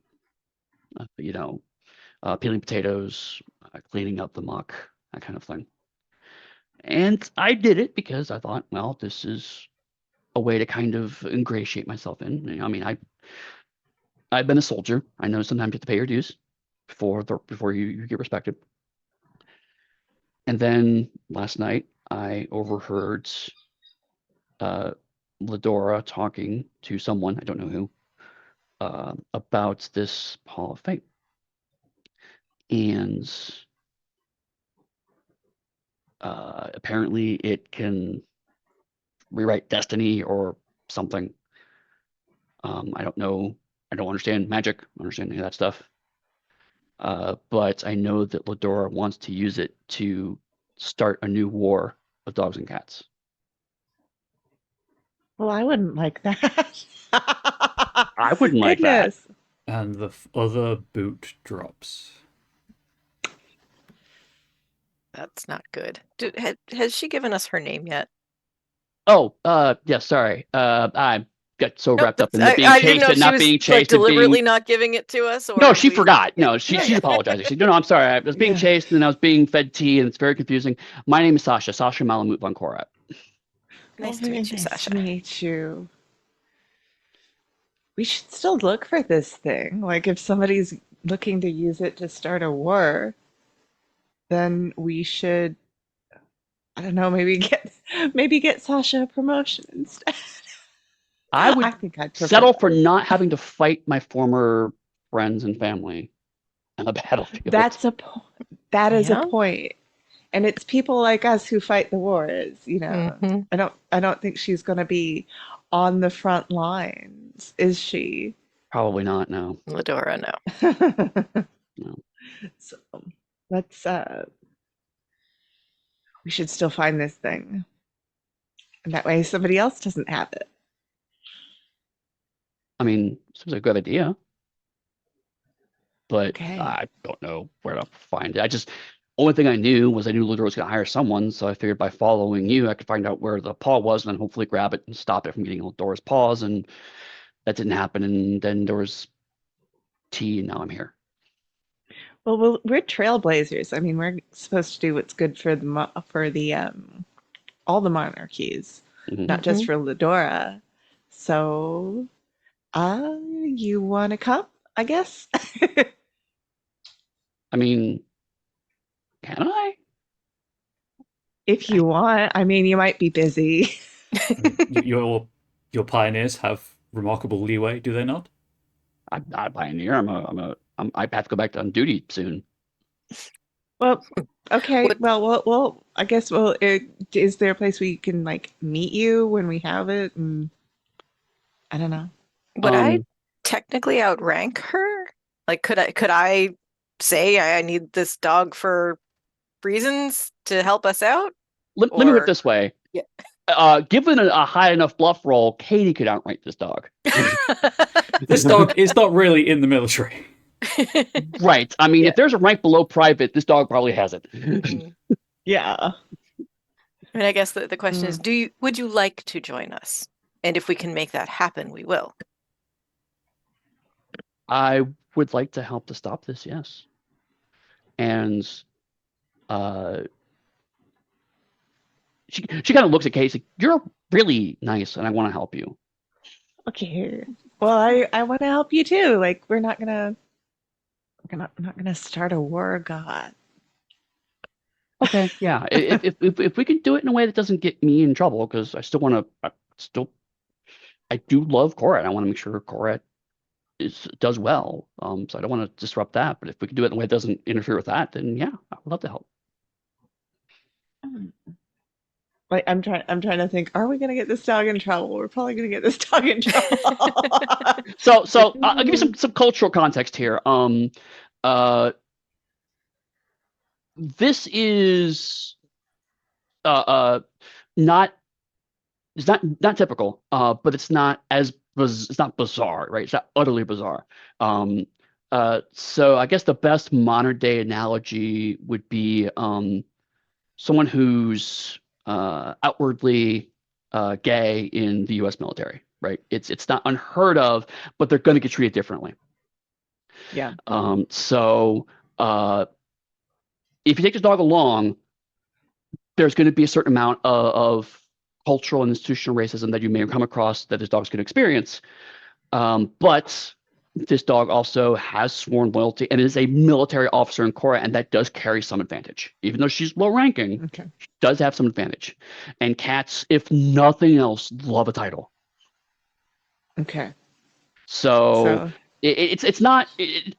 Peeling potatoes, cleaning up the muck, that kind of thing. And I did it because I thought, well, this is a way to kind of ingratiate myself in. I mean, I've been a soldier. I know sometimes you have to pay your dues before you get respected. And then last night I overheard uh, Ladora talking to someone, I don't know who, about this Paw of Fate. And apparently it can rewrite destiny or something. I don't know. I don't understand magic. I don't understand any of that stuff. But I know that Ladora wants to use it to start a new war of dogs and cats. Well, I wouldn't like that. I wouldn't like that. Goodness. And the other boot drops. That's not good. Has she given us her name yet? Oh, yeah, sorry. I got so Nope, wrapped up in the being I didn't know chased if and she not was being like chased and deliberately being. not giving it to us, or No, if she we forgot. yeah. No, she's apologizing. She, no, I'm sorry. I was being Yeah. chased and I was being fed tea and it's very confusing. My name is Sasha Malamute von Korat. Well, Nice to very meet you, nice Sasha. to meet you. We should still look for this thing. Like, if somebody's looking to use it to start a war, then we should I don't know, maybe get Sasha a promotion instead. I I would think I'd prefer settle for that. not having to fight my former friends and family on the battlefield. That's a that is a Yeah. point. And it's people like us who fight the wars, you know. Hmm. I don't think she's going to be on the front lines, is she? Probably not. No, Ladora, no. no. So let's we should still find this thing. And that way somebody else doesn't have it. I mean, seems like a good idea, but Okay. I don't know where to find it. Only thing I knew was I knew Ludor was going to hire someone, so I figured by following you, I could find out where the paw was and then hopefully grab it and stop it from getting Ludora's paws. And that didn't happen. And then there was tea, and now I'm here. Well, we're trailblazers. I mean, we're supposed to do what's good for the all the monarchies, Hmm. not just for Ledora. So, you want to come? I guess. I mean, can I? If you want. I mean, you might be busy. Your pioneers have remarkable leeway, do they not? I'm not a pioneer. I have to go back on duty soon. Well, okay. What Well. I guess. Well, is there a place we can like meet you when we have it? And I don't know. would I Um, technically outrank her? Like, could I say I need this dog for reasons to help us out? let me put it Or this way. yeah. Given a high enough bluff roll, Katie could outright this dog. This dog is not really in the military. Right. I mean, Yeah. if there's a rank below private, this dog probably has it. Mm. Yeah. I mean, I guess the question is, Mm. would you like to join us? And if we can make that happen, we will. I would like to help to stop this, yes. And uh, she kind of looks at Katie. Like, you're really nice, and I want to help you. Okay. Well, I want to help you too. Like, we're not gonna start a war, God. Okay, yeah. If we can do it in a way that doesn't get me in trouble, because I still want to, I do love Korat. I want to make sure Korat does well. So I don't want to disrupt that. But if we can do it in a way that doesn't interfere with that, then yeah, I would love to help. Like, I'm trying to think. Are we gonna get this dog in trouble? We're probably gonna get this dog in trouble. So Like, I'll give you some cultural context here. Uh, this is uh, uh not it's not typical, but it's not it's not bizarre, right? It's not utterly bizarre. Um, so I guess the best modern day analogy would be someone who's outwardly gay in the U.S. military, right? It's not unheard of, but they're going to get treated differently. yeah. So if you take this dog along, there's going to be a certain amount of cultural and institutional racism that you may come across that this dog's going to experience. But this dog also has sworn loyalty and is a military officer in Korra, and that does carry some advantage. Even though she's low ranking, Okay. she does have some advantage. And cats, if nothing else, love a title. Okay. So So, it's not.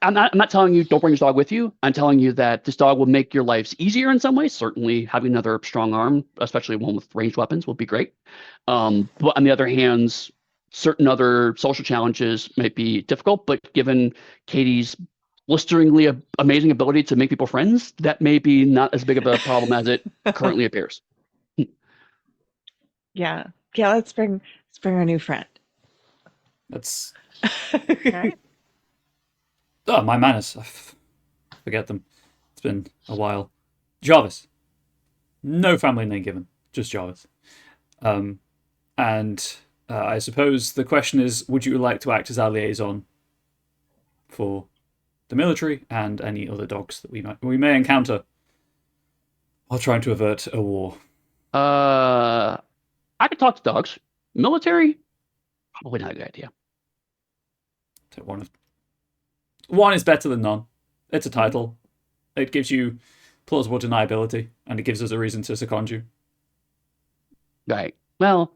I'm not telling you don't bring this dog with you. I'm telling you that this dog will make your lives easier in some ways. Certainly, having another strong arm, especially one with ranged weapons, will be great. But on the other hand, certain other social challenges might be difficult. But given Katie's blisteringly amazing ability to make people friends, that may be not as big of a problem as it currently appears. yeah. Yeah. Let's bring our new friend. That's All right. my manners. Forget them. It's been a while. Jarvis. No family name given. Just Jarvis. And I suppose the question is, would you like to act as our liaison for the military and any other dogs that we may encounter while trying to avert a war? I could talk to dogs. Military, probably not a good idea. So one is better than none. It's a title. It gives you plausible deniability, and it gives us a reason to second you. Right. Well,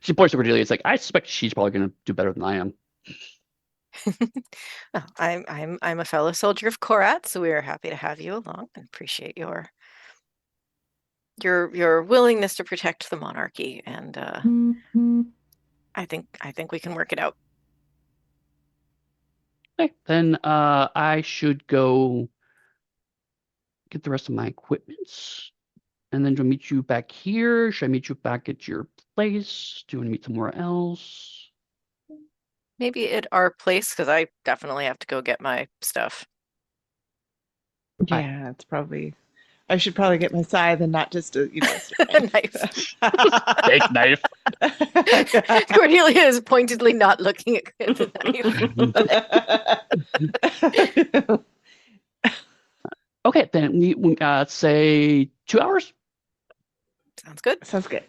she points to Cordelia. It's like, I suspect she's probably going to do better than I am. Well, I'm a fellow soldier of Korat, so we are happy to have you along and appreciate your willingness to protect the monarchy, and I think we can work it out. Okay. Then I should go get the rest of my equipments. And then do I meet you back here? Should I meet you back at your place? Do you want to meet somewhere else? Maybe at our place, because I definitely have to go get my stuff. Yeah, it's probably. I should probably get my scythe and not just a Knife. Steak knife. Cordelia is pointedly not looking at the knife. Okay, then we say 2 hours. Sounds good. Sounds good.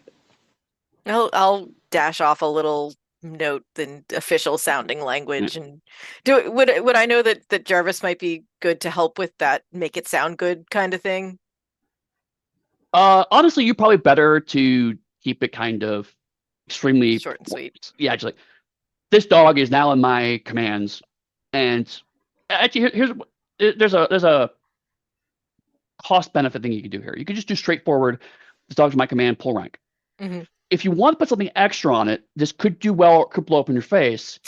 I'll dash off a little note in official sounding language and would I know that Jarvis might be good to help with that make it sound good kind of thing? Honestly, you're probably better to keep it kind of extremely Short and sweet. Yeah, just like, this dog is now in my commands, and actually, there's a cost benefit thing you can do here. You could just do straightforward. This dog's in my command. Pull rank. Mm-hmm. If you want to put something extra on it, this could do well or could blow up in your face.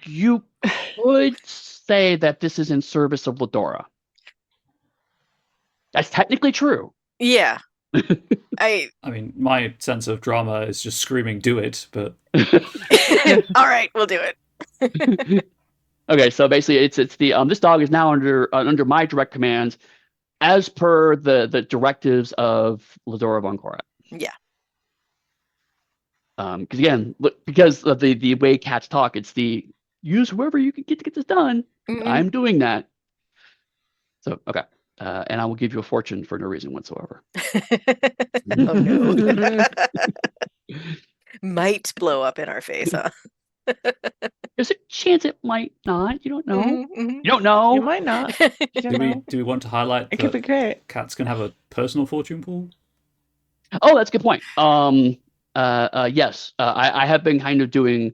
You could say that this is in service of Ladora. That's technically true. Yeah. I mean, my sense of drama is just screaming, "Do it!" But all right, we'll do it. Okay, so basically, it's the this dog is now under my direct commands, as per the directives of Ladora von Korat. Yeah. Because again, because of the way cats talk, it's the use whoever you can get to get this done. Mm-hmm. I'm doing that. So okay, and I will give you a fortune for no reason whatsoever. Oh no. Might blow up in our face, huh? There's a chance it might not. You don't know. Mm-hmm. You don't know. You might not. You don't know. do we want to highlight It could be that great. cats can have a personal fortune pool? Oh, that's a good point. Yes, I have been kind of doing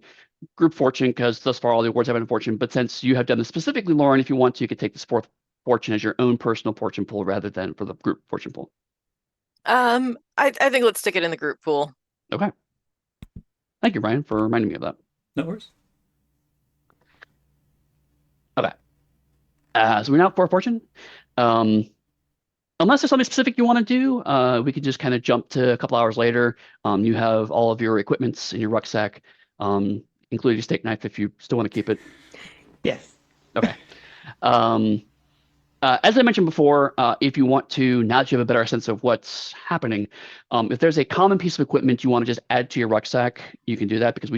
group fortune because thus far all the awards have been fortune. But since you have done this specifically, Lauren, if you want to, you could take this fourth fortune as your own personal fortune pool rather than for the group fortune pool. I think let's stick it in the group pool. Okay. Thank you, Brian, for reminding me of that. No worries. Okay. So we're now at 4 fortune. Unless there's something specific you want to do, we could just kind of jump to a couple hours later. You have all of your equipments in your rucksack, including your steak knife if you still want to keep it. Yes. Okay. As I mentioned before, if you want to, now that you have a better sense of what's happening, if there's a common piece of equipment you want to just add to your rucksack, you can do that because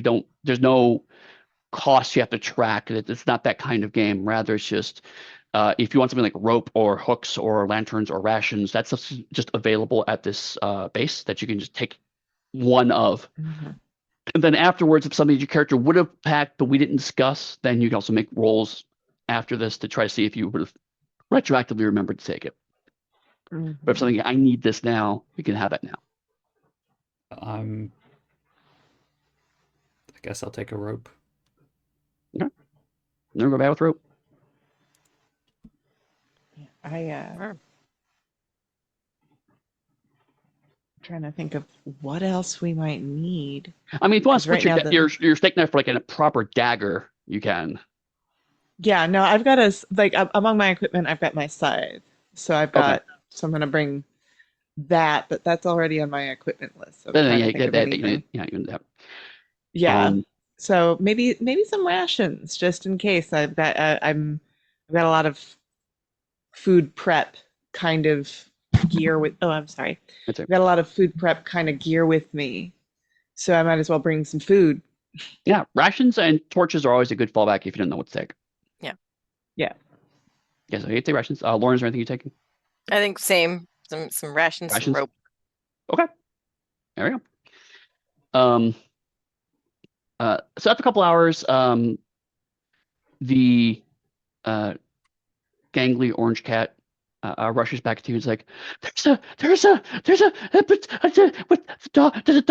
there's no cost you have to track. It's not that kind of game. Rather, it's just if you want something like rope or hooks or lanterns or rations, that's just available at this base that you can just take one of. Mm-hmm. And then afterwards, if something your character would have packed but we didn't discuss, then you can also make rolls after this to try to see if you would have retroactively remembered to take it. Mm-hmm. But if something, I need this now, you can have it now. I guess I'll take a rope. Okay. Never go bad with rope. I'm trying to think of what else we might need. I mean, if you want to switch right now your steak knife for like a proper dagger, you can. Yeah, no, I've got among my equipment, I've got my scythe. So I've got, so I'm going to bring that, but that's already on my equipment list. So I'm trying to think of anything. You can do that. Yeah. So maybe some rations just in case. I've got a lot of food prep kind of gear with. Oh, I'm sorry. That's I've it. got a lot of food prep kind of gear with me, so I might as well bring some food. Yeah, rations and torches are always a good fallback if you don't know what to take. Yeah. Yeah. Yeah, so you take rations. Lauren, is there anything you taking? I think same. Some rations, some rope. Okay. There we go. So after a couple hours, the gangly orange cat rushes back to you. It's like, there's a dog. There's a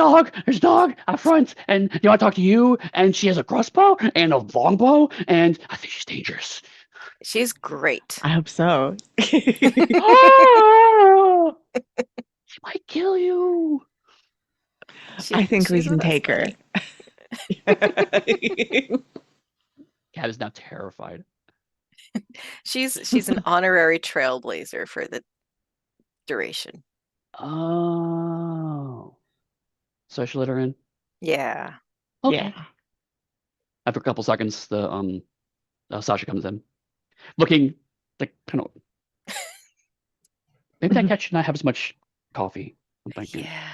dog out front, and you want to talk to you. And she has a crossbow and a longbow, and I think she's dangerous. She's great. I hope so. Ah! She might kill you. I think we She's can with us, take her. buddy. Cat is now terrified. She's an honorary trailblazer for the duration. Oh. So I should let her in? Yeah. Okay. Yeah. After a couple seconds, Sasha comes in, looking like kind of. Maybe that cat should not have as much coffee. I'm thinking. Yeah.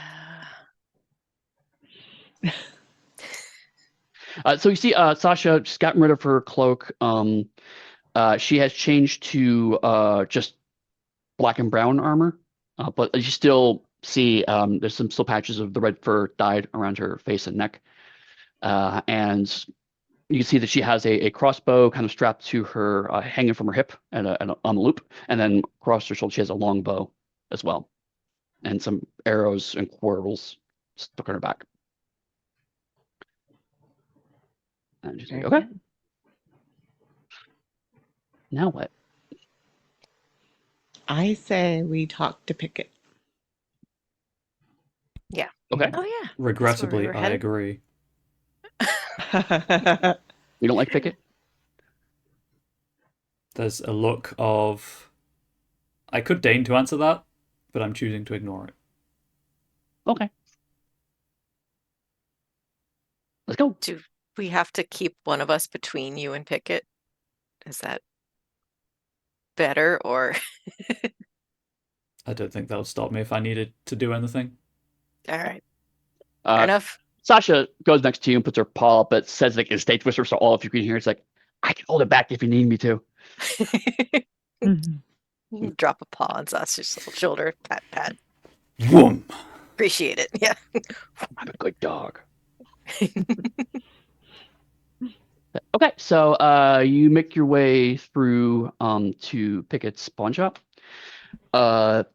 So you see, Sasha just gotten rid of her cloak. She has changed to just black and brown armor, but you still see there's some still patches of the red fur dyed around her face and neck, and you can see that she has a crossbow kind of strapped to her, hanging from her hip and on a loop, and then across her shoulder she has a long bow as well, and some arrows and quarrels stuck on her back. And she's like, Very okay, good. now what? I say we talk to Pickett. Yeah. Okay. Oh yeah. Regrettably, we're I headed. agree. You don't like Pickett? There's a look of. I could deign to answer that, but I'm choosing to ignore it. Okay. Let's go. Do we have to keep one of us between you and Pickett? Is that better or I don't think that would stop me if I needed to do anything. all right? Fair enough. Sasha goes next to you and puts her paw up, but says like in stage whisper, so all of you can hear. It's like, I can hold it back if you need me to. Drop a paw on Sasha's little shoulder. Pat, pat. Whoom! Appreciate it. Yeah. I'm a good dog. Okay, so you make your way through to Pickett's pawn shop. The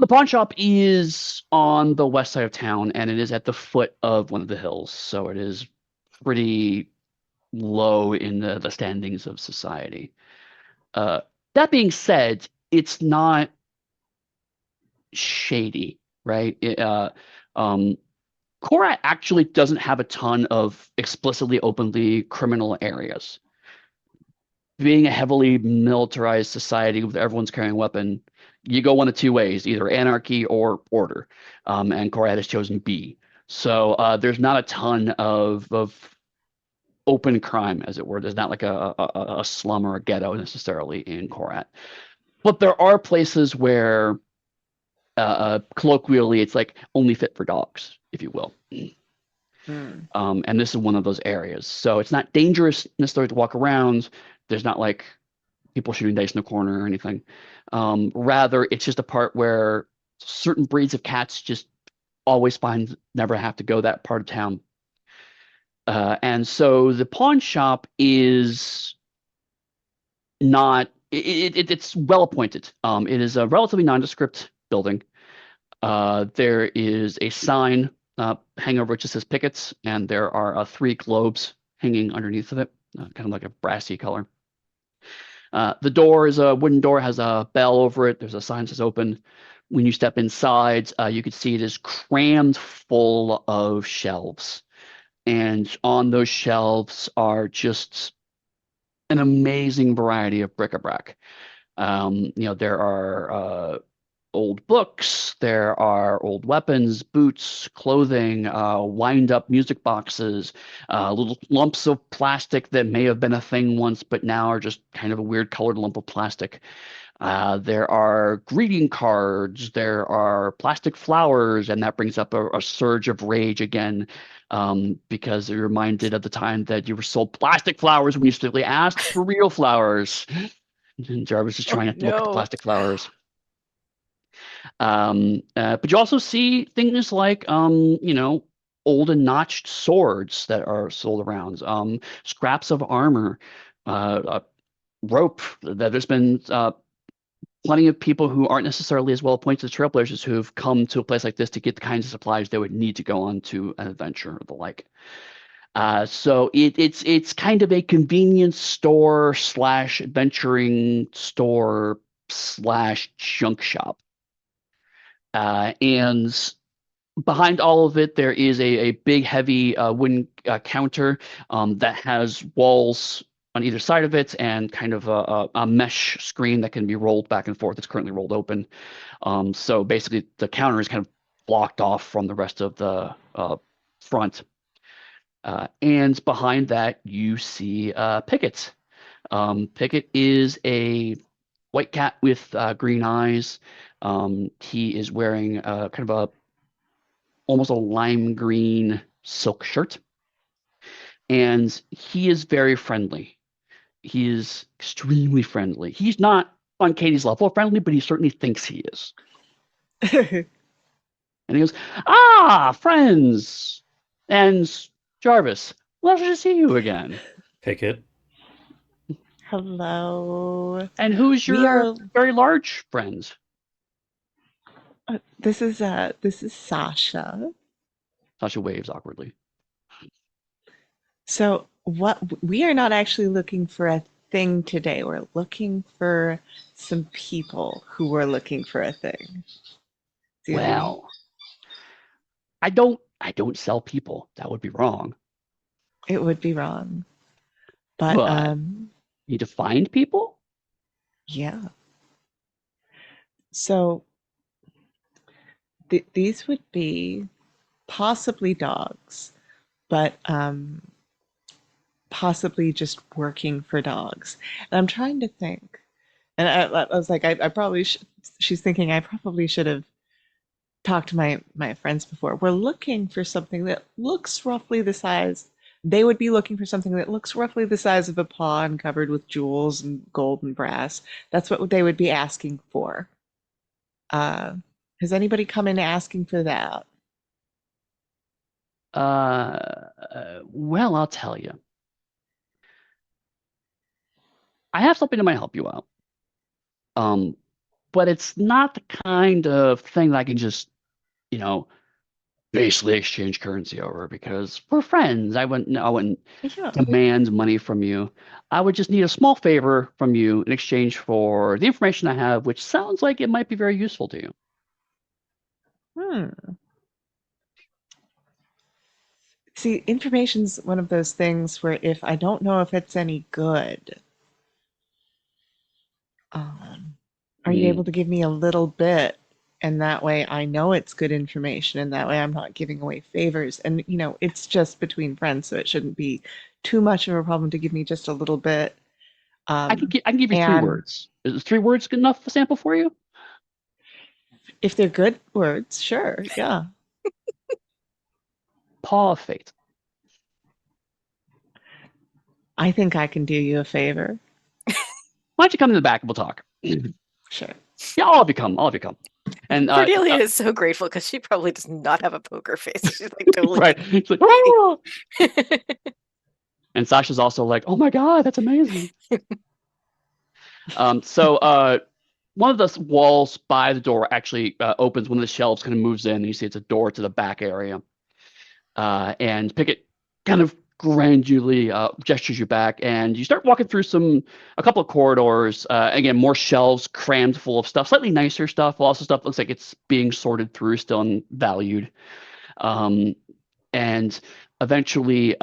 pawn shop is on the west side of town, and it is at the foot of one of the hills, so it is pretty low in the standings of society. That being said, it's not shady, right? Korat actually doesn't have a ton of explicitly, openly criminal areas. Being a heavily militarized society with everyone's carrying a weapon, you go one of two ways, either anarchy or order. And Korat has chosen B. So there's not a ton of open crime, as it were. There's not like a slum or a ghetto necessarily in Korat. But there are places where colloquially it's like only fit for dogs, if you will. And this is one of those areas. So it's not dangerous necessarily to walk around. There's not like people shooting dice in the corner or anything. Rather, it's just a part where certain breeds of cats just always find never have to go that part of town. And so the pawn shop is not, it's well appointed. It is a relatively nondescript building. There is a sign hanging over which just says Pickett's, and there are 3 globes hanging underneath of it, kind of like a brassy color. The door is a wooden door, has a bell over it. There's a sign that says open. When you step inside, you can see it is crammed full of shelves. And on those shelves are just an amazing variety of bric-a-brac. There are old books, there are old weapons, boots, clothing, wind-up music boxes, little lumps of plastic that may have been a thing once, but now are just kind of a weird colored lump of plastic. There are greeting cards, there are plastic flowers, and that brings up a surge of rage again, because you're reminded of the time that you were sold plastic flowers when you simply asked for real flowers. And Jarvis is trying not to look at the plastic flowers. But you also see things like, old and notched swords that are sold around, scraps of armor, rope that there's been plenty of people who aren't necessarily as well appointed as trailblazers who have come to a place like this to get the kinds of supplies they would need to go on to an adventure or the like. So it's kind of a convenience store slash adventuring store slash junk shop. And behind all of it, there is a big, heavy wooden counter that has walls on either side of it and kind of a mesh screen that can be rolled back and forth. It's currently rolled open. So basically, the counter is kind of blocked off from the rest of the front. And behind that, you see Pickett. Pickett is a white cat with green eyes. He is wearing kind of a almost a lime green silk shirt. And he is very friendly. He is extremely friendly. He's not on Katie's level of friendly, but he certainly thinks he is. And he goes, "Ah, friends! And Jarvis, pleasure to see you again. Pickett. Hello. And who's We your are. very large friend?" This is Sasha. Sasha waves awkwardly. So what we are not actually looking for a thing today. We're looking for some people who were looking for a thing. See what I mean? Well, I don't sell people. That would be wrong. It would be wrong. But But need to find people? yeah. So these would be possibly dogs, but possibly just working for dogs. And I'm trying to think. And I was like, I probably should. She's thinking I probably should have talked to my friends before. We're looking for something that looks roughly the size. They would be looking for something that looks roughly the size of a paw and covered with jewels and gold and brass. That's what they would be asking for. Has anybody come in asking for that? Well, I'll tell you. I have something that might help you out. But it's not the kind of thing that I can just, you know, basically exchange currency over because we're friends. I wouldn't Yeah. demand money from you. I would just need a small favor from you in exchange for the information I have, which sounds like it might be very useful to you. Hmm. See, information's one of those things where if I don't know if it's any good, are you able to give me a little bit? And that way I know it's good information, and that way I'm not giving away favors. And, it's just between friends, so it shouldn't be too much of a problem to give me just a little bit. I can give you 3 And words. Is 3 words good enough for sample for you? if they're good words, sure, yeah. Paw of Fate. I think I can do you a favor. Why don't you come in the back and we'll talk? Sure. Yeah, all of you come. All of you come. And Cordelia is so grateful because she probably does not have a poker face. She's like totally right. It's like, "Oh!" And Sasha's also like, "Oh my God, that's amazing." So one of the walls by the door actually opens. One of the shelves kind of moves in, and you see it's a door to the back area. And Pickett kind of grandly gestures you back, and you start walking through a couple of corridors. Again, more shelves crammed full of stuff, slightly nicer stuff. Also, stuff looks like it's being sorted through still and valued. And eventually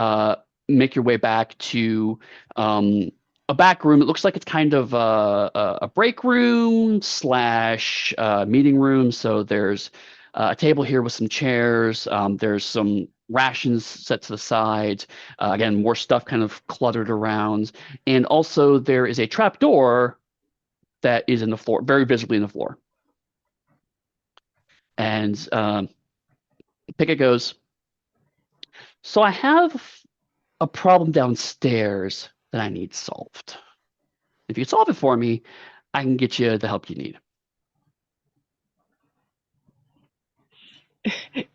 make your way back to a back room. It looks like it's kind of a break room slash meeting room. So there's a table here with some chairs. There's some rations set to the side. Again, more stuff kind of cluttered around. And also there is a trap door that is in the floor, very visibly in the floor. And Pickett goes, "So I have a problem downstairs that I need solved. If you solve it for me, I can get you the help you need."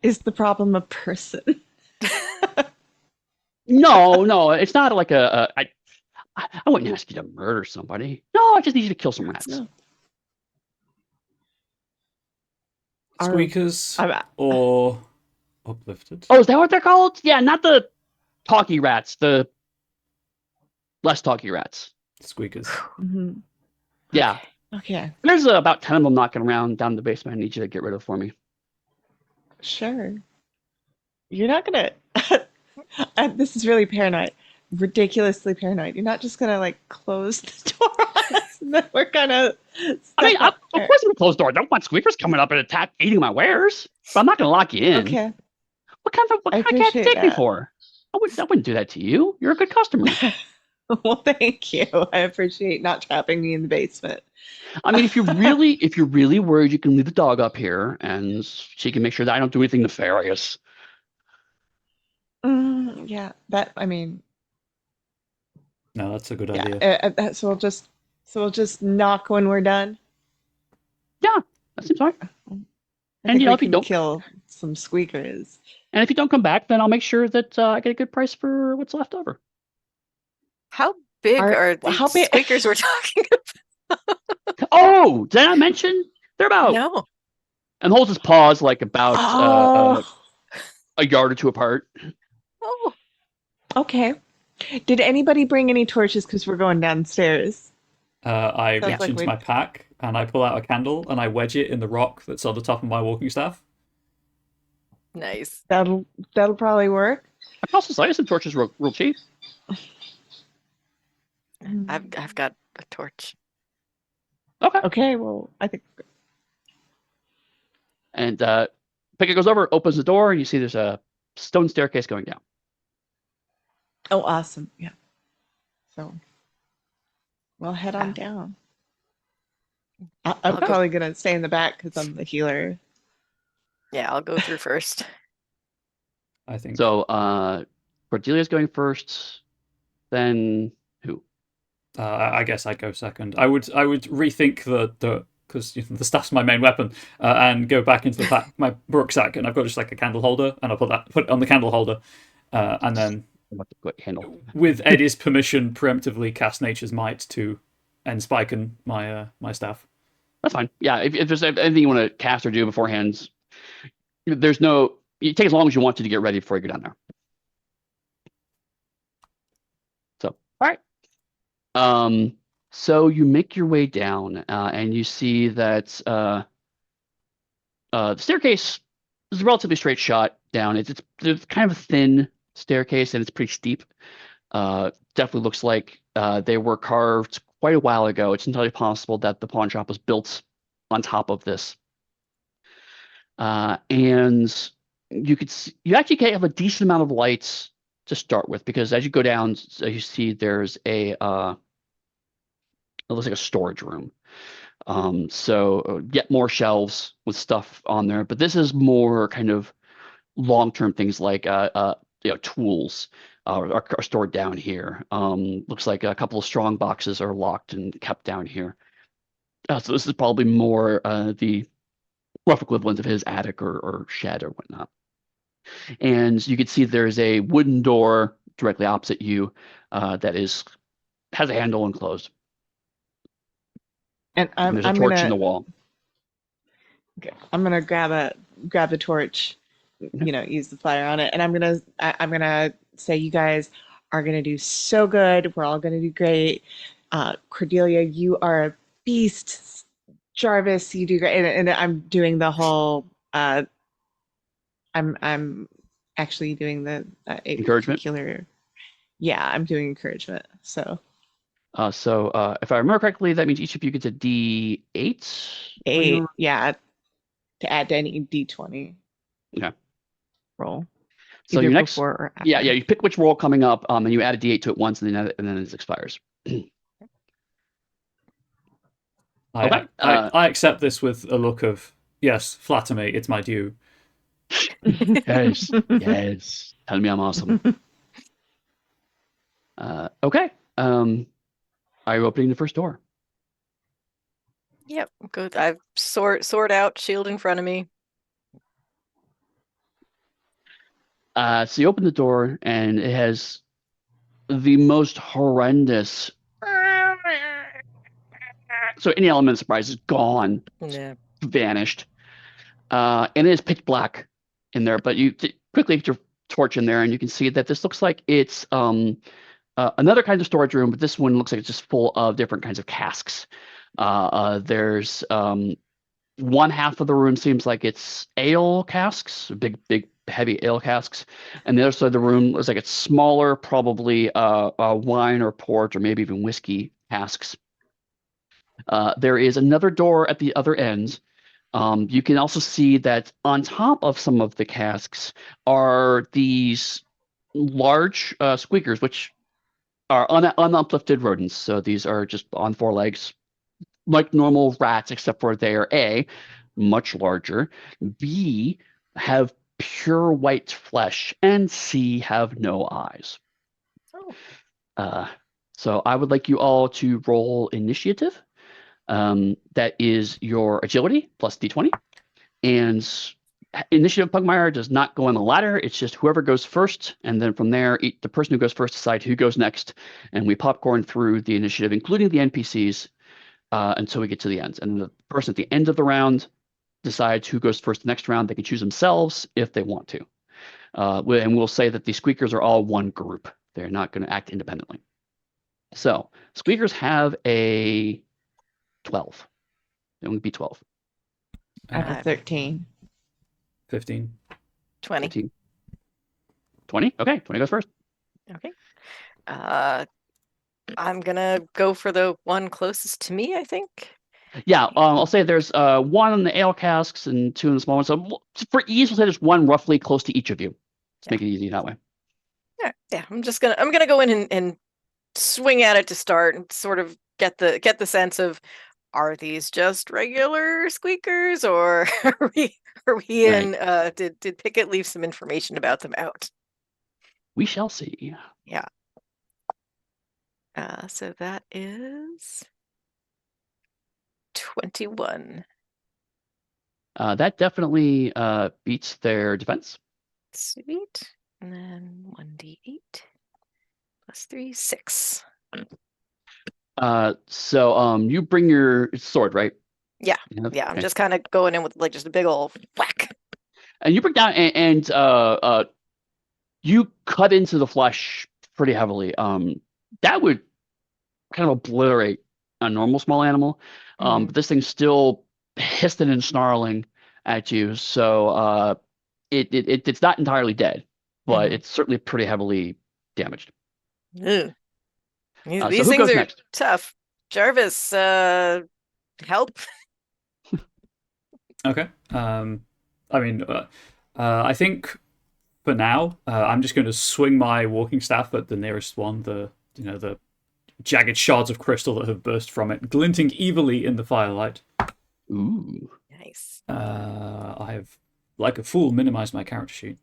Is the problem a person? No, it's not like I wouldn't ask you to murder somebody. No, I just need you to kill some rats. No. Squeakers I'm- or uplifted? Oh, is that what they're called? Yeah, not the talky rats, the less talky rats. Squeakers. Mhm. Yeah. Okay, There's about 10 of them knocking around down the basement. I need you to get rid of for me. sure. You're not gonna. This is really paranoid, ridiculously paranoid. You're not just gonna like close the door on us, and then we're gonna I mean, step up of there. course, I'm closed door. I don't want squeakers coming up and attack, eating my wares. But I'm not going to lock you in. Okay, What kind of I cat do you appreciate take me that. for? I wouldn't do that to you. You're a good customer. Well, thank you. I appreciate not trapping me in the basement. I mean, if you're really worried, you can leave the dog up here, and she can make sure that I don't do anything nefarious. Yeah, that I mean, No, that's a good yeah. idea. So we'll just knock when we're done. Yeah, that seems fine. I And think you know, we if you can don't, kill some squeakers. and if you don't come back, then I'll make sure that I get a good price for what's left over. How big are the How big? squeakers we're talking Oh, did I not mention? They're about? about, No. and holds his paws like about Oh, a yard or two apart. Oh, okay. Did anybody bring any torches? Because we're going downstairs. I Sounds reach like into we. my pack and I pull out a candle and I wedge it in the rock that's on the top of my walking staff. nice. That'll probably work. I can also sell you some torches real cheap. I've got a torch. Okay. Okay, well, I think. And Pickett goes over, opens the door, and you see there's a stone staircase going down. Oh, awesome. Yeah. So we'll head on Ah. down. I'm Okay. probably gonna stay in the back because I'm the healer. Yeah, I'll go through first. I think. So Cordelia's going first, then who? I guess I'd go second. I would rethink the because the staff's my main weapon, and go back into the pack, my rucksack, and I've got just like a candle holder, and I'll put it on the candle holder, and then What's the quick handle? with Eddie's permission, preemptively cast Nature's Might to end Spiken my staff. That's fine. Yeah, if there's anything you want to cast or do beforehand, there's no. You take as long as you want to get ready before you go down there. So, all right. So you make your way down, and you see that the staircase is a relatively straight shot down. It's kind of a thin staircase, and it's pretty steep. Definitely looks like they were carved quite a while ago. It's entirely possible that the pawn shop was built on top of this. And you actually can have a decent amount of lights to start with, because as you go down, you see there's it looks like a storage room. So yet more shelves with stuff on there, but this is more kind of long-term things like tools are stored down here. Looks like a couple of strong boxes are locked and kept down here. So this is probably more the rough equivalent of his attic or shed or whatnot. And you can see there's a wooden door directly opposite you that has a handle and closed. And And there's a torch in the wall. I'm gonna grab a torch, use the fire on it, and I'm gonna say you guys are gonna do so good. We're all gonna do great. Cordelia, you are a beast. Jarvis, you do great. And I'm doing the whole. I'm actually doing the a Encouragement? particular. Yeah, I'm doing encouragement. So So if I remember correctly, that means each of you gets a D8. yeah, to add to any D20 Okay. roll, So either your next, before or after. yeah, you pick which roll coming up, and you add a D8 to it once, and then it expires. Okay. I accept this with a look of, yes, flatter me, it's my due. Yes, yes. Tell me I'm awesome. Okay. Are you opening the first door? Yep, good. I've sword out, shield in front of me. So you open the door, and it has the most horrendous. So any element of surprise is gone, Yeah. vanished. And it is pitch black in there, but you quickly get your torch in there, and you can see that this looks like it's another kind of storage room, but this one looks like it's just full of different kinds of casks. There's one half of the room seems like it's ale casks, big, heavy ale casks, and the other side of the room looks like it's smaller, probably wine or port or maybe even whiskey casks. There is another door at the other end. You can also see that on top of some of the casks are these large squeakers, which are unuplifted rodents. So these are just on four legs, like normal rats, except for they are A, much larger, B, have pure white flesh, and C, have no eyes. Oh. So I would like you all to roll initiative. That is your agility plus d20. And initiative Pugmire does not go on the ladder. It's just whoever goes first. And then from there, the person who goes first decides who goes next. And we popcorn through the initiative, including the NPCs, until we get to the end. And the person at the end of the round decides who goes first the next round. They can choose themselves if they want to. And we'll say that the squeakers are all one group. They're not going to act independently. So squeakers have a 12. They only be 12. I have a 13. 15. 20. 15. 20? Okay, 20 goes first. Okay. I'm gonna go for the one closest to me, I think. Yeah, I'll say there's one in the ale casks and two in the small ones. So for ease, we'll say there's one roughly close to each of you. Let's make it easy that way. Yeah. I'm gonna go in and swing at it to start and sort of get the sense of, are these just regular squeakers, or are we in did Pickett leave some information about them out? We shall see. Yeah. So that is 21. That definitely beats their defense. Sweet. And then 1d8 plus 3, 6. So you bring your sword, right? Yeah. Yeah. Yeah, I'm Okay. just kind of going in with like just a big old whack. And you bring down and you cut into the flesh pretty heavily. That would kind of obliterate a normal small animal. But this thing's still hissing and snarling at you. So it's not entirely dead, but it's certainly pretty heavily damaged. Ugh. These So who things goes are next? tough. Jarvis, help. Okay. I mean, I think for now, I'm just going to swing my walking staff at the nearest one. The jagged shards of crystal that have burst from it, glinting evilly in the firelight. Ooh. Nice. I have, like a fool, minimized my character sheet.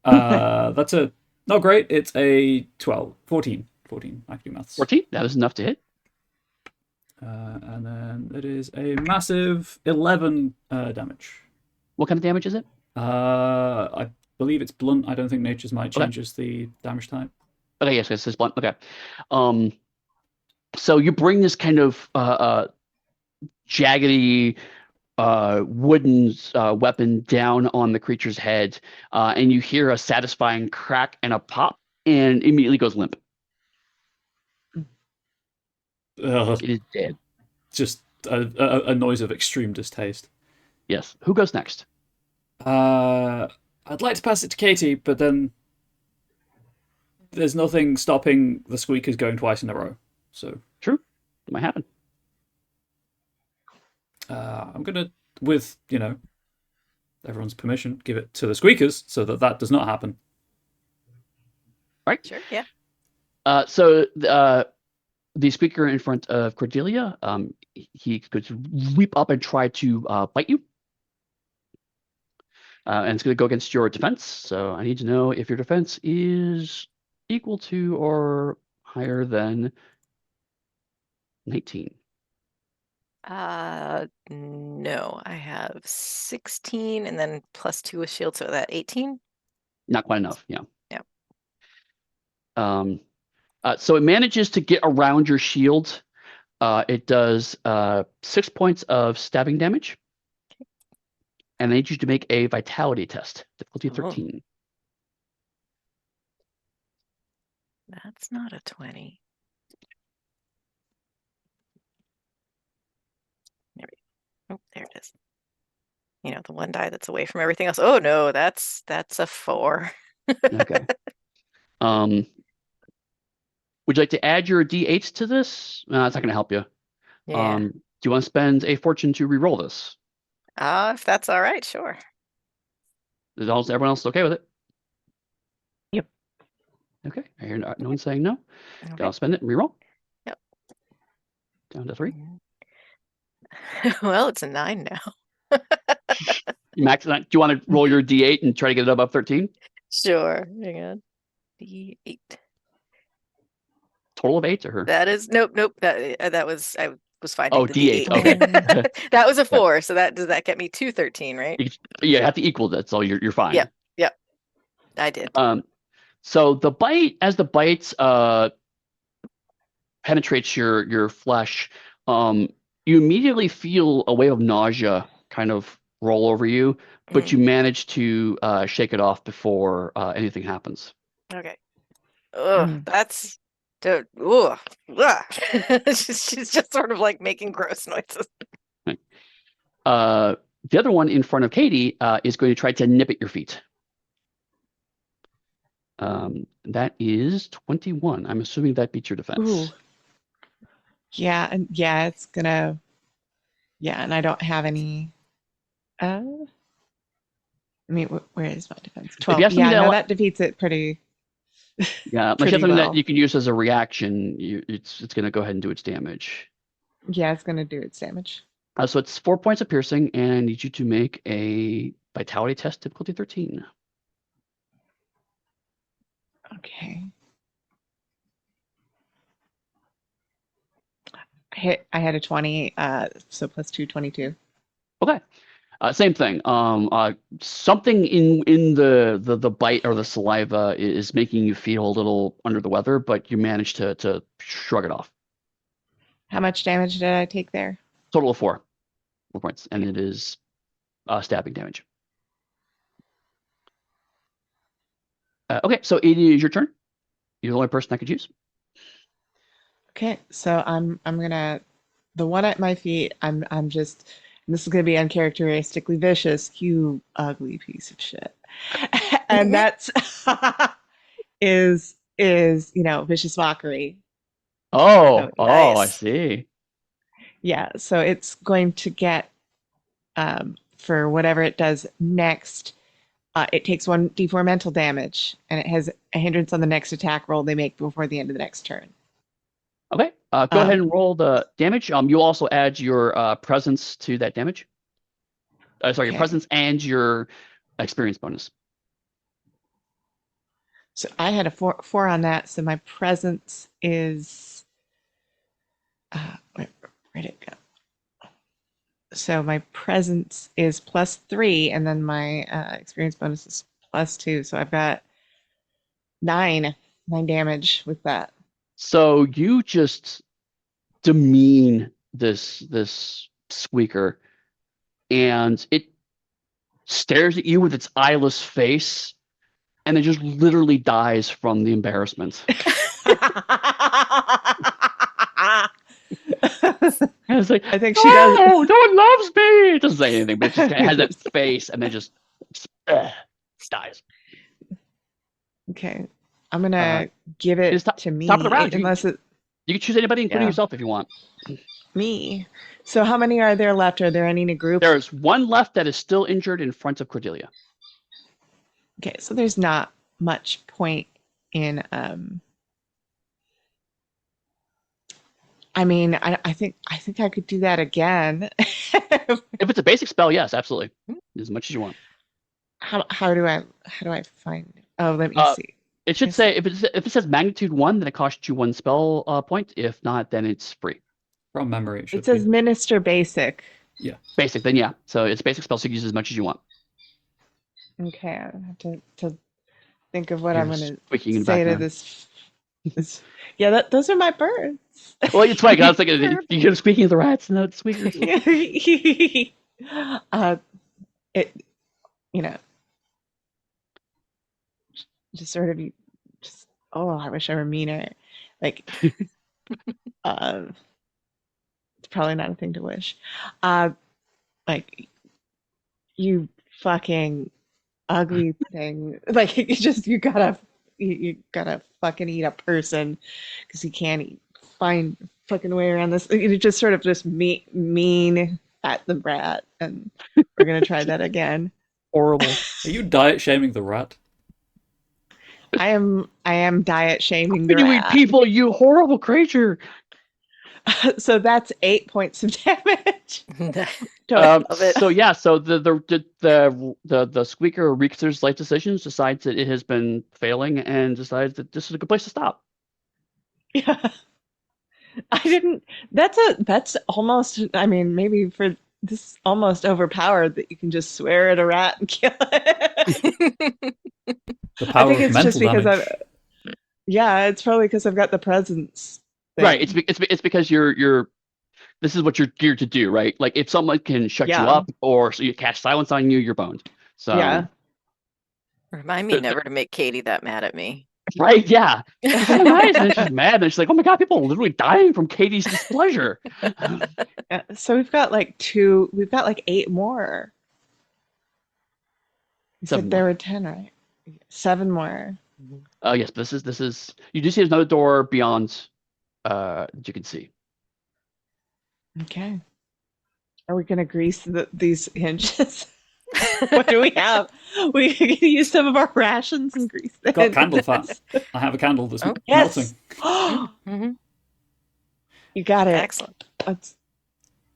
That's a not great. It's a 12, 14. I can do maths. 14. That is enough to hit. And then it is a massive 11 damage. What kind of damage is it? I believe it's blunt. I don't think Nature's Might changes the damage type. Okay, yes, it's blunt. Okay. So you bring this kind of jaggedy wooden weapon down on the creature's head, and you hear a satisfying crack and a pop, and immediately goes limp. It is dead. Just a noise of extreme distaste. Yes. Who goes next? I'd like to pass it to Katie, but then there's nothing stopping the squeakers going twice in a row. So True. It might happen. I'm gonna, with everyone's permission, give it to the squeakers so that does not happen. Right. Sure. Yeah. So the speaker in front of Cordelia, he could leap up and try to bite you. And it's going to go against your defense. So I need to know if your defense is equal to or higher than 19. No, I have 16 and then plus 2 with shield, so that 18. Not quite enough. Yeah. Yeah. So it manages to get around your shield. It does 6 points of stabbing damage. and I need you to make a vitality test, difficulty Oh. 13. That's not a 20. There we go. Oh, there it is. You know, the one die that's away from everything else. Oh no, that's a 4. Okay. Would you like to add your d8s to this? No, that's not going to help you. Yeah. Do you want to spend a fortune to re-roll this? If that's all right, sure. Is everyone else okay with it? Yep. Okay. I hear no one's saying no. Okay. I'll spend it and re-roll. Yep. Down to 3. Well, it's a 9 now. You max it out. Do you want to roll your d8 and try to get it above 13? Sure. Hang on. D8. Total of 8 or her? That is nope. That was I was finding Oh, the D8. D8. Okay. That was a 4. So does that get me to 13, right? You have to equal that, so you're fine. Yep. I did. So the bite penetrates your flesh, you immediately feel a wave of nausea kind of roll over you, but you manage to shake it off before anything happens. Okay. Ugh, Mm. that's ugh. Ugh. She's just sort of like making gross noises. The other one in front of Katie is going to try to nip at your feet. That is 21. I'm assuming that beats your defense. Ooh. Yeah, and it's gonna. Yeah, and I don't have any. I mean, where is my defense? 12. you have something Yeah, no, that- that defeats it pretty. Yeah, unless you have pretty something well. that you can use as a reaction, it's going to go ahead and do its damage. Yeah, it's gonna do its damage. So it's 4 points of piercing, and I need you to make a vitality test, difficulty 13. Okay. I had a 20, so plus 2, 22. Okay. Same thing. Something in the bite or the saliva is making you feel a little under the weather, but you manage to shrug it off. How much damage did I take there? Total of 4 points, and it is stabbing damage. Okay, so it is your turn. You're the only person I could use. Okay, so I'm gonna the one at my feet. I'm just. This is gonna be uncharacteristically vicious. You ugly piece of shit. And that's is vicious mockery. Oh, I Nice. see. Yeah, so it's going to get for whatever it does next. It takes 1d4 mental damage, and it has a hindrance on the next attack roll they make before the end of the next turn. Okay, go ahead and roll the damage. You'll also add your presence to that damage. Sorry, your Okay. presence and your experience bonus. So I had a four on that. So my presence is where'd it go? So my presence is +3, and then my experience bonus is +2. So I've got 9 damage with that. So you just demean this squeaker, and it stares at you with its eyeless face, and it just literally dies from the embarrassment. And it's like, I think she does. no one loves me. It doesn't say anything, but it just has that face, and then just dies. Okay, I'm gonna give it to me. Top of the round. Unless it You can choose anybody, including Yeah. yourself, if you want. me. So how many are there left? Are there any in a group? There's one left that is still injured in front of Cordelia. Okay, so there's not much point in I mean, I think I could do that again. If it's a basic spell, yes, absolutely, as much as you want. How do I find? Oh, let me see. It should say if it says magnitude 1, then it costs you 1 spell point. If not, then it's free. From memory, it should It says be. minister basic. Basic, then yeah. So it's basic spell, so you can use as much as you want. Okay, I have to think of what You're I'm going to squeaking in the say to background. this. Yeah, those are my birds. Well, it's funny 'cause I was thinking you hear squeaking of the rats, no, it's squeakers. it, you know, just sort of, just, oh, I wish I were meaner. Like, it's probably not a thing to wish. Uh, like, you fucking ugly thing. Like, you gotta fucking eat a person because you can't find fucking way around this. You just sort of just mean at the rat, and we're gonna try that again. Horrible. Are you diet shaming the rat? I am diet shaming the You eat rat. people, you horrible creature. So that's 8 points of damage. Love it. So yeah, so the squeaker reconsiders life decisions, decides that it has been failing, and decides that this is a good place to stop. Yeah. I didn't. That's almost. I mean, maybe for this almost overpowered that you can just swear at a rat and kill it. The I power think of it's mental just because damage. yeah, it's probably because I've got the presence Right. thing. It's because you're this is what you're geared to do, right? Like if someone can shut you Yeah, up or so you cast silence on you, you're boned. So yeah. Remind me th- th- never to make Katie that mad at me. right, yeah. She's like, oh guys, and then she's mad, and she's like, oh my god, people are literally dying from Katie's displeasure. So we've got like 8 more. You Seven said there more. were 10, right? 7 more. Yes, this is you do see there's another door beyond that you can see. Okay. Are we gonna grease these hinges? What do we have? We can use some of our rations and grease the Got candle fat. hinges. I have a candle that's Oh. melting. Yes. Mhm. You got it. Excellent. Let's,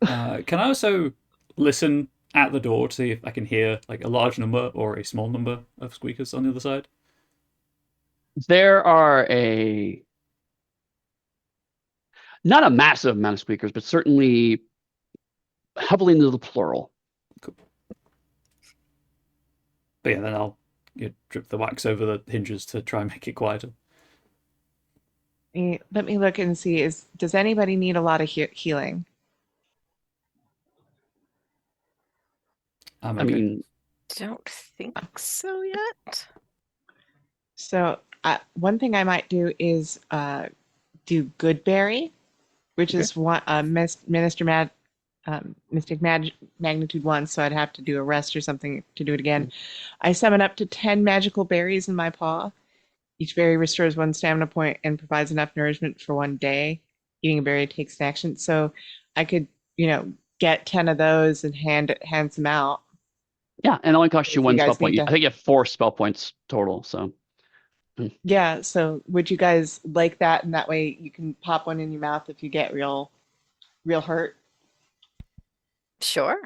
Can I also listen at the door to see if I can hear like a large number or a small number of squeakers on the other side? There are not a massive amount of squeakers, but certainly heavily into the plural. Cool. But yeah, then I'll drip the wax over the hinges to try and make it quieter. let me look and see. Does anybody need a lot of healing? I'm I okay. mean, Don't think so yet. So one thing I might do is do Goodberry, which is one Mystic Magnitude 1, so I'd have to do a rest or something to do it again. I summon up to 10 magical berries in my paw. Each berry restores 1 stamina point and provides enough nourishment for 1 day. Eating a berry takes an action, so I could, get 10 of those and hand them out. yeah, and it only costs you If you one spell guys point. need to. I think you have 4 spell points total. So Yeah, so would you guys like that? And that way you can pop one in your mouth if you get real hurt. Sure.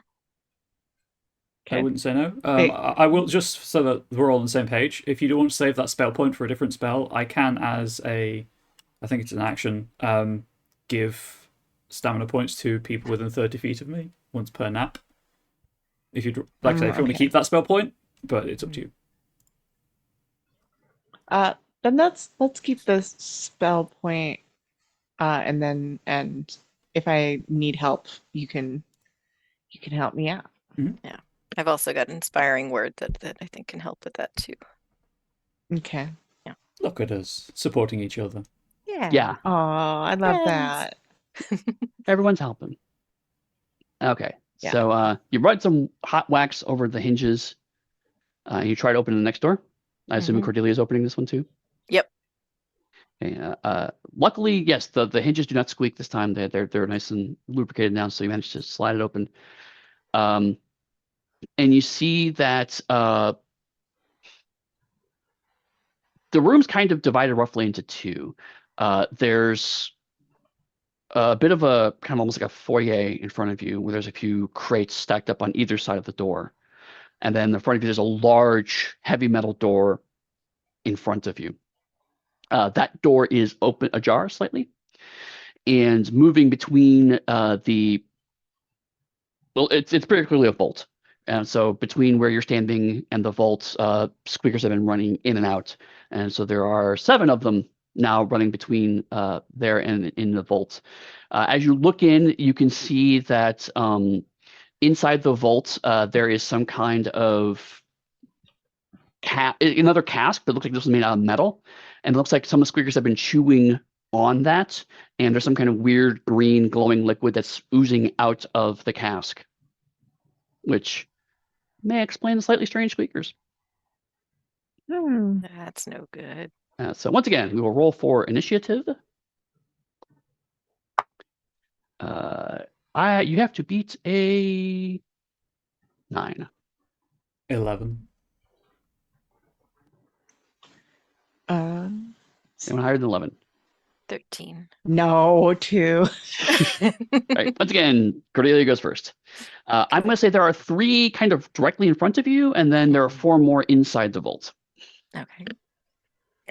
I Okay. wouldn't say no. Big. I will, just so that we're all on the same page. If you do want to save that spell point for a different spell, I can, I think it's an action, give stamina points to people within 30 feet of me once per nap. If you'd like, I say, if you want to Okay. keep that spell point, but it's up to you. Then let's keep this spell point, and if I need help, you can help me out. Yeah. I've also got inspiring word that I think can help with that too. Okay. Look at us supporting each other. yeah, Oh, I love Friends. that. everyone's helping. Okay, Yeah. so you run some hot wax over the hinges. You try to open the next door. I assume Cordelia is opening this one too. Yep. Okay, luckily, yes, the hinges do not squeak this time. They're nice and lubricated now, so you manage to slide it open. And you see that the room's kind of divided roughly into 2. There's a bit of a kind of almost like a foyer in front of you where there's a few crates stacked up on either side of the door. And then in front of you, there's a large heavy metal door in front of you. That door is ajar slightly, and moving between it's pretty clearly a vault. And so between where you're standing and the vault, squeakers have been running in and out. And so there are 7 of them now running between there and in the vault. As you look in, you can see that inside the vault, there is some kind of another cask that looks like this was made out of metal, and it looks like some of the squeakers have been chewing on that, and there's some kind of weird green glowing liquid that's oozing out of the cask, which may explain the slightly strange squeakers. That's no good. So once again, we will roll for initiative. You have to beat a 9. 11. Um, Anyone higher than 11? 13. no, 2. Right. Once again, Cordelia goes first. I'm going to say there are 3 kind of directly in front of you, and then there are 4 more inside the vault. Okay.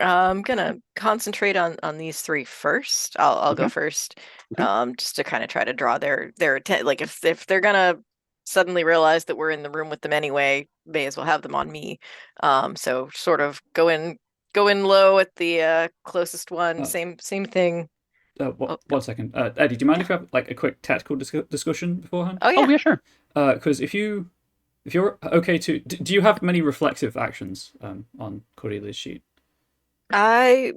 I'm gonna concentrate on these 3 first. I'll go Okay. first, Okay. just to kind of try to draw their attention. Like if they're gonna suddenly realize that we're in the room with them anyway, may as well have them on me. So sort of go in low at the closest one. Uh, Same thing. Oh, One second. Eddie, do you mind if we have like a quick tactical discussion beforehand? oh Oh, yeah. yeah, sure. Because if you're okay to, do you have many reflective actions on Cordelia's sheet? I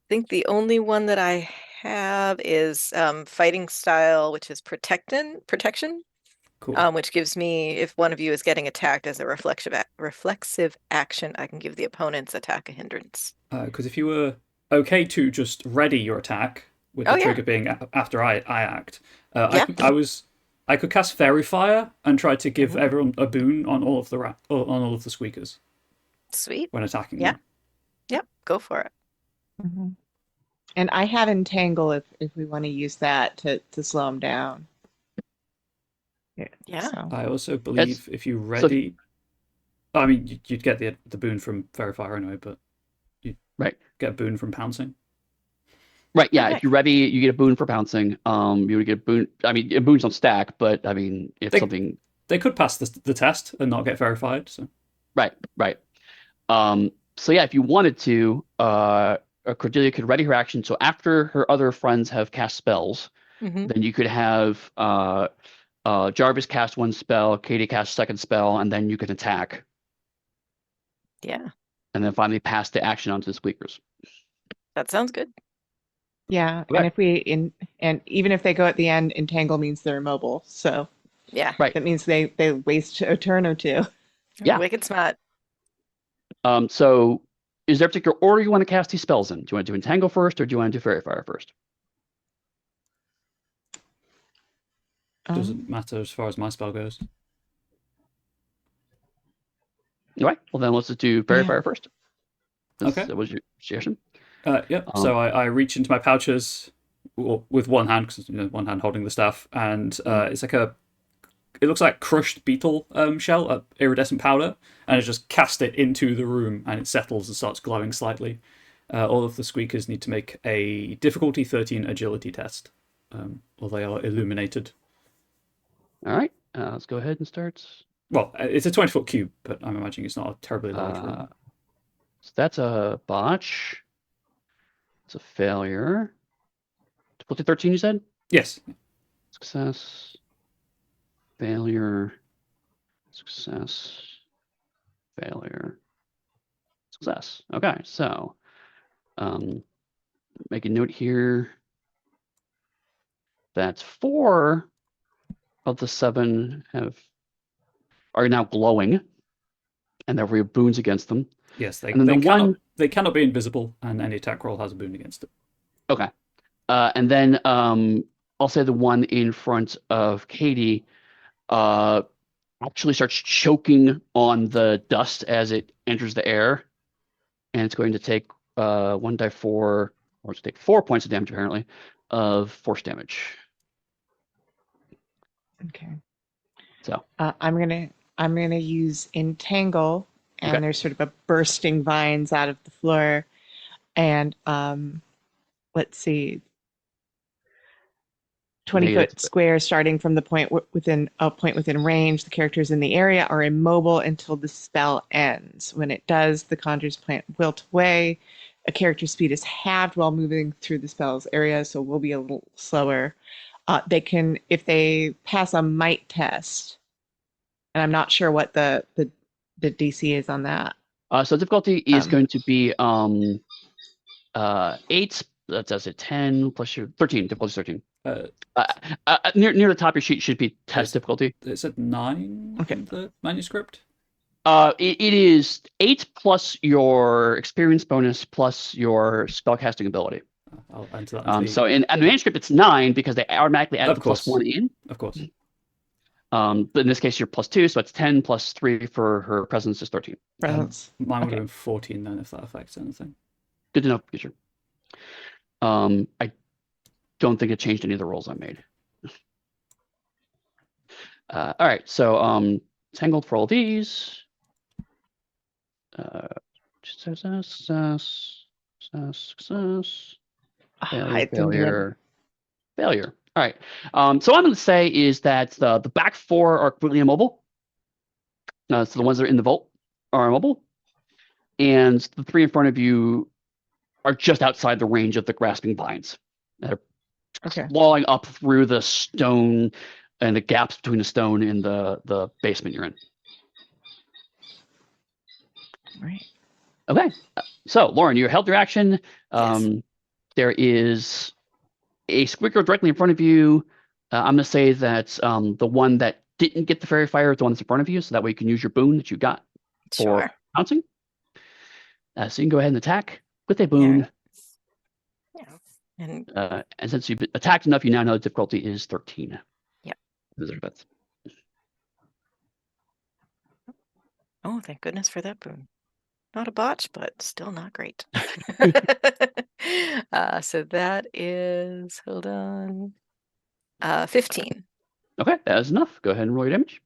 think the only one that I have is fighting style, which is protection. Cool. Which gives me, if one of you is getting attacked as a reflexive action, I can give the opponent's attack a hindrance. Because if you were okay to just ready your attack with Oh the yeah, trigger being after I act, yeah. I could cast Fairy Fire and try to give Mhm. everyone a boon on all of the on all of the squeakers Sweet. when attacking Yeah. them. Yep. Go for it. And I have Entangle if we want to use that to slow them down. Yeah. So. I also believe if you so- ready, I mean you'd get the boon from Fairy Fire anyway, but you Right. get a boon from pouncing. Right, yeah. Okay. If you're ready, you get a boon for pouncing. You would get a boon. I mean, boons don't stack, but I mean, if They- something. They could pass the test and not get verified. So Right, right. So yeah, if you wanted to, Cordelia could ready her action. So after her other friends have cast spells, Hmm. then you could have Jarvis cast 1 spell, Katie cast 2nd spell, and then you can attack, Yeah, and then finally pass the action on to the squeakers. that sounds good. Yeah, Okay. and even if they go at the end, Entangle means they're immobile. So Yeah. Right. that means they waste a turn or 2. Yeah. Wicked smart. So is there a particular order you want to cast these spells in? Do you want to do Entangle first, or do you want to do Fairy Fire first? doesn't matter as far as my spell goes. All right. Well, then let's just do Fairy Yeah. Fire first. Okay. That was your suggestion. Yep. So I reach into my pouches with one hand, because one hand holding the staff, and it's like it looks like crushed beetle shell, iridescent powder, and I just cast it into the room, and it settles and starts glowing slightly. All of the squeakers need to make a difficulty 13 agility test, or they are illuminated. All right. Let's go ahead and start. Well, it's a 20-foot cube, but I'm imagining it's not a terribly large room. So that's a botch. It's a failure. Difficulty 13, you said? Yes. Success. Failure. Success. Failure. Success. Okay, so make a note here that 4 of the 7 are now glowing, and therefore you have boons against them. Yes, they And then they cannot be invisible, and any attack roll has a boon against it. Okay. And then I'll say the one in front of Katie actually starts choking on the dust as it enters the air. And it's going to take 1d4, or it's take 4 points of damage, apparently, of force damage. Okay. So I'm gonna use Entangle, and Okay. there's sort of a bursting vines out of the floor, and let's see, 20-foot square starting from the point within range. The characters in the area are immobile until the spell ends. When it does, the conjure's plant wilt away. A character's speed is halved while moving through the spell's area, so we'll be a little slower. They can, if they pass a might test, and I'm not sure what the DC is on that. So difficulty is Um, going to be 8. That does it. 10 plus your 13. Difficulty 13. Uh, Near the top of your sheet should be test It's- difficulty. it said 9 Okay. in the manuscript. It is 8 plus your experience bonus plus your spellcasting ability. I'll enter that. Into So in the manuscript it's 9 because they automatically add Of the plus course. 1 in. Of course. But in this case you're plus 2, so it's 10 plus 3 for her presence is 13. presence. Mine would Okay. have been 14 then, if that affects anything. Good to know, future. I don't think it changed any of the rolls I made. All right, so tangled for all these. Success, I didn't even. failure. All right. So what I'm going to say is that the back 4 are completely immobile. So the ones that are in the vault are immobile, and the 3 in front of you are just outside the range of the grasping vines. They're Okay. clawing up through the stone and the gaps between the stone and the basement you're in. Right. Okay. So Lauren, you held your action. Yes. There is a squeaker directly in front of you. I'm going to say that the one that didn't get the fairy fire is the one that's in front of you, so that way you can use your boon that you got for Sure. pouncing. So you can go ahead and attack with a boon. Yeah. And And since you've attacked enough, you now know the difficulty is 13. Yep. Elizabeth. oh, thank goodness for that boon. Not a botch, but still not great. So that is, hold on, 15. Okay, that is enough. Go ahead and roll your damage.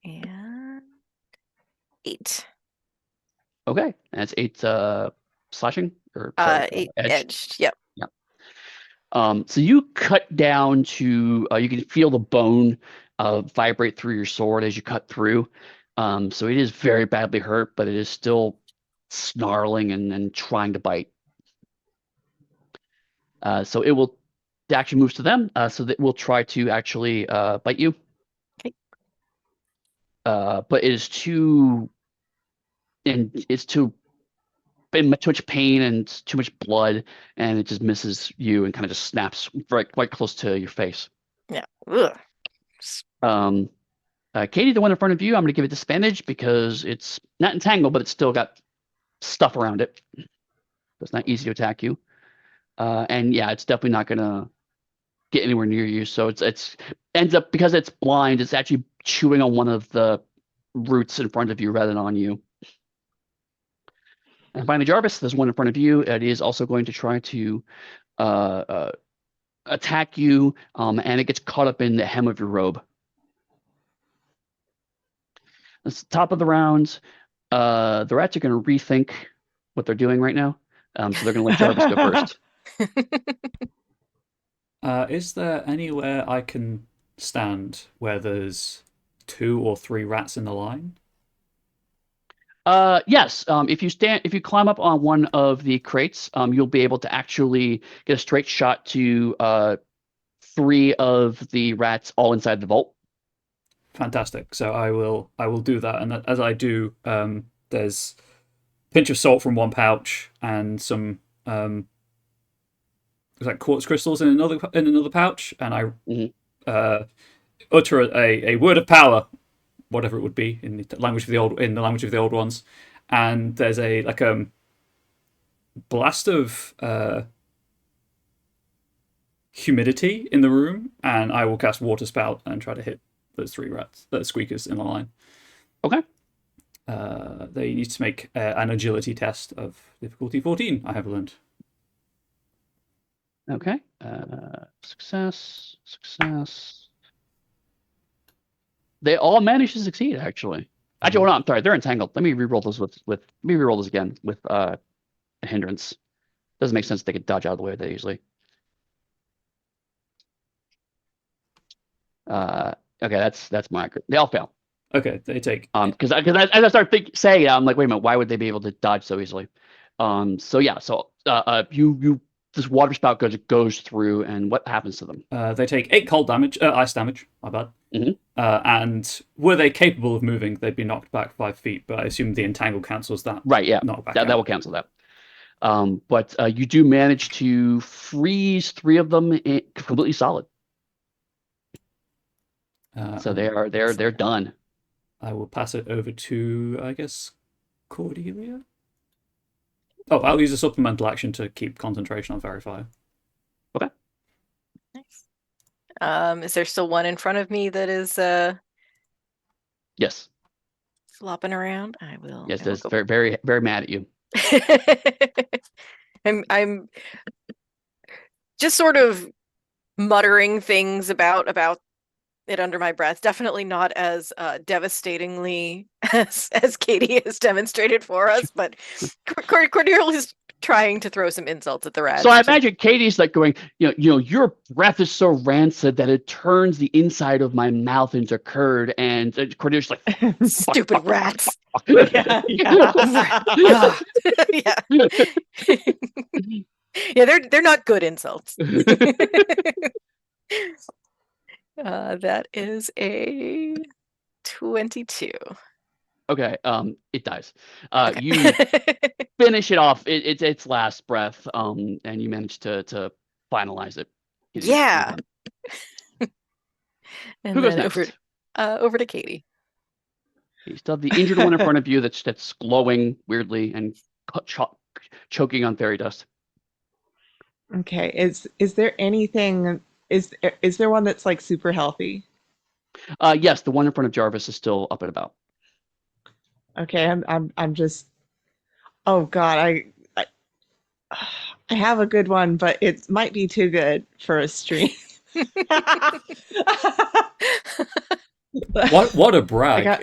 And 8. Okay, that's 8 slashing or sorry, 8 edge. edged. Yep. So you cut down to you can feel the bone vibrate through your sword as you cut through. So it is very badly hurt, but it is still snarling and trying to bite. So the action moves to them. So that will try to actually bite you. Okay. But it's too in too much pain and too much blood, and it just misses you and kind of just snaps right close to your face. Yeah. Ugh. Katie, the one in front of you, I'm going to give it disadvantage because it's not entangled, but it's still got stuff around it. So it's not easy to attack you. And yeah, it's definitely not going to get anywhere near you. So it's ends up, because it's blind, it's actually chewing on one of the roots in front of you rather than on you. And finally, Jarvis, there's one in front of you. It is also going to try to attack you, and it gets caught up in the hem of your robe. That's the top of the round. The rats are going to rethink what they're doing right now. So they're going to let Jarvis go first. Is there anywhere I can stand where there's 2 or 3 rats in the line? Yes. If you climb up on one of the crates, you'll be able to actually get a straight shot to 3 of the rats all inside the vault. Fantastic. So I will do that, and as I do, there's a pinch of salt from one pouch and some like quartz crystals in another pouch, and I utter a word of power, whatever it would be in the language of the old ones, and there's a blast of humidity in the room, and I will cast water spout and try to hit those 3 squeakers in the line. Okay. They need to make an agility test of difficulty 14, I have learned. Okay. Success. They all managed to succeed, actually. Actually, hold on. I'm sorry. They're entangled. Let me re-roll those let me re-roll this again with a hindrance. Doesn't make sense they could dodge out of the way that easily. Okay, that's my accurate. They all fail. Okay, they take. Because as I start saying it, I'm like, wait a minute, why would they be able to dodge so easily? So yeah, so you this water spout goes through, and what happens to them? They take 8 cold damage, ice damage. My bad. Mhm. And were they capable of moving, they'd be knocked back 5 feet. But I assume the entangle cancels that. Right, yeah, knockback that out. will cancel that. But you do manage to freeze 3 of them completely solid. So they're done. I will pass it over to, I guess, Cordelia. Oh, I'll use a supplemental action to keep concentration on Verify. Okay. Nice. Is there still one in front of me that is Yes. flopping around? I will. Yes, I will that's go. very, very, very mad at you. I'm just sort of muttering things about it under my breath. Definitely not as devastatingly as Katie has demonstrated for us, but Cordelia's trying to throw some insults at the rats. So I imagine Katie's like going, your breath is so rancid that it turns the inside of my mouth into curd, and Cordelia's like, Stupid rats. Yeah. Yeah. Yeah, they're not good insults. That is a 22. Okay, it dies. Okay. You finish it off. It's its last breath, and you manage to finalize it. Yeah. And Who goes then next? over to Katie. You still have the injured one in front of you that's glowing weirdly and choking on fairy dust. Okay. Is there anything? Is there one that's like super healthy? Yes, the one in front of Jarvis is still up and about. Okay. I'm just. Oh God. I have a good one, but it might be too good for a stream. What a I brag! got.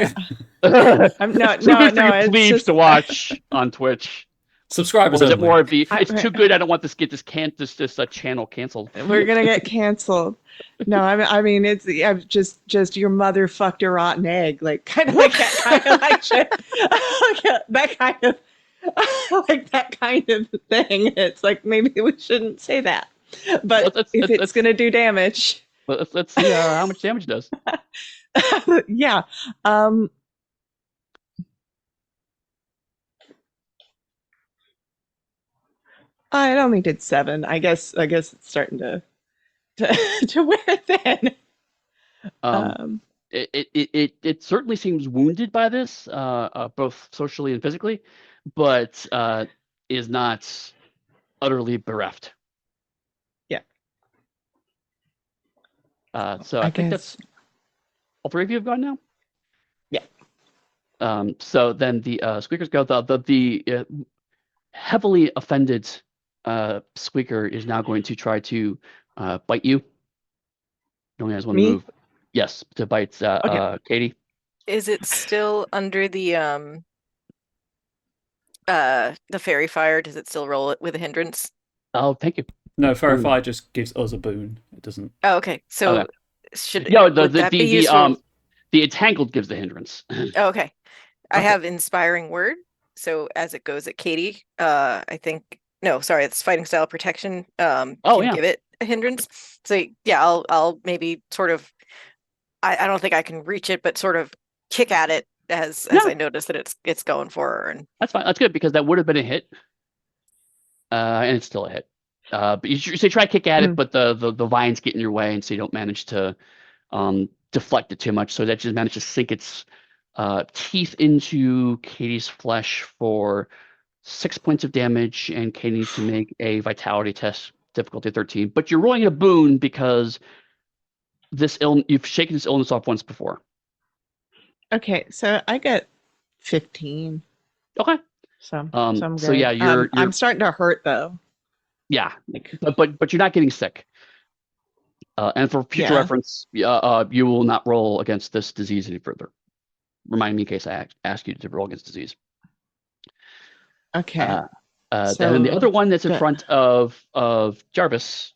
I'm No. too good for you It's plebes just to watch on Twitch. Subscribers Or is it only. more of the? I- It's too good. I don't want this channel canceled. We're gonna get canceled. No, I mean it's just your mother fucked a rotten egg, like kind of like that kind of like shit. That kind of like that kind of thing. It's like maybe we shouldn't say that, but if it's gonna do damage, let's see how much damage it does. yeah. I only did 7. I guess it's starting to to wear thin. Um, it certainly seems wounded by this, both socially and physically, but is not utterly bereft. Yeah. So I think that's all 3 of you have gone now. Yeah. So then the squeakers go. The heavily offended squeaker is now going to try to bite you. He only has one Me? move. Yes, to bite Okay. Katie. Is it still under the fairy fire? Does it still roll it with a hindrance? Oh, thank you. No, Verify just gives us a boon. It doesn't. Oh, okay. So Okay. should No, would that be useful? the entangled gives the hindrance. Oh, okay. I Okay. have inspiring word. So as it goes at Katie, I think no, sorry, it's fighting style protection. Oh, Can yeah. give it a hindrance. So yeah, I'll maybe sort of I don't think I can reach it, but sort of kick at it as I notice that it's going for her. And That's fine. That's good because that would have been a hit. And it's still a hit. But you say try to kick at it, but the vines get in your way, and so you don't manage to deflect it too much. So that just managed to sink its teeth into Katie's flesh for 6 points of damage, and Katie needs to make a vitality test, difficulty 13. But you're rolling a boon because you've shaken this illness off once before. Okay, so I got 15. Okay. So I'm good. So yeah, you're I'm starting to hurt though. Yeah, but you're not getting sick. And for future reference, you will not roll against this disease any further. Remind me in case I ask you to roll against disease. Okay. Then the other one that's in front of Jarvis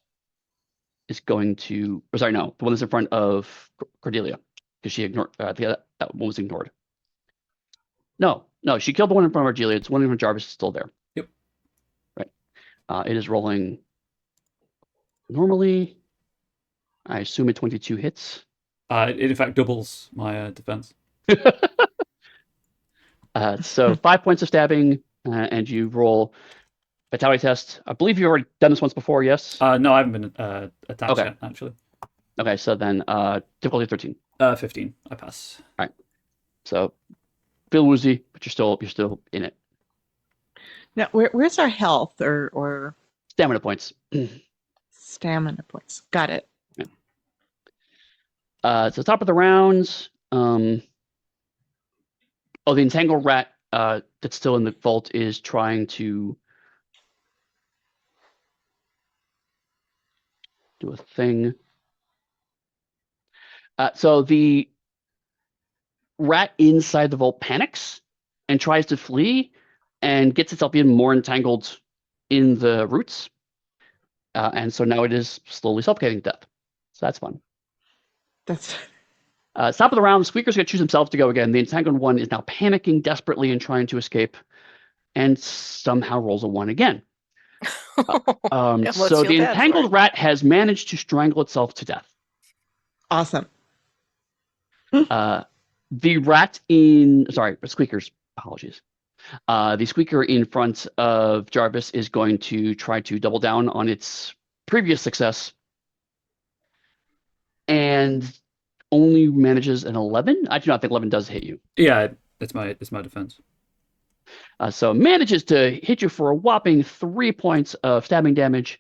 is going to. Or sorry, no, the one that's in front of Cordelia because she ignored that one was ignored. No, she killed the one in front of Cordelia. It's one in front of Jarvis is still there. Yep. Right. It is rolling normally, I assume a 22 hits. It in fact doubles my defense. So 5 points of stabbing, and you roll vitality test. I believe you've already done this once before, yes? No, I haven't been attached Okay. yet, actually. Okay, so then difficulty 13. 15. I pass. All right. So feel woozy, but you're still in it. Now, where's our health or Stamina points. stamina points? Got it. So top of the rounds. The entangled rat that's still in the vault is trying to do a thing. So the rat inside the vault panics and tries to flee and gets itself even more entangled in the roots. And so now it is slowly suffocating to death. So that's fun. That's Top of the round, Squeaker's going to choose himself to go again. The entangled one is now panicking desperately and trying to escape, and somehow rolls a 1 again. What's So feel the bad for entangled it. rat has managed to strangle itself to death. awesome. The rat Squeaker's apologies. The Squeaker in front of Jarvis is going to try to double down on its previous success and only manages an 11. I do not think 11 does hit you. Yeah, it's my defense. So manages to hit you for a whopping 3 points of stabbing damage.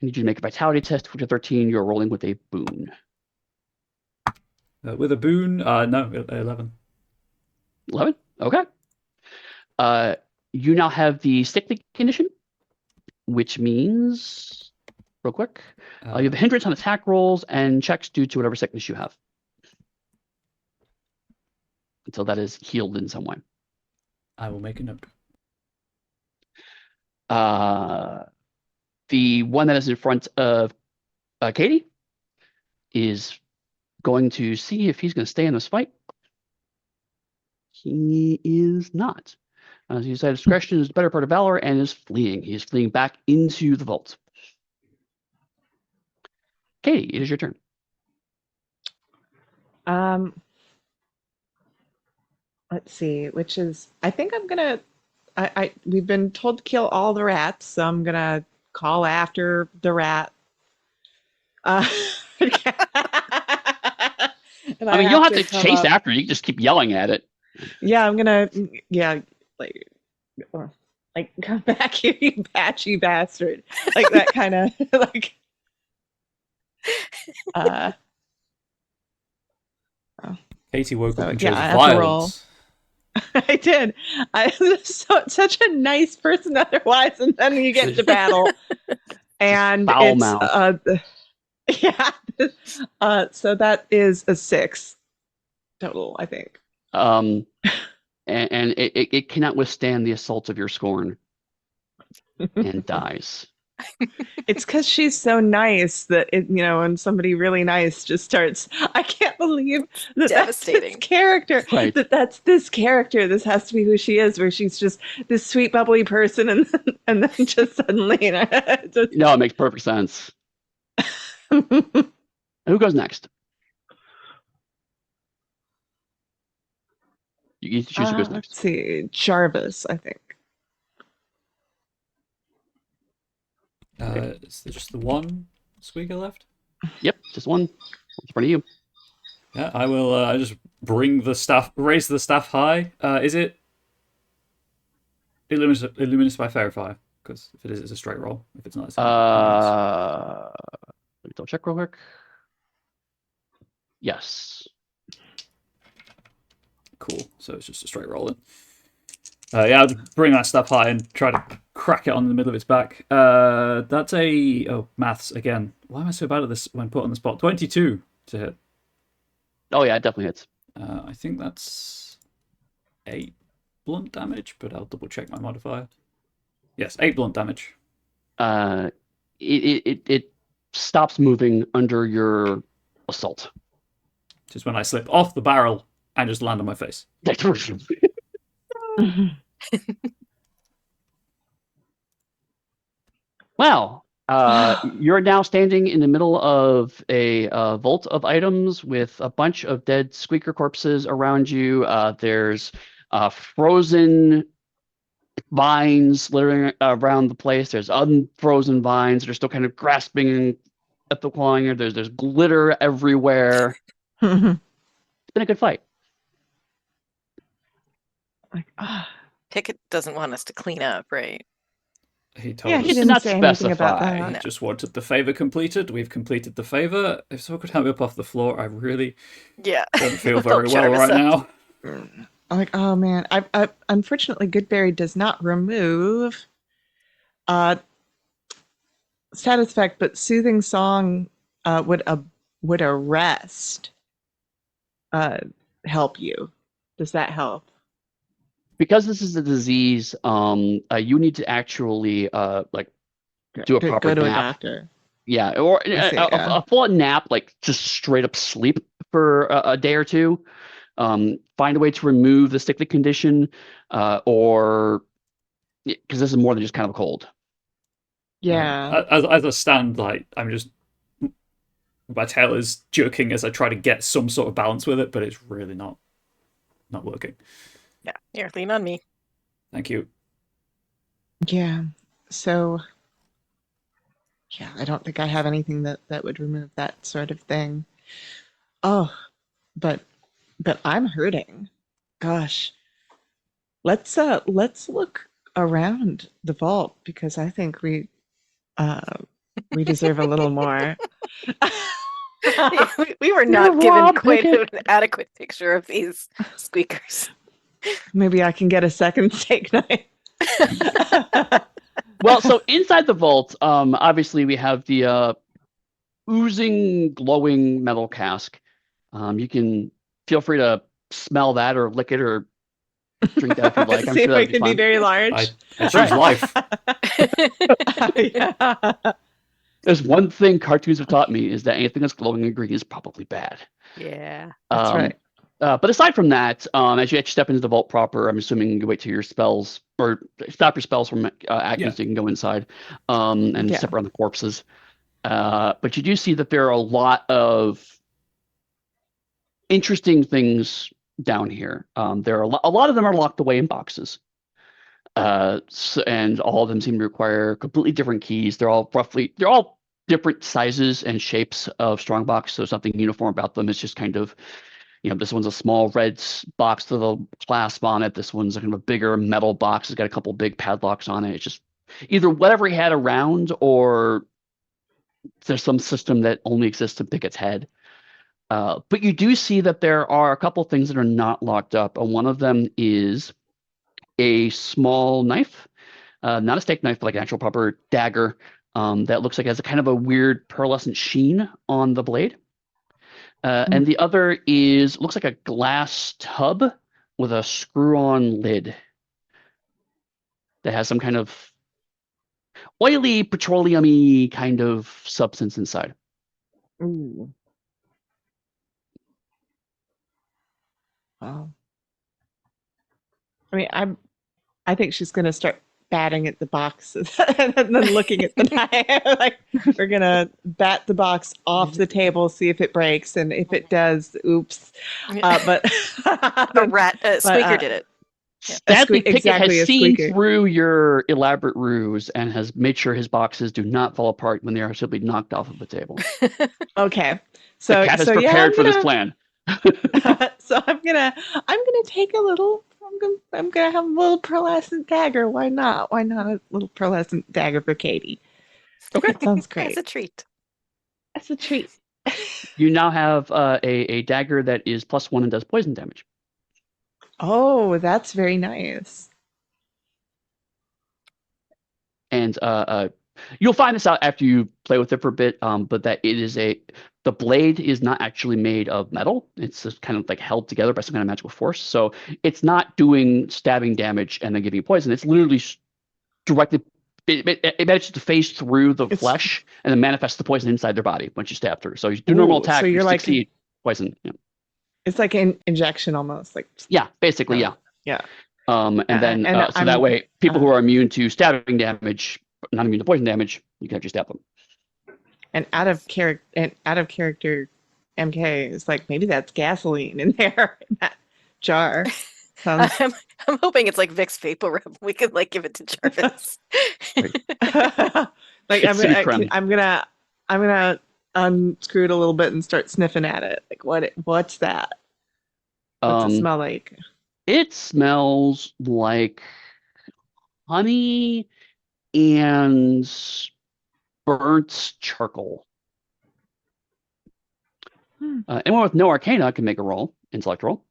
I need you to make a vitality test. Which 13, you're rolling with a boon. With a boon, no, 11. 11? Okay. You now have the sickly condition, which means, real quick, you have a hindrance on attack rolls and checks due to whatever sickness you have. Until that is healed in some way. I will make a note. The one that is in front of Katie is going to see if he's going to stay in this fight. He is not. As you said, discretion is the better part of valor and is fleeing. He is fleeing back into the vault. Katie, it is your turn. Let's see, which is I think I'm gonna we've been told to kill all the rats, so I'm gonna call after the rat. And I mean, you don't have to come chase up. after it. You can just keep yelling at it. Yeah, I'm gonna like come back here, you patchy bastard. Like that kind of like Katie woke So, up and yeah, chose I have to roll. violence. I did. I was such a nice person otherwise, and then you get into battle, and Foul it's mouth. yeah. So that is a 6 total, I think. And it cannot withstand the assault of your scorn and dies. It's because she's so nice that when somebody really nice just starts, I can't believe that Devastating. that's this character. Right. That's this character. This has to be who she is, where she's just this sweet, bubbly person, and then just suddenly, just... No, it makes perfect sense. Who goes next? You choose who goes next. Let's see, Jarvis, I think. Is there just the one Squeaker left? Yep, just one. In front of you. Yeah, I will just bring the staff, raise the staff high. Is it illuminous by fairy fire? Because if it is, it's a straight roll. If it's not, it's Let me double check real quick. Yes. cool. So it's just a straight roll then. Yeah, I'll just bring that stuff high and try to crack it on the middle of its back. That's maths again. Why am I so bad at this when put on the spot? 22 to hit. Oh yeah, it definitely hits. I think that's 8 blunt damage, but I'll double check my modifier. Yes, 8 blunt damage. It stops moving under your assault. Just when I slip off the barrel and just land on my face. Well, You're now standing in the middle of a vault of items with a bunch of dead squeaker corpses around you. There's frozen vines littering around the place. There's unfrozen vines that are still kind of grasping at the clawing. There's glitter everywhere. like, It's been a good fight. ah. Pickett doesn't want us to clean up, right? He told Yeah, us he did didn't not say anything about specify. he that. just wanted the favor completed. We've completed the favor. If someone could help me up off the floor, I really Yeah. don't feel Help very well Jarvis right up. now. I'm like, oh man. I unfortunately, Goodberry does not remove uh status effect, but soothing song would arrest help you. Does that help? Because this is a disease, you need to actually like do a proper Go to a nap. doctor. Yeah, or I see, yeah. a full nap, like just straight up sleep for a day or two. Find a way to remove the sticky condition, or because this is more than just kind of a cold. Yeah. As I stand, like I'm just my tail is jerking as I try to get some sort of balance with it, but it's really not working. Yeah. Here, lean on me. Thank you. Yeah. So yeah, I don't think I have anything that would remove that sort of thing. Oh, but I'm hurting. Gosh. Let's look around the vault because I think uh we deserve a little more. We were not given quite an adequate picture of these squeakers. Maybe I can get a second steak knife. Well, so inside the vault, obviously we have the oozing, glowing metal cask. You can feel free to smell that or lick it or drink that if you'd like. I'm See sure if that'd it be can be fun. very large. I choose life. Yeah. There's one thing cartoons have taught me is that anything that's glowing and green is probably bad. Yeah. That's right. But aside from that, as you actually step into the vault proper, I'm assuming you wait till your spells or stop your spells from acting Yeah. so you can go inside and Yeah. step around the corpses. But you do see that there are a lot of interesting things down here. There are a lot of them are locked away in boxes. And all of them seem to require completely different keys. They're all different sizes and shapes of strongbox, so there's nothing uniform about them. It's just kind of, this one's a small red box with a clasp on it. This one's kind of a bigger metal box. It's got a couple big padlocks on it. It's just either whatever he had around or there's some system that only exists in Pickett's head. But you do see that there are a couple things that are not locked up. One of them is a small knife, not a steak knife, but like an actual proper dagger that looks like it has a kind of a weird pearlescent sheen on the blade. And the other looks like a glass tub with a screw-on lid that has some kind of oily, petroleum-y kind of substance inside. Ooh. Wow. I mean, I think she's gonna start batting at the boxes and then looking at the knife. Like we're gonna bat the box off the table, see if it breaks, and if it does, oops. But A squeaker did it. Sadly, Pickett exactly, has a seen squeaker. through your elaborate ruse and has made sure his boxes do not fall apart when they are simply knocked off of the table. Okay. The cat has prepared for this plan. So I'm gonna take a little. I'm gonna have a little pearlescent dagger. Why not? Why not a little pearlescent dagger for Katie? Okay, That sounds great. It's a treat. That's a treat. you now have a dagger that is +1 and does poison damage. Oh, that's very nice. And you'll find this out after you play with it for a bit. But that the blade is not actually made of metal. It's just kind of like held together by some kind of magical force. So it's not doing stabbing damage and then giving you poison. It's literally directly. It manages to phase through the flesh and then manifests the poison inside their body once you stab through. So you do normal attack, so you're you like succeed, poison. Yeah. It's like an injection almost. Like Yeah, basically, yeah. yeah. And then and so that way, people who are immune to stabbing damage, not immune to poison damage, You can actually stab them. And out of character, MK is like maybe that's gasoline in there in that jar. Sounds I'm hoping it's like Vicks Vapor Rub. We could like give it to Jarvis. like It's City Creme. I'm gonna unscrew it a little bit and start sniffing at it. Like what's that? What's it smell like? It smells like honey and burnt charcoal. Anyone with no arcana can make a roll, intellect roll.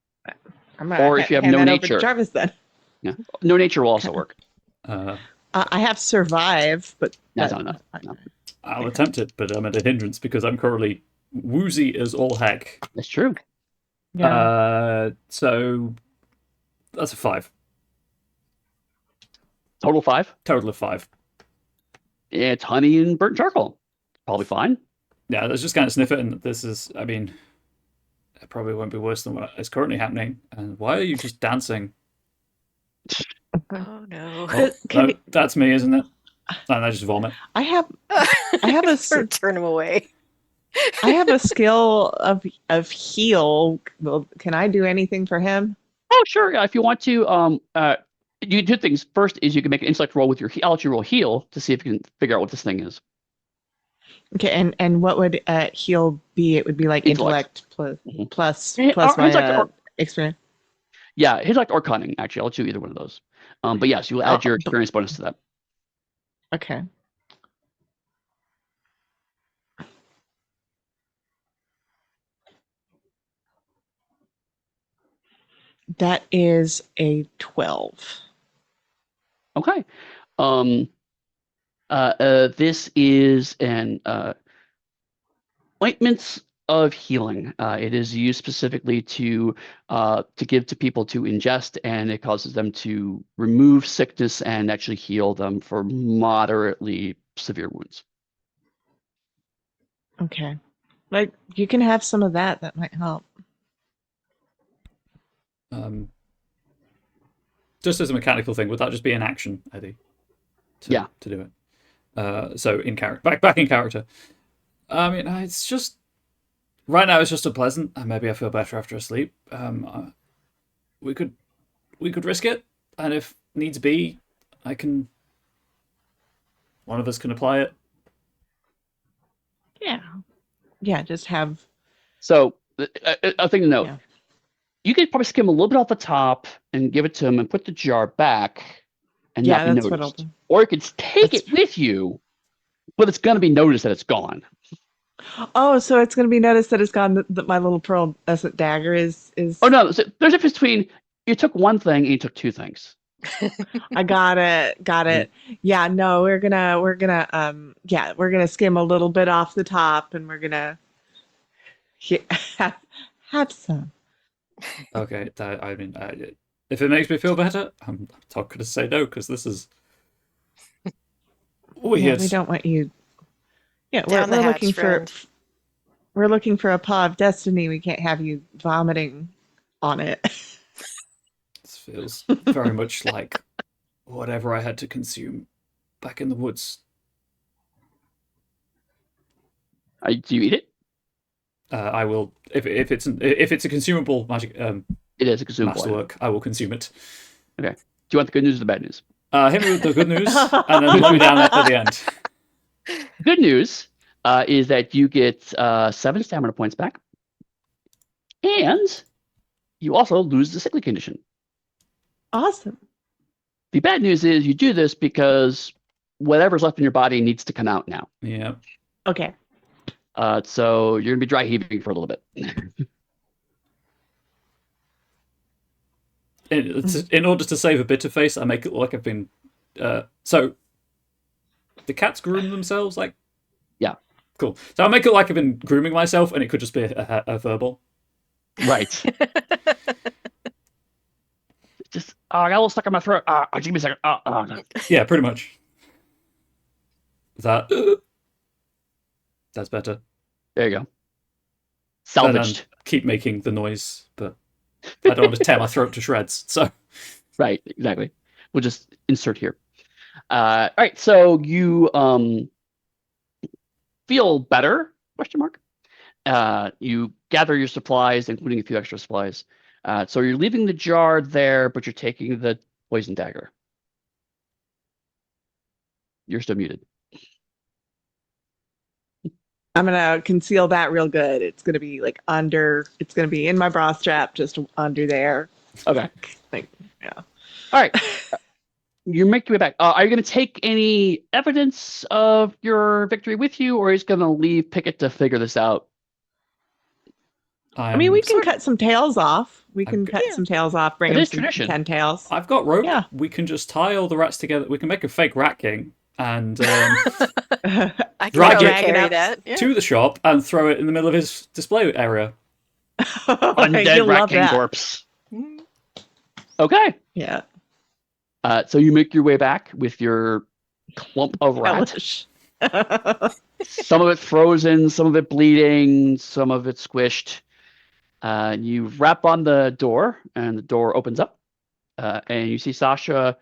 I'm gonna Or if you have hand no that nature. over to Jarvis then. Yeah, no nature will also work. I have survive, but That's not enough. No. I'll attempt it, but I'm at a hindrance because I'm currently woozy as all heck. That's true. Yeah. So that's a 5. Total 5. Total of 5. It's honey and burnt charcoal. Probably fine. Yeah, let's just kind of sniff it, and this is, I mean, it probably won't be worse than what is currently happening. And why are you just dancing? Oh no. Oh, no, that's me, isn't it? And I just vomit. I have a turn him away. I have a skill of heal. Well, can I do anything for him? Oh, sure. If you want to, you do 2 things. First is you can make an intellect roll with your. I'll let you roll heal to see if you can figure out what this thing is. Okay, and what would heal be? It would be like intellect plus my experience. Yeah, intellect or cunning. Actually, I'll let you either one of those. But yes, you will add your experience bonus to that. Okay. That is a 12. Okay. This is an ointments of healing. It is used specifically to give to people to ingest, and it causes them to remove sickness and actually heal them for moderately severe wounds. Okay. Like you can have some of that. That might help. Just as a mechanical thing, would that just be an action, Eddie? To do it. So in character, back in character. I mean, it's just right now. It's just unpleasant, and maybe I feel better after a sleep. We could risk it, and if needs be, one of us can apply it. Yeah. Just have. So a thing to note. Yeah. You could probably skim a little bit off the top and give it to him and put the jar back and not be that's what I'll noticed. do. Or you could take it with you, but it's going to be noticed that it's gone. Oh, so it's going to be noticed that it's gone. That my little pearlescent dagger is. Oh no, there's a difference between you took one thing and you took 2 things. I got it. Yeah, no, we're gonna skim a little bit off the top, and we're gonna have some. Okay, I mean, if it makes me feel better, I'm not going to say no because this is weird. Yeah, we don't want you. Yeah, Down we're the looking hatch, friend. we're looking for a paw of destiny. We can't have you vomiting on it. This feels very much like whatever I had to consume back in the woods. Do you eat it? I will if it's a consumable magic. It is a consumable masterwork. I will consume it. Okay. Do you want the good news or the bad news? Hit me with the good news, and then put me down at the end. Good news is that you get 7 stamina points back, and you also lose the sickly condition. Awesome. The bad news is you do this because whatever's left in your body needs to come out now. Yeah. Okay. So you're gonna be dry heaving for a little bit. In order to save a bitter face, I make it look like I've been. So, the cats groom themselves, like. Yeah. Cool. So I make it like I've been grooming myself, and it could just be a verbal. Right. Just I got a little stuck in my throat. Give me a second. No. Yeah, pretty much. That's better. There you go. Salvaged. Keep making the noise, but I don't want to tear my throat to shreds. So. Right. Exactly. We'll just insert here. All right. So you feel better? Question mark. You gather your supplies, including a few extra supplies. So you're leaving the jar there, but you're taking the poison dagger. You're still muted. I'm gonna conceal that real good. It's gonna be like under. It's gonna be in my bra strap, just under there. Okay. Like, yeah. All right. You make your way back. Are you going to take any evidence of your victory with you, or are you just going to leave Pickett to figure this out? I mean, we can sort- cut some tails off. We can cut Yeah. some tails off. Bring It him is some tradition. 10 tails. I've got rope. Yeah. We can just tie all the rats together. We can make a fake rat king and I can Drag probably it carry up that. Yeah. to the shop and throw it in the middle of his display area. Undead You'll Rat love King that. corpse. Mm. Okay. Yeah. So you make your way back with your clump of rat. Hellish. Some of it frozen, some of it bleeding, some of it squished. You rap on the door, and the door opens up. And you see Sasha.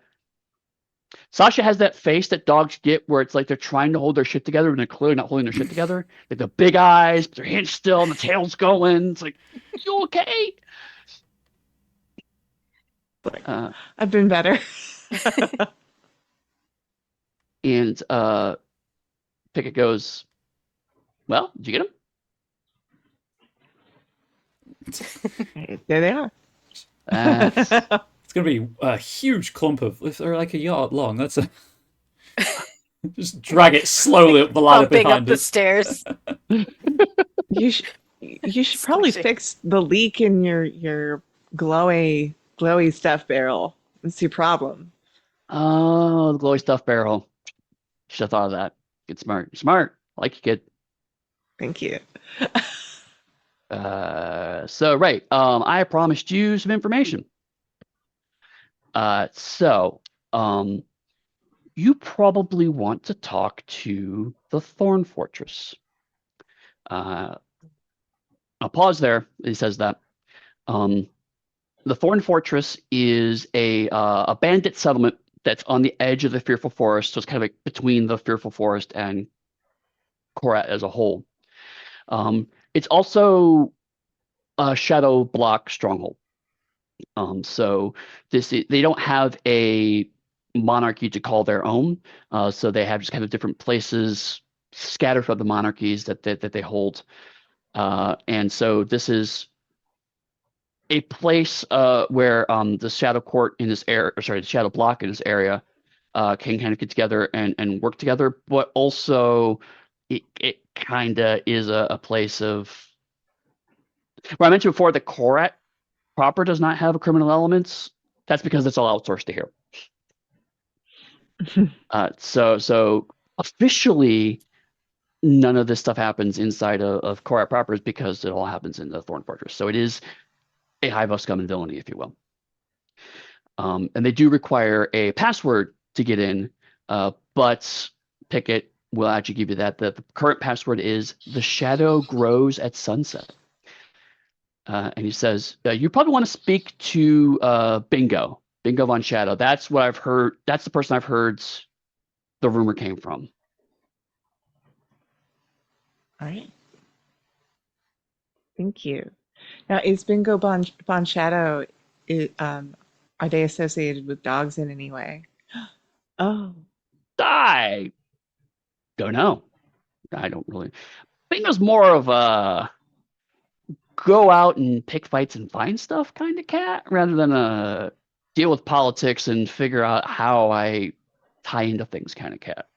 Sasha has that face that dogs get where it's like they're trying to hold their shit together and they're clearly not holding their shit together. Like the big eyes, their hands still, and the tail's going. It's like, you okay? I've been better. And Pickett goes, well, did you get him? There they are. That's It's going to be a huge clump of, if they're like a yard long, that's a. Just drag it slowly up the ladder Bumping up behind the us. stairs. You should probably Squishy. fix the leak in your glowy stuff barrel. That's your problem. oh, the glowy stuff barrel. Should have thought of that. Get smart. Smart. I like you, kid. Thank you. So right. I promised you some information. You probably want to talk to the Thorn Fortress. I'll pause there. He says that. The Thorn Fortress is a bandit settlement that's on the edge of the Fearful Forest, so it's kind of like between the Fearful Forest and Korat as a whole. It's also a shadow block stronghold. So they don't have a monarchy to call their own, so they have just kind of different places scattered throughout the monarchies that they hold, and so this is a place where the Shadow Court in this area, or sorry, the Shadow Block in this area, can kind of get together and work together, but also it kind of is a place of. Well, I mentioned before that Korat proper does not have a criminal elements. That's because it's all outsourced to here. So officially, none of this stuff happens inside of Korat proper is because it all happens in the Thorn Fortress. So it is a hive of scum and villainy, if you will. And they do require a password to get in, but Pickett will actually give you that. The current password is "The shadow grows at sunset." And he says, you probably want to speak to Bingo Von Shadow. That's what I've heard. That's the person I've heard the rumor came from. All right. Thank you. Now, is Bingo Bon Shadow, are they associated with dogs in any way? Oh, I don't know. I don't really. Bingo's more of a go out and pick fights and find stuff kind of cat rather than a deal with politics and figure out how I tie into things kind of cat.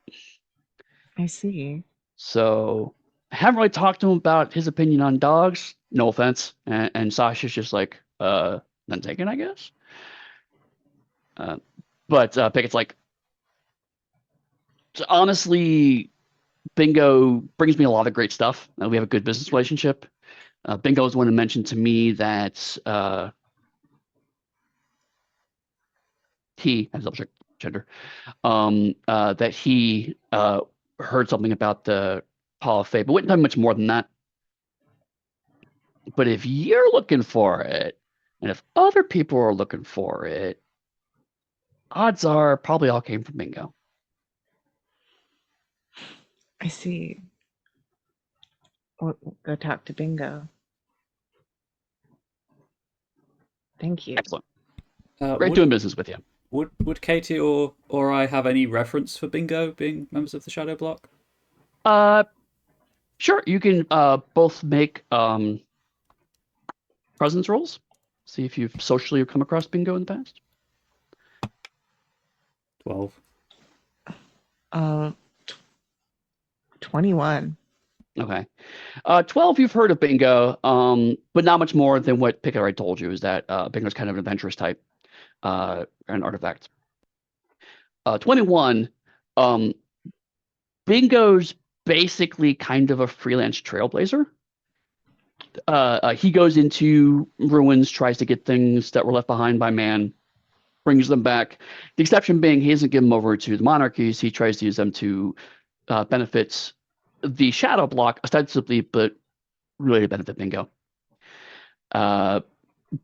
I see. So I haven't really talked to him about his opinion on dogs. No offense. And Sasha's just like, none taken, I guess. But Pickett's like, honestly, Bingo brings me a lot of great stuff. We have a good business relationship. Bingo is the one who mentioned to me that he, I have to double check gender, that he heard something about the Paw of Fate, but wouldn't tell me much more than that. But if you're looking for it, and if other people are looking for it, odds are probably all came from Bingo. I see. We'll go talk to Bingo. Thank you. Excellent. Great Would doing business with you. would Katie or I have any reference for Bingo being members of the Shadow Block? Sure. You can both make presence rolls. See if you've socially come across Bingo in the past. 12. 21. Okay. 12, you've heard of Bingo, but not much more than what Pickett already told you, is that Bingo's kind of an adventurous type, an artifact. 21, Bingo's basically kind of a freelance trailblazer. He goes into ruins, tries to get things that were left behind by man, brings them back. The exception being he doesn't give them over to the monarchies. He tries to use them to benefit the Shadow Block, ostensibly, but really to benefit Bingo. But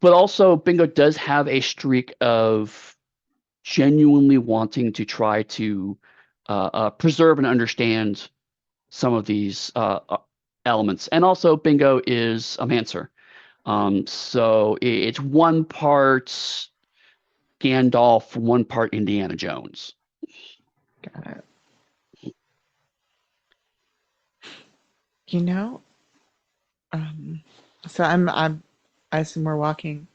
also, Bingo does have a streak of genuinely wanting to try to preserve and understand some of these elements. And also, Bingo is a Mancer. So it's one part Gandalf, one part Indiana Jones. Got it. You know, so I assume we're walking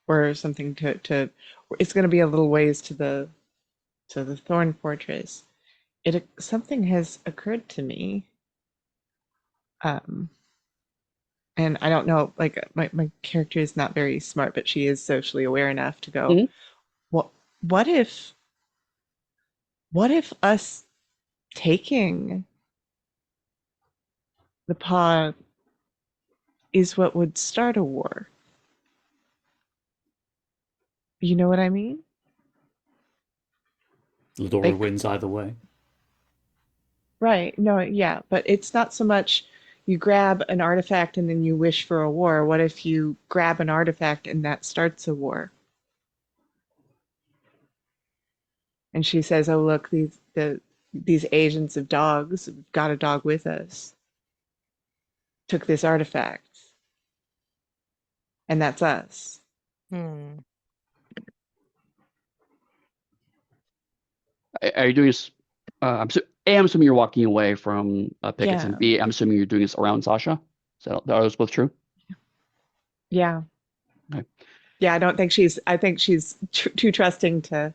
or something to it's going to be a little ways to the Thorn Fortress. Something has occurred to me. And I don't know, like my character is not very smart, but she is socially aware enough to go, Mhm. what if us taking the paw is what would start a war? You know what I mean? Ladora Like, wins either way. right. No, yeah, but it's not so much you grab an artifact and then you wish for a war. What if you grab an artifact and that starts a war? And she says, "Oh, look, these agents of dogs have got a dog with us. Took this artifact, and that's us." Hmm. Are you doing this? A, I'm assuming you're walking away from Pickett's, and Yeah. B, I'm assuming you're doing this around Sasha. So are those both true? Yeah. Okay. Yeah, I don't think I think she's too trusting to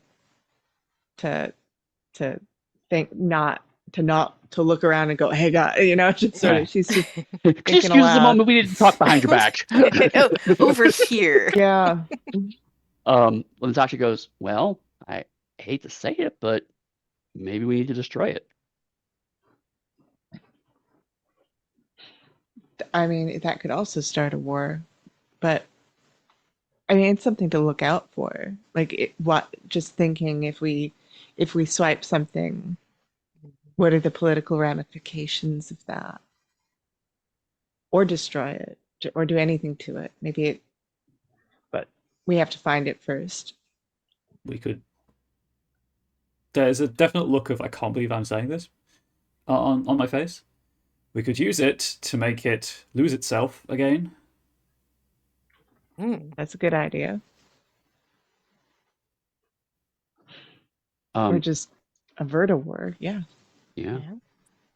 think not to look around and go, "Hey, God," just sort Right. of. She's just Just thinking excuse the aloud. moment we didn't talk behind your back. Oh, over here. Yeah. When Sasha goes, well, I hate to say it, but maybe we need to destroy it. I mean, that could also start a war, but I mean, it's something to look out for. Like, just thinking if we swipe something, what are the political ramifications of that? Or destroy it, or do anything to it. But we have to find it first. We could. There's a definite look of I can't believe I'm saying this on my face. We could use it to make it lose itself again. That's a good idea. Or just avert a war. Yeah. Yeah.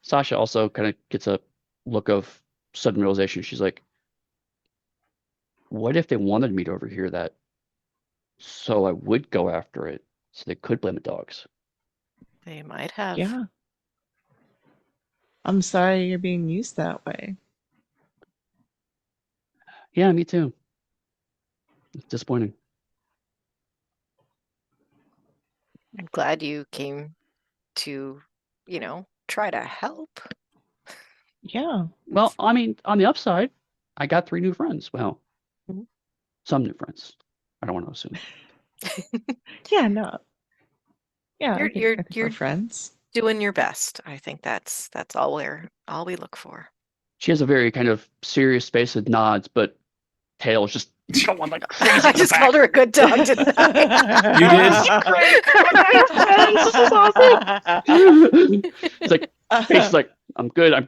Sasha also kind of gets a look of sudden realization. She's like, what if they wanted me to overhear that? So I would go after it, so they could blame the dogs. They might have. Yeah. I'm sorry you're being used that way. Yeah, me too. It's disappointing. I'm glad you came to, try to help. Yeah. Well, I mean, on the upside, I got 3 new friends. Well, some new friends. I don't want to assume. Yeah, no. Yeah, I You're think we're friends. doing your best. I think that's all we look for. She has a very kind of serious face with nods, but tail's just going like crazy. I just called her a good dog, didn't I? You did. It's like face is like, I'm good. Oh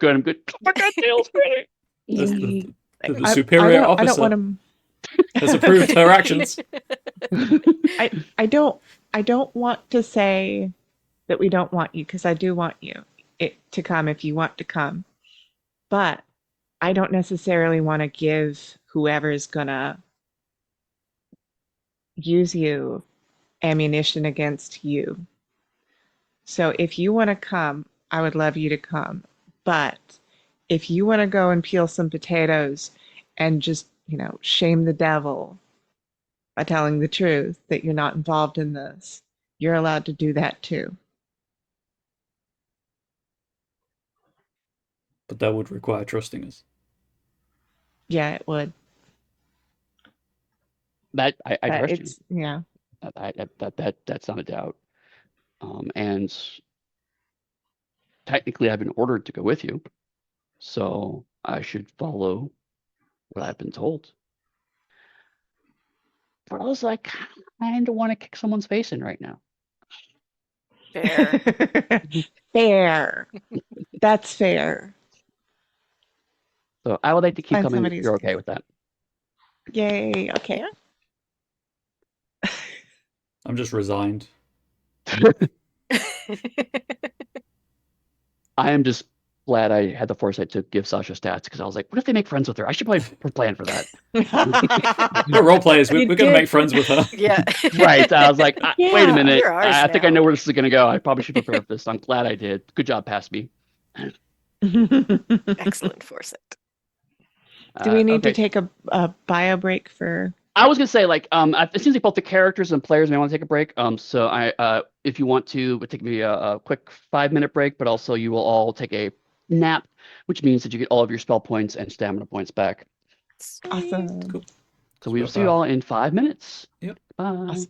my God, tail's great. He, The superior I don't want officer him. has approved her actions. I don't want to say that we don't want you because I do want to come if you want to come. But I don't necessarily want to give whoever's gonna use you ammunition against you. So if you want to come, I would love you to come. But if you want to go and peel some potatoes and just, shame the devil by telling the truth that you're not involved in this, you're allowed to do that too. But that would require trusting us. Yeah, it would. That I But trust you. it's, yeah. That's not a doubt. And technically, I've been ordered to go with you, so I should follow what I've been told. But also, I kind of want to kick someone's face in right now. Fair. Fair. That's fair. So I would like to keep Find coming if somebody's you're okay with that. Yay. Okay. I'm just resigned. I am just glad I had the foresight to give Sasha stats because I was like, what if they make friends with her? I should probably plan for that. We're role players. We're You going to did. make friends with her. Yeah. Right. I was like, wait a Yeah, minute. you're ours I think I now. know where this is going to go. I probably should prepare for this. I'm glad I did. Good job, past me. Excellent foresight. Do we need to Okay. take a bio break for? I was gonna say, like, it seems like both the characters and players may want to take a break. So if you want to, it take me a quick 5-minute break, but also you will all take a nap, which means that you get all of your spell points and stamina points back. Sweet. Awesome. Cool. So we will Spell see you power. all in 5 minutes. Yep. Bye. Awesome.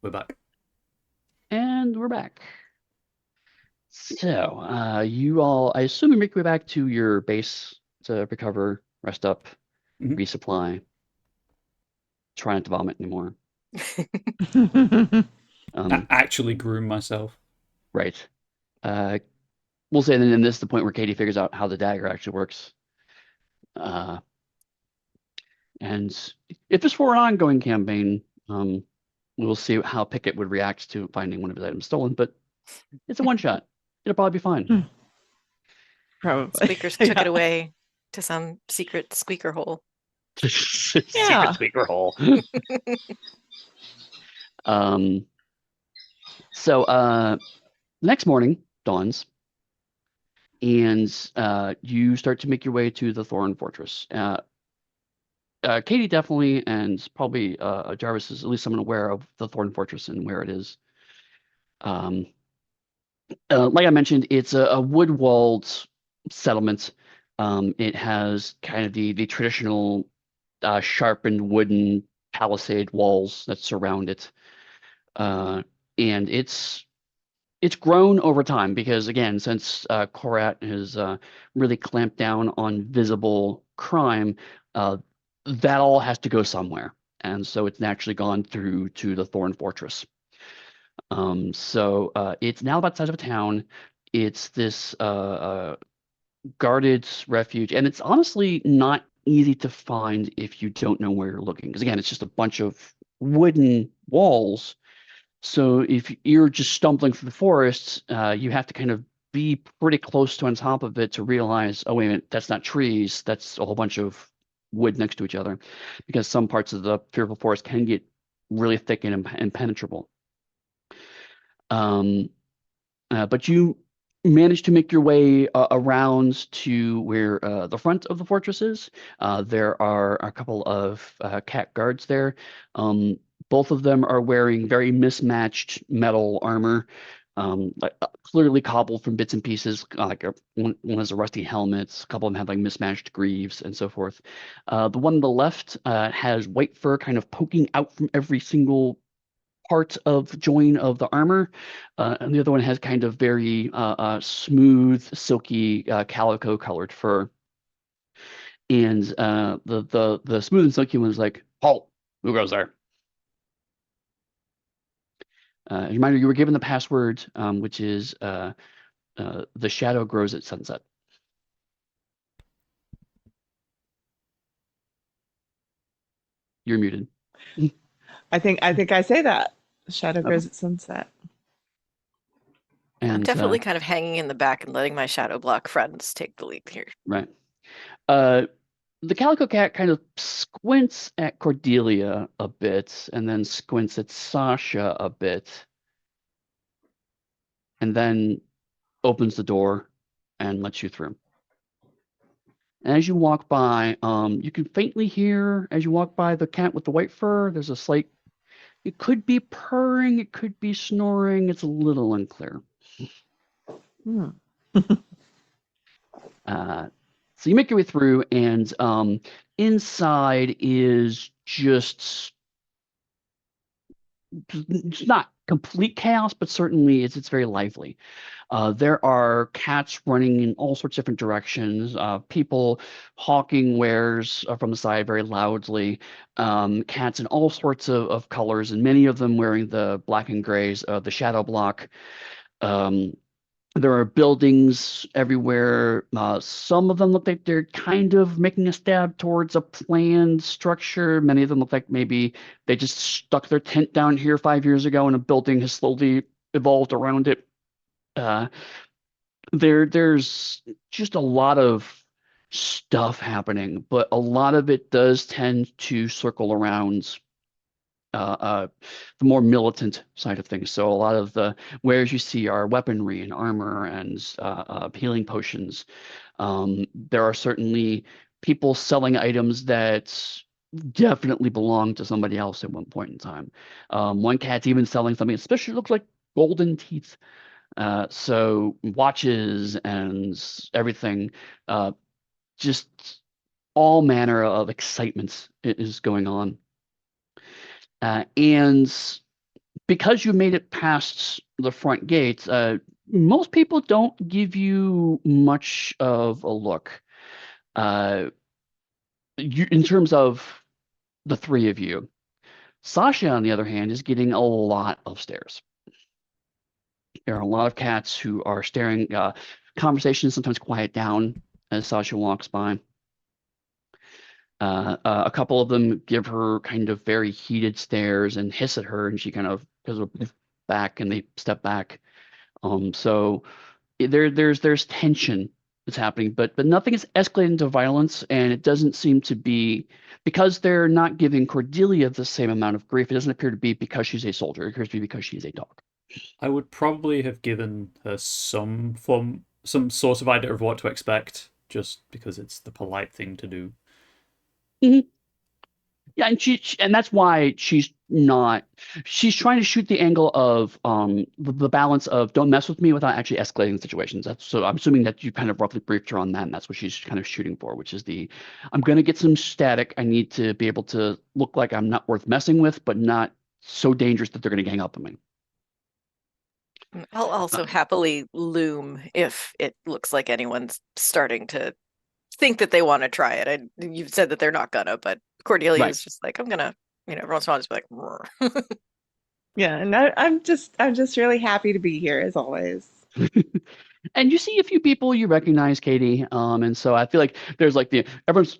We're back. And we're back. So, you all, I assume you make your way back to your base to recover, rest up, Mhm. resupply, try not to vomit anymore. Actually groom myself. Right. Uh, we'll say then this is the point where Katie figures out how the dagger actually works. Uh, and if this were an ongoing campaign, we'll see how Pickett would react to finding one of his items stolen, but it's a one shot. It'll probably be fine. Probably. Squeakers took it Yeah. away to some secret squeaker hole. Secret Yeah. squeaker hole. Um, so next morning dawns, and you start to make your way to the Thorn Fortress. Katie definitely, and probably Jarvis is at least someone aware of the Thorn Fortress and where it is. Um, like I mentioned, it's a wood-walled settlement. It has kind of the traditional sharpened wooden palisade walls that surround it. And it's grown over time because again, since Korat has really clamped down on visible crime, uh, that all has to go somewhere, and so it's naturally gone through to the Thorn Fortress. So it's now about the size of a town. It's this guarded refuge, and it's honestly not easy to find if you don't know where you're looking. Because again, it's just a bunch of wooden walls, so if you're just stumbling through the forest, you have to kind of be pretty close to on top of it to realize, oh, wait a minute, that's not trees, that's a whole bunch of wood next to each other, because some parts of the fearful forest can get really thick and impenetrable. Um, but you manage to make your way around to where the front of the fortress is. There are a couple of cat guards there. Both of them are wearing very mismatched metal armor, clearly cobbled from bits and pieces. One has a rusty helmet. A couple of them have like mismatched greaves and so forth. The one on the left has white fur kind of poking out from every single part of join of the armor, and the other one has kind of very smooth, silky, calico colored fur. And the smooth and silky one is like, halt, who goes there? As a reminder, you were given the password, which is the shadow grows at sunset. You're muted. I think I say that. The shadow Okay. grows at sunset. I'm And definitely kind of hanging in the back and letting my shadow block friends take the lead here. right. Uh, the calico cat kind of squints at Cordelia a bit and then squints at Sasha a bit and then opens the door and lets you through. And as you walk by, you can faintly hear, as you walk by the cat with the white fur, there's a slight, it could be purring, it could be snoring, it's a little unclear. Hmm. So you make your way through, and inside is just it's not complete chaos, but certainly it's very lively. There are cats running in all sorts of different directions, people hawking wares from the side very loudly, cats in all sorts of colors, and many of them wearing the black and grays, the shadow block. Um, there are buildings everywhere. Some of them look like they're kind of making a stab towards a planned structure. Many of them look like maybe they just stuck their tent down here 5 years ago and a building has slowly evolved around it. Uh, there's just a lot of stuff happening, but a lot of it does tend to circle around the more militant side of things. So a lot of the wares you see are weaponry and armor and healing potions. There are certainly people selling items that definitely belong to somebody else at one point in time. One cat's even selling something, especially looks like golden teeth. So watches and everything, just all manner of excitement is going on. And because you made it past the front gates, most people don't give you much of a look. Uh, in terms of the three of you, Sasha, on the other hand, is getting a lot of stares. There are a lot of cats who are staring. Conversations sometimes quiet down as Sasha walks by. A couple of them give her kind of very heated stares and hiss at her, and she kind of goes back and they step back. So there's tension that's happening, but nothing is escalating to violence, and it doesn't seem to be because they're not giving Cordelia the same amount of grief. It doesn't appear to be because she's a soldier. It appears to be because she's a dog. I would probably have given her some sort of idea of what to expect, just because it's the polite thing to do. Mhm. Yeah, and and that's why she's trying to shoot the angle of the balance of don't mess with me without actually escalating the situations. That's so I'm assuming that you kind of roughly briefed her on that, and that's what she's kind of shooting for, which is I'm gonna get some static. I need to be able to look like I'm not worth messing with, but not so dangerous that they're gonna gang up on me. I'll Uh, also happily loom if it looks like anyone's starting to think that they want to try it. You've said that they're not gonna, but Cordelia right. is just like, I'm gonna, every once in a while just be like, "Roar." Yeah, and I'm just really happy to be here as always. And you see a few people you recognize, Katie. And so I feel like there's like everyone's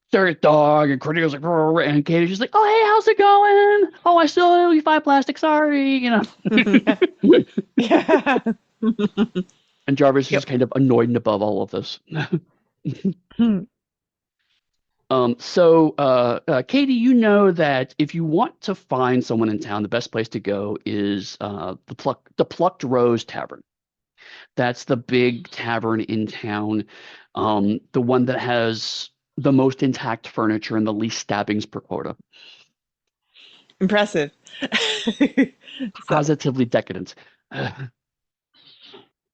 staring at dog, and Cordelia's like, "Roar," and Katie's just like, "Oh, hey, how's it going? Oh, I still owe you 5 plastic. Sorry, Yeah. And Jarvis is Yep. just kind of annoyed and above all of this. Katie, you know that if you want to find someone in town, the best place to go is the Plucked Rose Tavern. That's the big tavern in town, the one that has the most intact furniture and the least stabbings per quota. Impressive. So Positively decadent.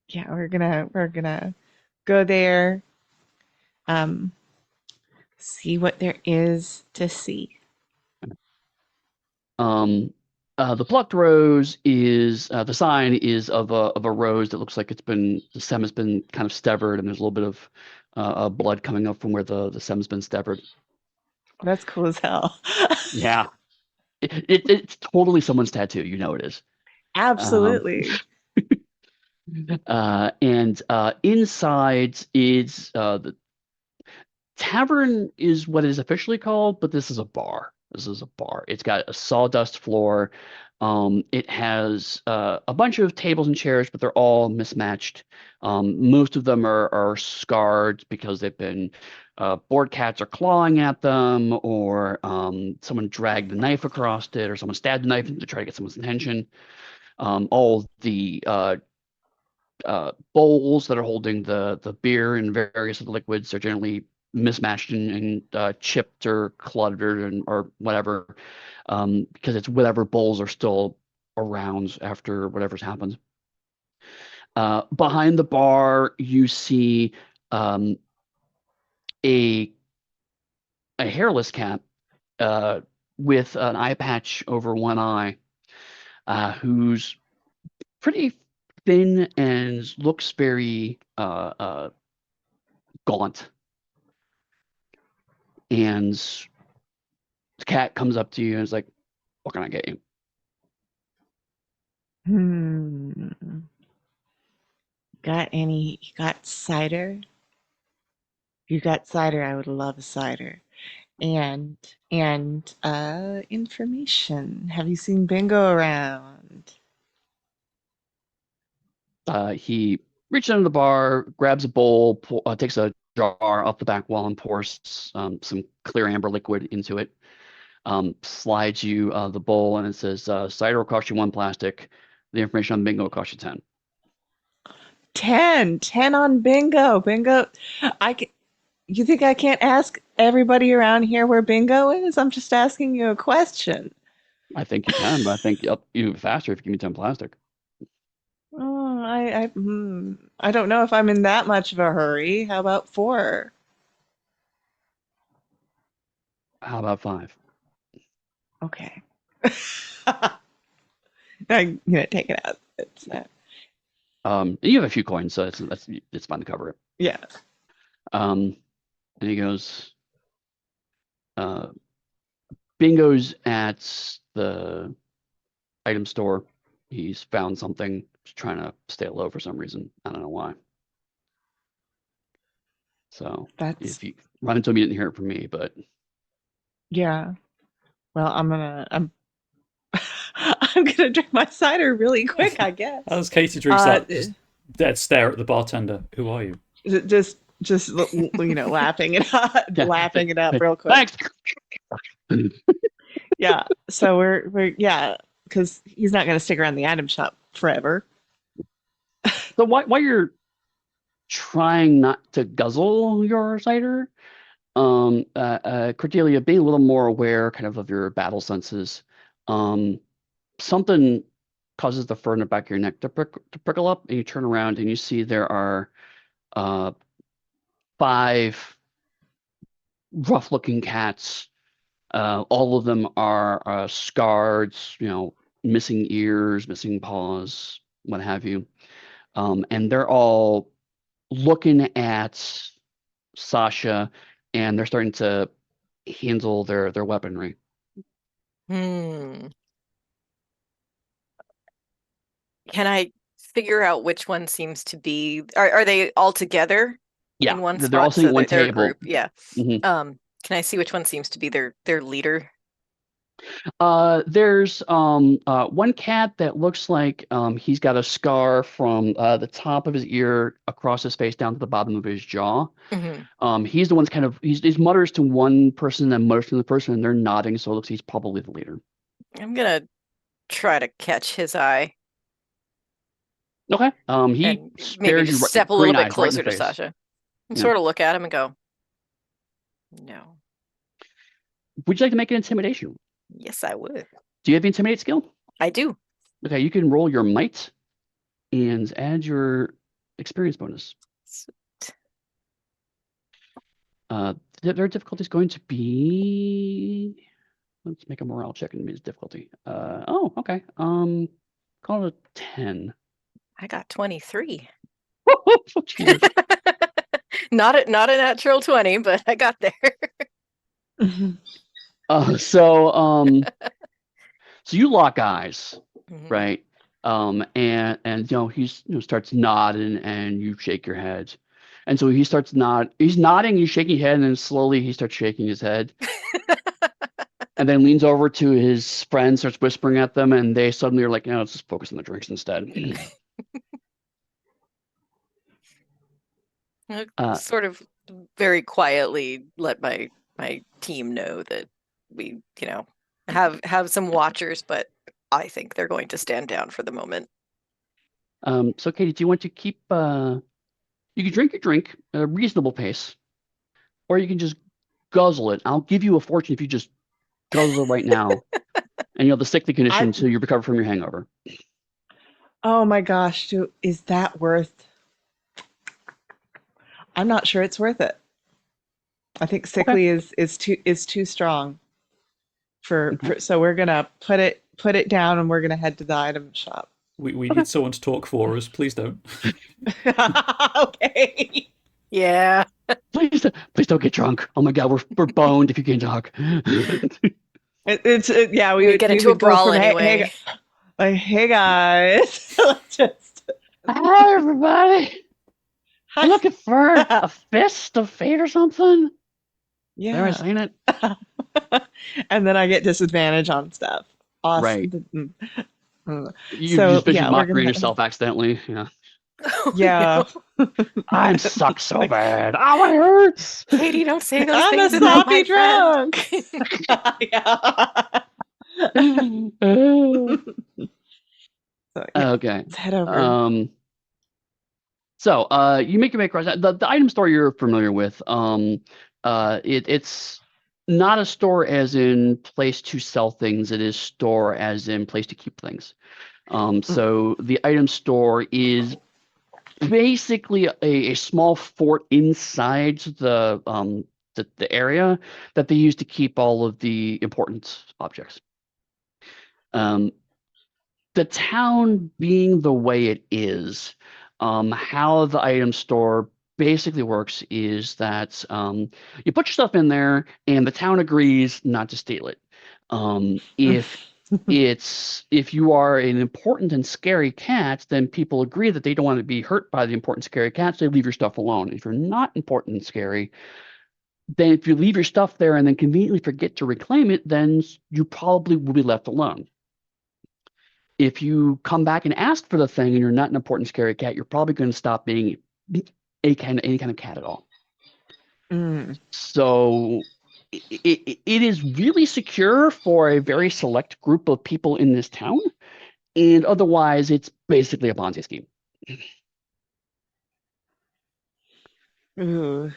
yeah, we're gonna go there, um, see what there is to see. Um, the plucked rose is the sign is of a rose that looks like the stem has been kind of severed, and there's a little bit of blood coming up from where the stem's been severed. That's cool as hell. Yeah, it's totally someone's tattoo. You know it is. Um, Absolutely. and inside is the tavern is what it is officially called, but this is a bar. This is a bar. It's got a sawdust floor. It has a bunch of tables and chairs, but they're all mismatched. Most of them are scarred because they've been board cats are clawing at them, or someone dragged the knife across it, or someone stabbed the knife to try to get someone's attention. All the bowls that are holding the beer and various other liquids are generally mismatched and chipped or cluttered or whatever, because it's whatever bowls are still around after whatever's happened. Behind the bar, you see um, a a hairless cat uh, with an eye patch over one eye, who's pretty thin and looks very gaunt. And the cat comes up to you and is like, "What can I get you?" Hmm. You got cider? You got cider, I would love a cider. And information. Have you seen bingo around? He reaches under the bar, grabs a bowl, takes a jar off the back wall and pours some clear amber liquid into it. Slides you the bowl, and it says, "Cider will cost you 1 plastic. The information on bingo will cost you 10." 10 on bingo. Bingo. I can, you think I can't ask everybody around here where bingo is? I'm just asking you a question. I think you can, but I think you faster if you give me 10 plastic. Oh, I don't know if I'm in that much of a hurry. How about 4? How about 5? Okay. I'm gonna take it out. It's And you have a few coins, so it's fine to cover it. yeah. And he goes, Bingo's at the item store. He's found something. He's trying to stay low for some reason. I don't know why. So That's if you run into him, you didn't hear it from me, but yeah. Well, I'm I'm gonna drink my cider really quick, I guess. As Katie drinks Uh, that, just dead stare at the bartender. Who are you? just laughing it up, yeah. laughing it up real quick. Thanks. Yeah. So we're yeah, because he's not gonna stick around the item shop forever. So while you're trying not to guzzle your cider, Cordelia, being a little more aware kind of your battle senses, something causes the fur in the back of your neck to prickle up, and you turn around and you see there are 5 rough-looking cats. All of them are scarred, missing ears, missing paws, what have you. And they're all looking at Sasha, and they're starting to handle their weaponry. Hmm. Can I figure out which one seems to be? Are they all together Yeah, in one they're all spot? sitting at one They're a table. group. Yeah. Mhm. Can I see which one seems to be their leader? There's one cat that looks like he's got a scar from the top of his ear across his face down to the bottom of his jaw. Hmm. He's the one's kind of he's mutters to one person and mutters to the person, and they're nodding, so it looks he's probably the leader. I'm gonna try to catch his eye Okay. He and maybe stares you just step a little green bit eyes right in the closer to face. Sasha and Yeah. sort of look at him and go, "No, Would you like to make an intimidation? yes, I would. Do you have the intimidate skill? I do." Okay, you can roll your might and add your experience bonus. Their difficulty is going to be. Let's make a morale check and his difficulty. Oh, okay. Call it a 10. I got 23. Oh, Jesus. Not a natural 20, but I got there. So you lock eyes, Mhm. right? And he's starts nodding, and you shake your head, and so he's nodding, you shake your head, and then slowly he starts shaking his head, and then leans over to his friend, starts whispering at them, and they suddenly are like, let's just focus on the drinks instead. Sort of very quietly let my team know that we, have some watchers, but I think they're going to stand down for the moment. So Katie, do you want to keep you can drink your drink at a reasonable pace, or you can just guzzle it. I'll give you a fortune if you just guzzle it right now, and the sickly condition until you recover from your hangover. Oh my gosh, is that worth? I'm not sure it's worth it. I think sickly is too strong for so we're gonna put it down, and we're gonna head to the item shop. We need someone to talk for us. Please don't. Okay. Yeah. Please don't get drunk. Oh my God, we're boned if you can't talk. Yeah, we would get into a brawl anyway. Hey guys, let's just. Hi everybody. Hi. You looking for a fist of fate or something? Yeah. Am I saying it? And then I get disadvantage on stuff. Right. Awesome. You So, just yeah, mockery yourself accidentally. Yeah. Oh, Yeah. no. I suck so bad. Oh, it hurts. Katie, don't say those I'm a things about my sloppy drunk. friend. So, yeah, Okay. let's head over. So you make your way across the item store you're familiar with. It's not a store as in place to sell things. It is store as in place to keep things. So the item store is basically a small fort inside the area that they use to keep all of the important objects. the town being the way it is, how the item store basically works is that you put your stuff in there and the town agrees not to steal it. If you are an important and scary cat, then people agree that they don't want to be hurt by the important scary cat, so they leave your stuff alone. If you're not important and scary, then if you leave your stuff there and then conveniently forget to reclaim it, then you probably will be left alone. If you come back and ask for the thing and you're not an important scary cat, you're probably going to stop being any kind of cat at all. Mm. So it is really secure for a very select group of people in this town, and otherwise it's basically a Ponzi scheme. Ooh.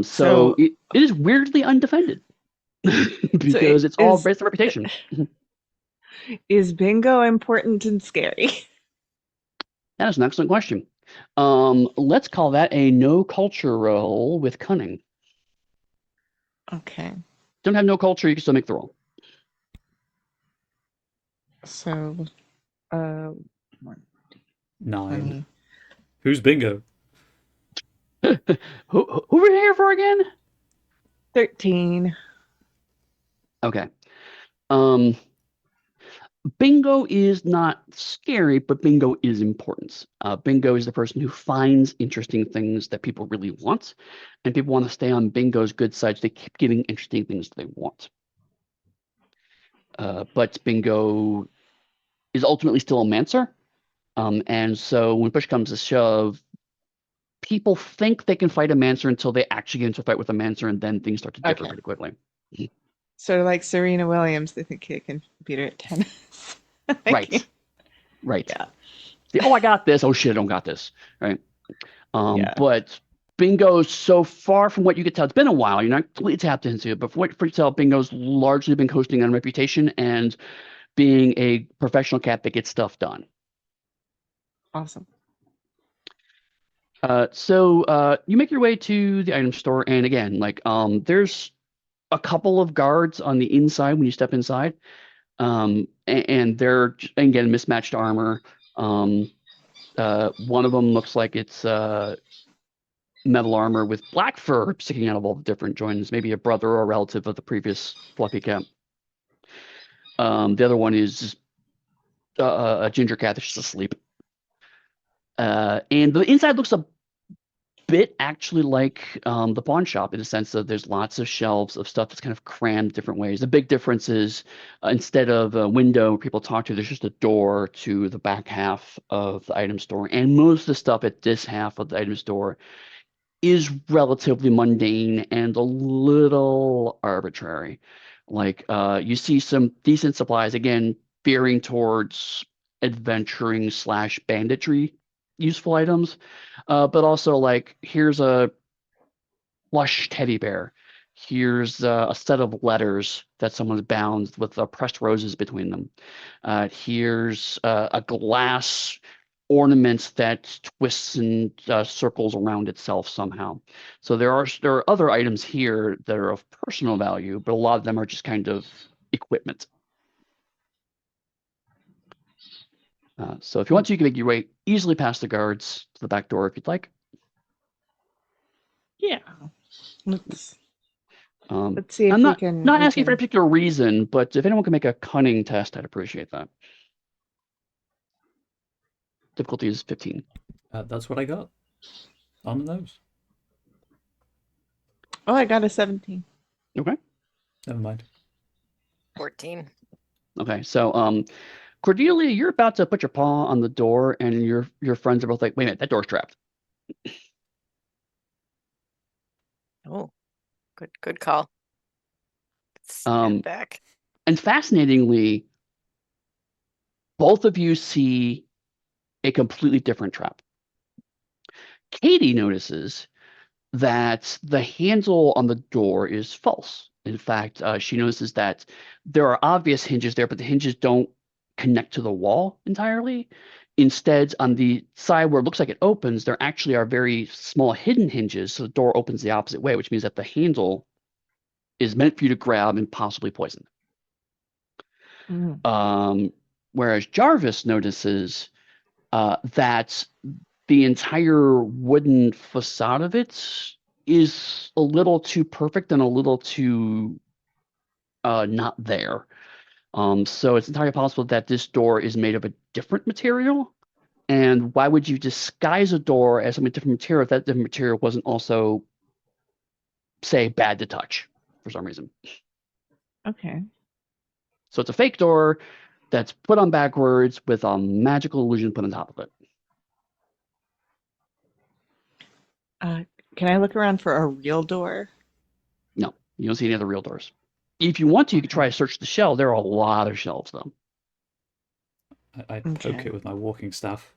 So So, it is weirdly undefended because it's all based on reputation. is bingo important and scary? That is an excellent question. Let's call that a no culture roll with cunning. Okay. Don't have no culture, you can still make the roll. So, uh, 9. 20. Who's bingo? Who were we here for again? 13. Okay. Bingo is not scary, but bingo is important. Bingo is the person who finds interesting things that people really want, and people want to stay on bingo's good side, so they keep getting interesting things they want. But bingo is ultimately still a mancer, and so when push comes to shove, people think they can fight a mancer until they actually get into a fight with a mancer, and then things start to differ Okay. pretty quickly. Sort of like Serena Williams, they think they can beat her at tennis. Right. Yeah. Oh, I got this. Oh shit, I don't got this. Right. Yeah. But bingo's so far from what you could tell. It's been a while. You're not completely tapped into it, but from what you can tell, bingo's largely been coasting on reputation and being a professional cat that gets stuff done. Awesome. So you make your way to the item store, and again, there's a couple of guards on the inside when you step inside, and they're again mismatched armor. One of them looks like it's metal armor with black fur sticking out of all the different joints, maybe a brother or a relative of the previous fluffy cat. The other one is a ginger cat that's just asleep. And the inside looks a bit actually like the pawn shop in the sense that there's lots of shelves of stuff that's kind of crammed different ways. The big difference is instead of a window where people talk to, there's just a door to the back half of the item store. And most of the stuff at this half of the item store is relatively mundane and a little arbitrary. You see some decent supplies, again, veering towards adventuring slash banditry useful items, but also here's a plush teddy bear. Here's a set of letters that someone's bound with pressed roses between them. Here's a glass ornament that twists and circles around itself somehow. So there are other items here that are of personal value, but a lot of them are just kind of equipment. So if you want to, you can make your way easily past the guards to the back door if you'd like. Yeah. Let's see if I'm we not can. not asking for a particular reason, but if anyone can make a cunning test, I'd appreciate that. Difficulty is 15. That's what I got. On the nose. Oh, I got a 17. Okay. Never mind. 14. Okay. So Cordelia, you're about to put your paw on the door, and your friends are both like, "Wait a minute, that door's trapped." Oh, good call. Stand back. And fascinatingly, both of you see a completely different trap. Katie notices that the handle on the door is false. In fact, she notices that there are obvious hinges there, but the hinges don't connect to the wall entirely. Instead, on the side where it looks like it opens, there actually are very small hidden hinges, so the door opens the opposite way, which means that the handle is meant for you to grab and possibly poison. Mm. Whereas Jarvis notices that the entire wooden facade of it is a little too perfect and a little too not there. So it's entirely possible that this door is made of a different material. And why would you disguise a door as something different material if that different material wasn't also, say, bad to touch for some reason? Okay. So it's a fake door that's put on backwards with a magical illusion put on top of it. Can I look around for a real door? No, you don't see any other real doors. If you want to, you could try to search the shelf. There are a lot of shelves, though. I poke Okay. it with my walking staff.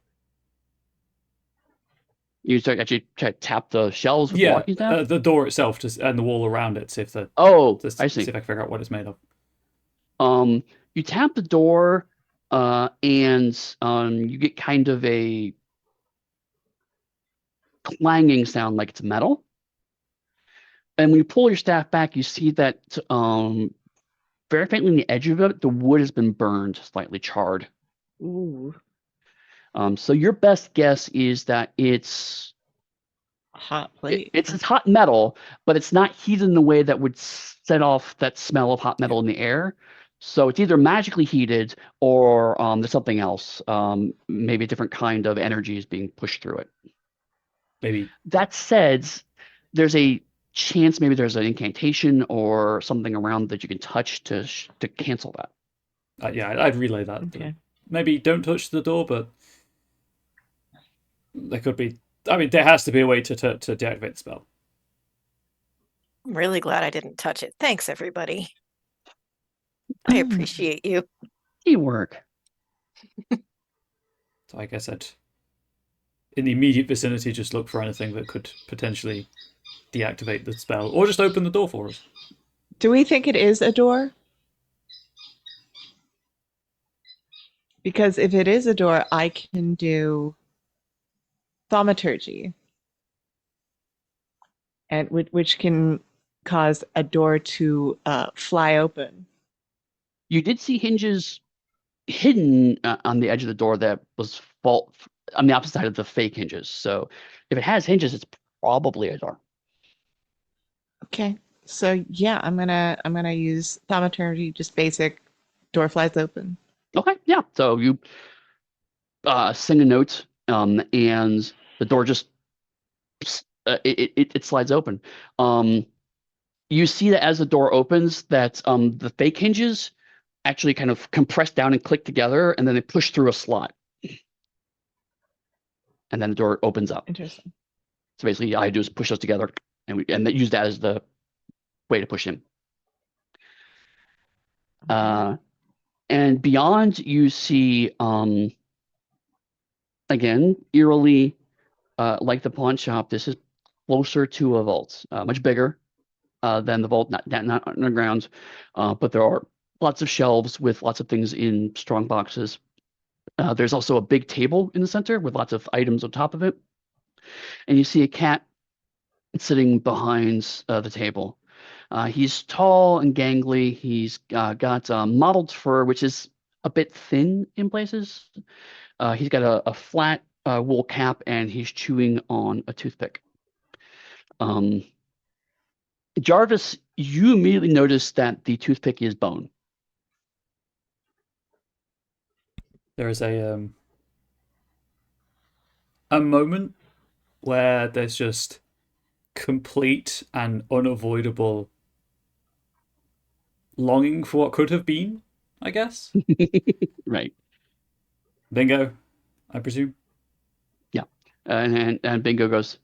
You start actually try to tap the shelves with the Yeah, walking staff. the door itself, just and the wall around it. See if Oh, just I see see. if I can figure out what it's made of. You tap the door, and you get kind of a clanging sound like it's metal. And when you pull your staff back, you see that very faintly on the edge of it, the wood has been burned, slightly charred. Ooh, So your best guess is that it's hot plate. it's hot metal, but it's not heated in a way that would set off that smell of hot Yeah, metal in the air. So it's either magically heated or there's something else. Maybe a different kind of energy is being pushed through it. maybe. That said, there's a chance maybe there's an incantation or something around that you can touch to cancel that. Yeah, I'd relay that. Okay. Maybe don't touch the door, but there could be. I mean, there has to be a way to deactivate the spell. I'm really glad I didn't touch it. Thanks, everybody. I appreciate you. Teamwork. So I guess I'd, in the immediate vicinity, just look for anything that could potentially deactivate the spell, or just open the door for us. Do we think it is a door? Because if it is a door, I can do thaumaturgy, and which can cause a door to fly open. You did see hinges hidden on the edge of the door that was on the opposite side of the fake hinges. So if it has hinges, it's probably a door. Okay, so yeah, I'm gonna use thaumaturgy, just basic. Door flies open. Okay, yeah. So you sing a note, and the door just it slides open. You see that as the door opens, that the fake hinges actually kind of compress down and click together, and then they push through a slot, and then the door opens up. Interesting. So basically, all I do is push those together, and use that as the way to push in. And beyond, you see again eerily, like the pawn shop. This is closer to a vault, much bigger than the vault, not underground, but there are lots of shelves with lots of things in strong boxes. There's also a big table in the center with lots of items on top of it, and you see a cat sitting behind the table. He's tall and gangly. He's got mottled fur, which is a bit thin in places. He's got a flat wool cap, and he's chewing on a toothpick. Jarvis, you immediately notice that the toothpick is bone. There is a moment where there's just complete and unavoidable longing for what could have been, I guess. Right. Bingo, I presume. Yeah. And Bingo goes,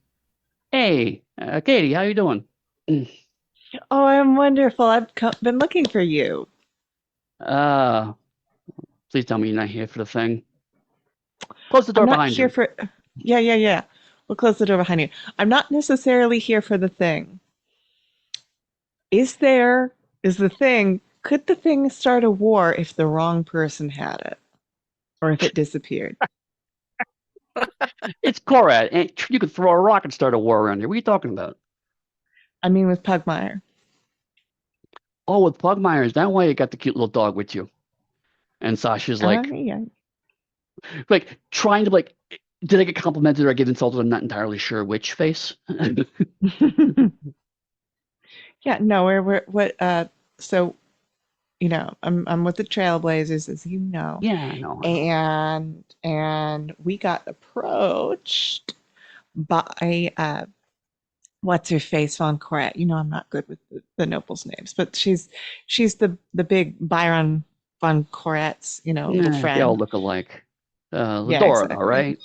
"Hey, Katie, how you doing?" Oh, I'm wonderful. Been looking for you. Please tell me you're not here for the thing. Close the I'm door not behind here you. for. Yeah. We'll close the door behind you. I'm not necessarily here for the thing. Is the thing? Could the thing start a war if the wrong person had it, or if it disappeared? It's Korat. And you could throw a rock and start a war around here. What are you talking about? I mean, with Pugmire. Oh, with Pugmire, is that why you got the cute little dog with you? And Sasha's Yeah. like trying to like, did I get complimented or I get insulted? I'm not entirely sure which face. Yeah, no, we're what so I'm with the Trailblazers, as you know, Yeah, I know, I know. and we got approached by what's her face von Koret. You know, I'm not good with the nobles' names, but she's the big Byron von Koret's, little Yeah, they all friend. look alike. Yeah, Ladora, though, exactly. right?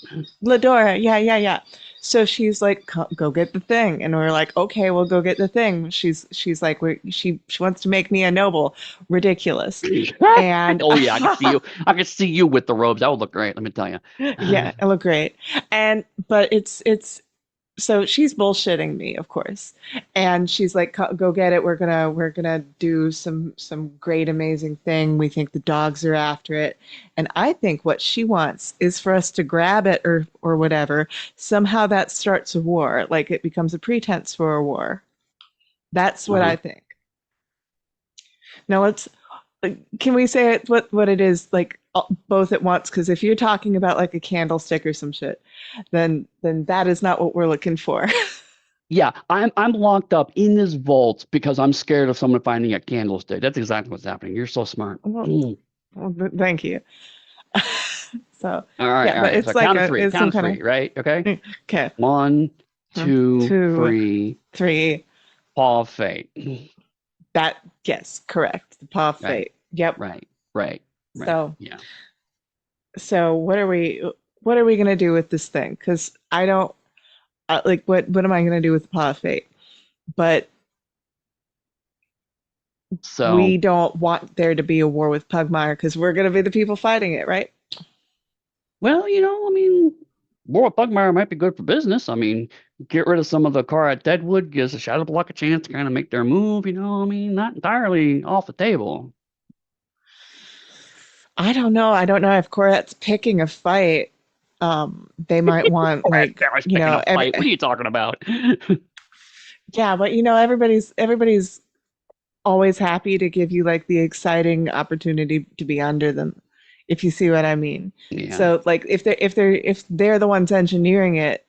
Ladora, yeah. So she's like, Go get the thing," and we're like, "Okay, we'll go get the thing." She's like, she wants to make me a noble, ridiculous, and Oh yeah, I can see you. I can see you with the robes. That would look great. Let me tell you. yeah, it looked great, but it's so she's bullshitting me, of course, and she's like, Go get it. We're gonna do some great amazing thing. We think the dogs are after it, and I think what she wants is for us to grab it or whatever. Somehow that starts a war, like it becomes a pretense for a war. That's what Uh-huh. I think. Now can we say it what it is, like both at once? Because if you're talking about like a candlestick or some shit, then that is not what we're looking for. Yeah, I'm locked up in this vault because I'm scared of someone finding a candlestick. That's exactly what's happening. You're so smart. Well, thank you. So All right, yeah, all but right. So it's like count of three. it's some Count of kind three, right? Okay. of okay. 1, 2, Two, 3. 3. Paw of Fate. That yes, correct. The Paw of Right, Fate. Yep. right, right, right. So Yeah. so what are we gonna do with this thing? Because I don't like what am I gonna do with the Paw of Fate? But So, we don't want there to be a war with Pugmire because we're gonna be the people fighting it, right? well, I mean, War with Bugmire might be good for business. I mean, get rid of some of the car at Deadwood, gives a Shadow Block a chance to kind of make their move. I mean, not entirely off the table. I don't know. I don't know if Corette's picking a fight. They might want Rat like, Sarah's picking a every fight. What are you talking about? yeah, but everybody's always happy to give you like the exciting opportunity to be under them, if you see what I mean. Yeah. So like if they're the ones engineering it,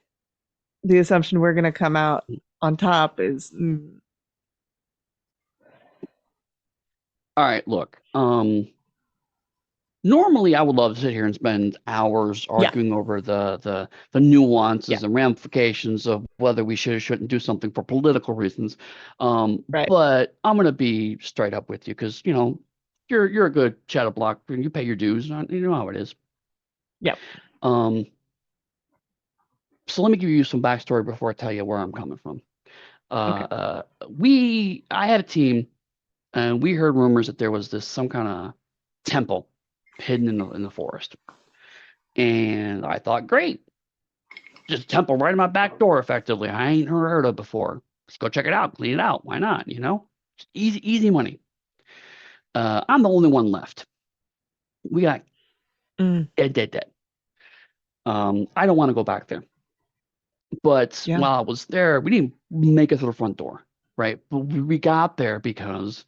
the assumption we're gonna come out on top is All right, look. Normally I would love to sit here and spend hours yeah, arguing over the nuances yeah, and ramifications of whether we should or shouldn't do something for political reasons. right. But I'm gonna be straight up with you because you're a good shadow block and you pay your dues. You know how it is. Yep. Um, so let me give you some backstory before I tell you where I'm coming from. Okay. I had a team and we heard rumors that there was some kind of temple hidden in the forest. And I thought, great, just a temple right in my back door, effectively. I ain't heard of before. Let's go check it out, clean it out. Why not? Just easy money. I'm the only one left. We got Mm, dead. I don't want to go back there. But yeah. while I was there, we didn't make it to the front door, right? But we got there because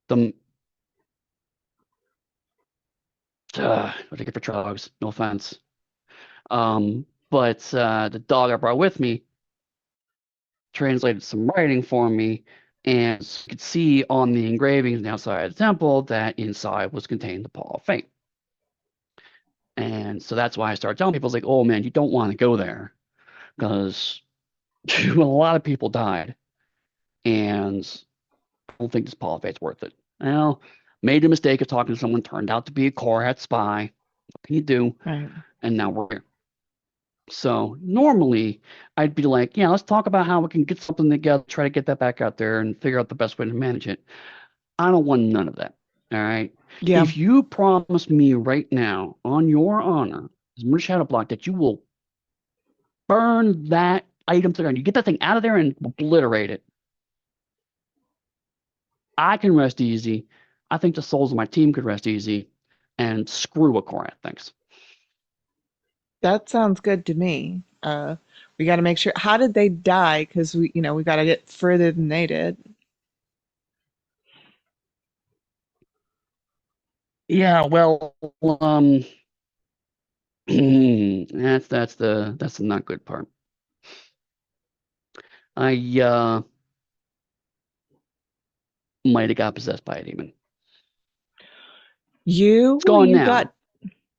the what I get for dogs, no offense. But the dog I brought with me translated some writing for me, and you could see on the engravings on the outside of the temple that inside was contained the Paw of Fate. And so that's why I started telling people, it's like, oh man, you don't want to go there because a lot of people died, and I don't think this Paw of Fate's worth it. Well, made the mistake of talking to someone, turned out to be a Korat spy. What can you do? Right. And now we're here. So normally I'd be like, yeah, let's talk about how we can get something together, try to get that back out there and figure out the best way to manage it. I don't want none of that. All right. Yeah. If you promise me right now, on your honor, as Murder Shadow Block, that you will burn that item to the ground, you get that thing out of there and obliterate it, I can rest easy. I think the souls of my team could rest easy. And screw what Korat thinks. That sounds good to me. We got to make sure. How did they die? Because we got to get further than they did. Yeah, well, um, that's the not good part. I might have got possessed by a demon. It's gone You now. got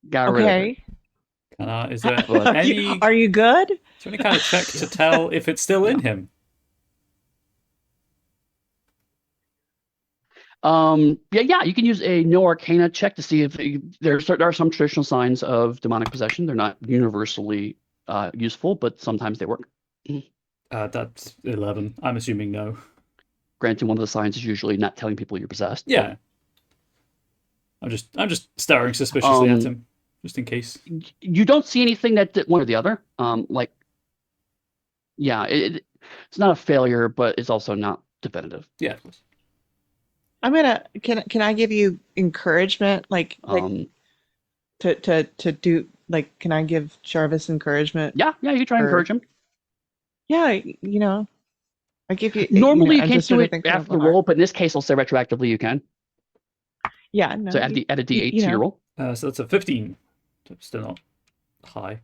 Got rid of it. okay. Is there But any Are you good? is there any kind of check to tell if it's still in yeah. him? Yeah, you can use a no arcana check to see if there are some traditional signs of demonic possession. They're not universally useful, but sometimes they work. That's 11. I'm assuming no. Granted, one of the signs is usually not telling people you're possessed. Yeah. I'm just staring suspiciously at Um, him, just in case. you don't see anything that one or the other. Like, yeah, it's not a failure, but it's also not definitive. Yeah, of course. I'm gonna can I give you encouragement like Um, to do like can I give Jarvis encouragement yeah, you try and or encourage him. yeah, I give you Normally, you I'm can't just do sort of it thinking after of the our roll, but in this case, I'll say retroactively you can. yeah, So no, add a d8 you to your know, roll. So that's a 15. Still not high.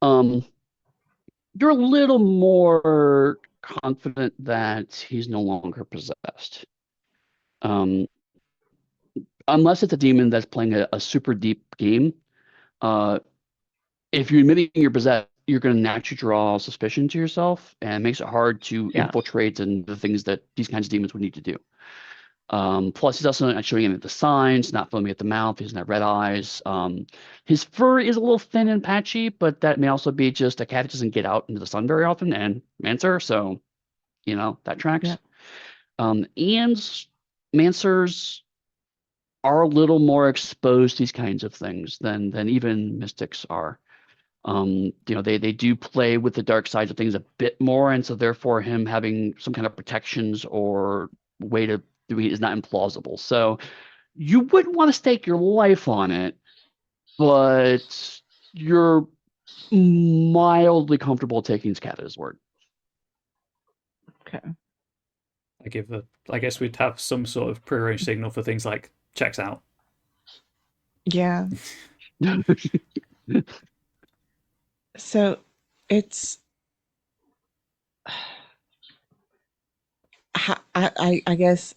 Um, you're a little more confident that he's no longer possessed. Um, unless it's a demon that's playing a super deep game. Uh, if you're admitting you're possessed, you're going to naturally draw suspicion to yourself, and it makes it hard to yeah, infiltrate and the things that these kinds of demons would need to do. Plus, he's also not showing any of the signs, not foaming at the mouth. He doesn't have red eyes. His fur is a little thin and patchy, but that may also be just a cat that doesn't get out into the sun very often and Manser, so that yeah, tracks. And Mansers are a little more exposed to these kinds of things than even mystics are. They do play with the dark sides of things a bit more, and so therefore him having some kind of protections or way to do it is not implausible. So you wouldn't want to stake your life on it, but you're mildly comfortable taking his cat at his word. okay. I guess we'd have some sort of prearranged signal for things like checks out. Yeah. So it's I guess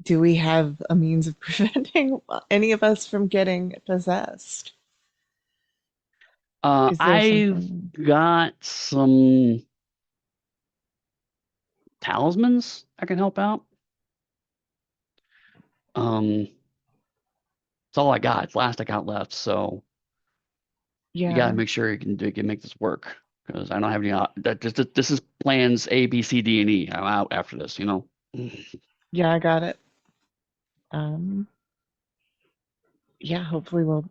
do we have a means of preventing any of us from getting possessed? Is there I've something? got some talismans I can help out. It's all I got. It's the last I got left, so you got to Yeah, make sure you can make this work because I don't have any. This is plans A, B, C, D, and E. I'm out after this. yeah, I got it. Um, yeah, hopefully we'll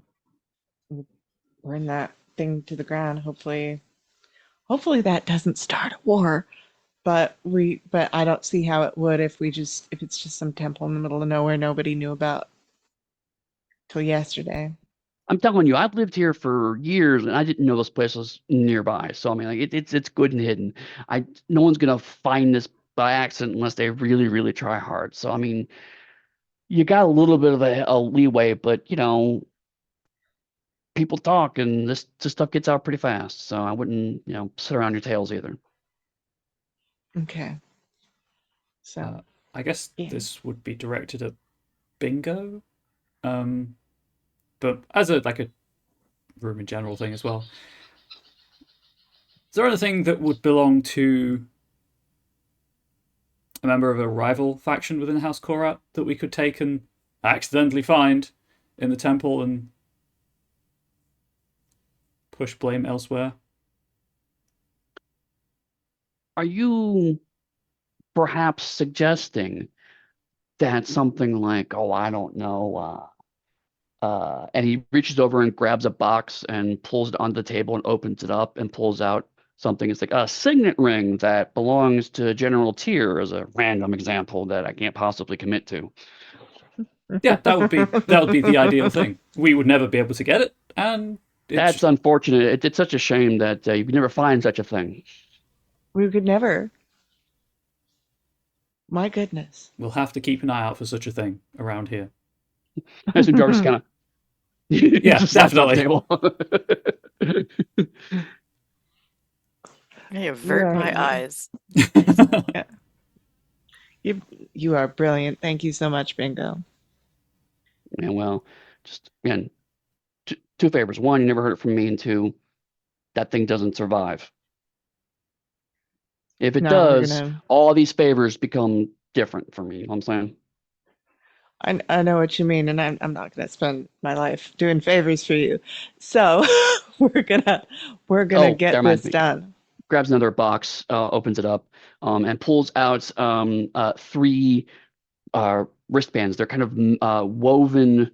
burn that thing to the ground. Hopefully that doesn't start a war. But I don't see how it would if it's just some temple in the middle of nowhere nobody knew about till yesterday. I'm telling you, I've lived here for years and I didn't know this place was nearby. So I mean, like it's good and hidden. No one's gonna find this by accident unless they really, really try hard. So I mean, you got a little bit of a leeway, but people talk and this stuff gets out pretty fast. So I wouldn't sit around your tails either. Okay. So, I guess yeah. this would be directed at Bingo, um, but as a room in general thing as well. Is there anything that would belong to a member of a rival faction within House Korat that we could take and accidentally find in the temple and push blame elsewhere? Are you perhaps suggesting that something like, oh, I don't know, and he reaches over and grabs a box and pulls it onto the table and opens it up and pulls out something. It's like a signet ring that belongs to General Tier as a random example that I can't possibly commit to. Yeah, that would be the ideal thing. We would never be able to get it, and it's That's unfortunate. It's such a shame that you could never find such a thing. We could never. My goodness. We'll have to keep an eye out for such a thing around here. As Dark just kind of Yeah, just sat at the definitely. table. I avert my eyes. Yeah. You are brilliant. Thank you so much, Bingo. And well, just again, two favors. One, you never heard it from me, and two, that thing doesn't survive. If it No, we're does, gonna. all these favors become different for me. You know what I'm saying? I know what you mean, and I'm not gonna spend my life doing favors for you. So we're gonna Oh, that get reminds this me. done. Grabs another box, opens it up, and pulls out three wristbands. They're kind of woven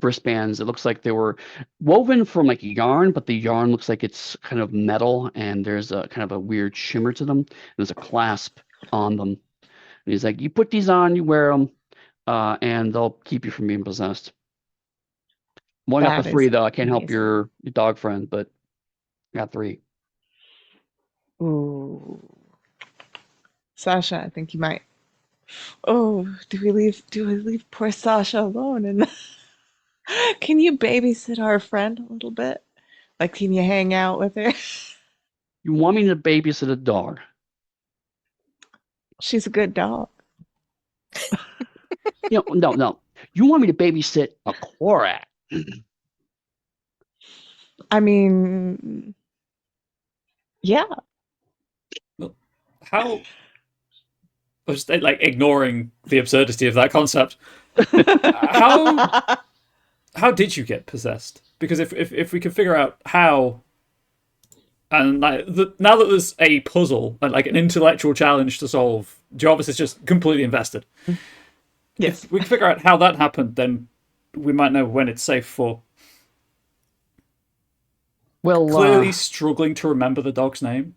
wristbands. It looks like they were woven from like yarn, but the yarn looks like it's kind of metal, and there's a kind of a weird shimmer to them. There's a clasp on them. And he's like, "You put these on, you wear them, and they'll keep you from being possessed." One got the That three is though. I can't help amazing. your dog friend, but I got three. Ooh, Sasha, I think you might. Oh, do we leave poor Sasha alone? And can you babysit our friend a little bit? Like, can you hang out with her? You want me to babysit a dog? She's a good dog. No. You want me to babysit a Korak? I mean, yeah. Well, how I was like ignoring the absurdity of that concept. How how did you get possessed? Because if we can figure out how, and like now that there's a puzzle and like an intellectual challenge to solve, Jarvis is just completely invested. Yes. If we can figure out how that happened, then we might know when it's safe for. Well, Clearly struggling to remember the dog's name.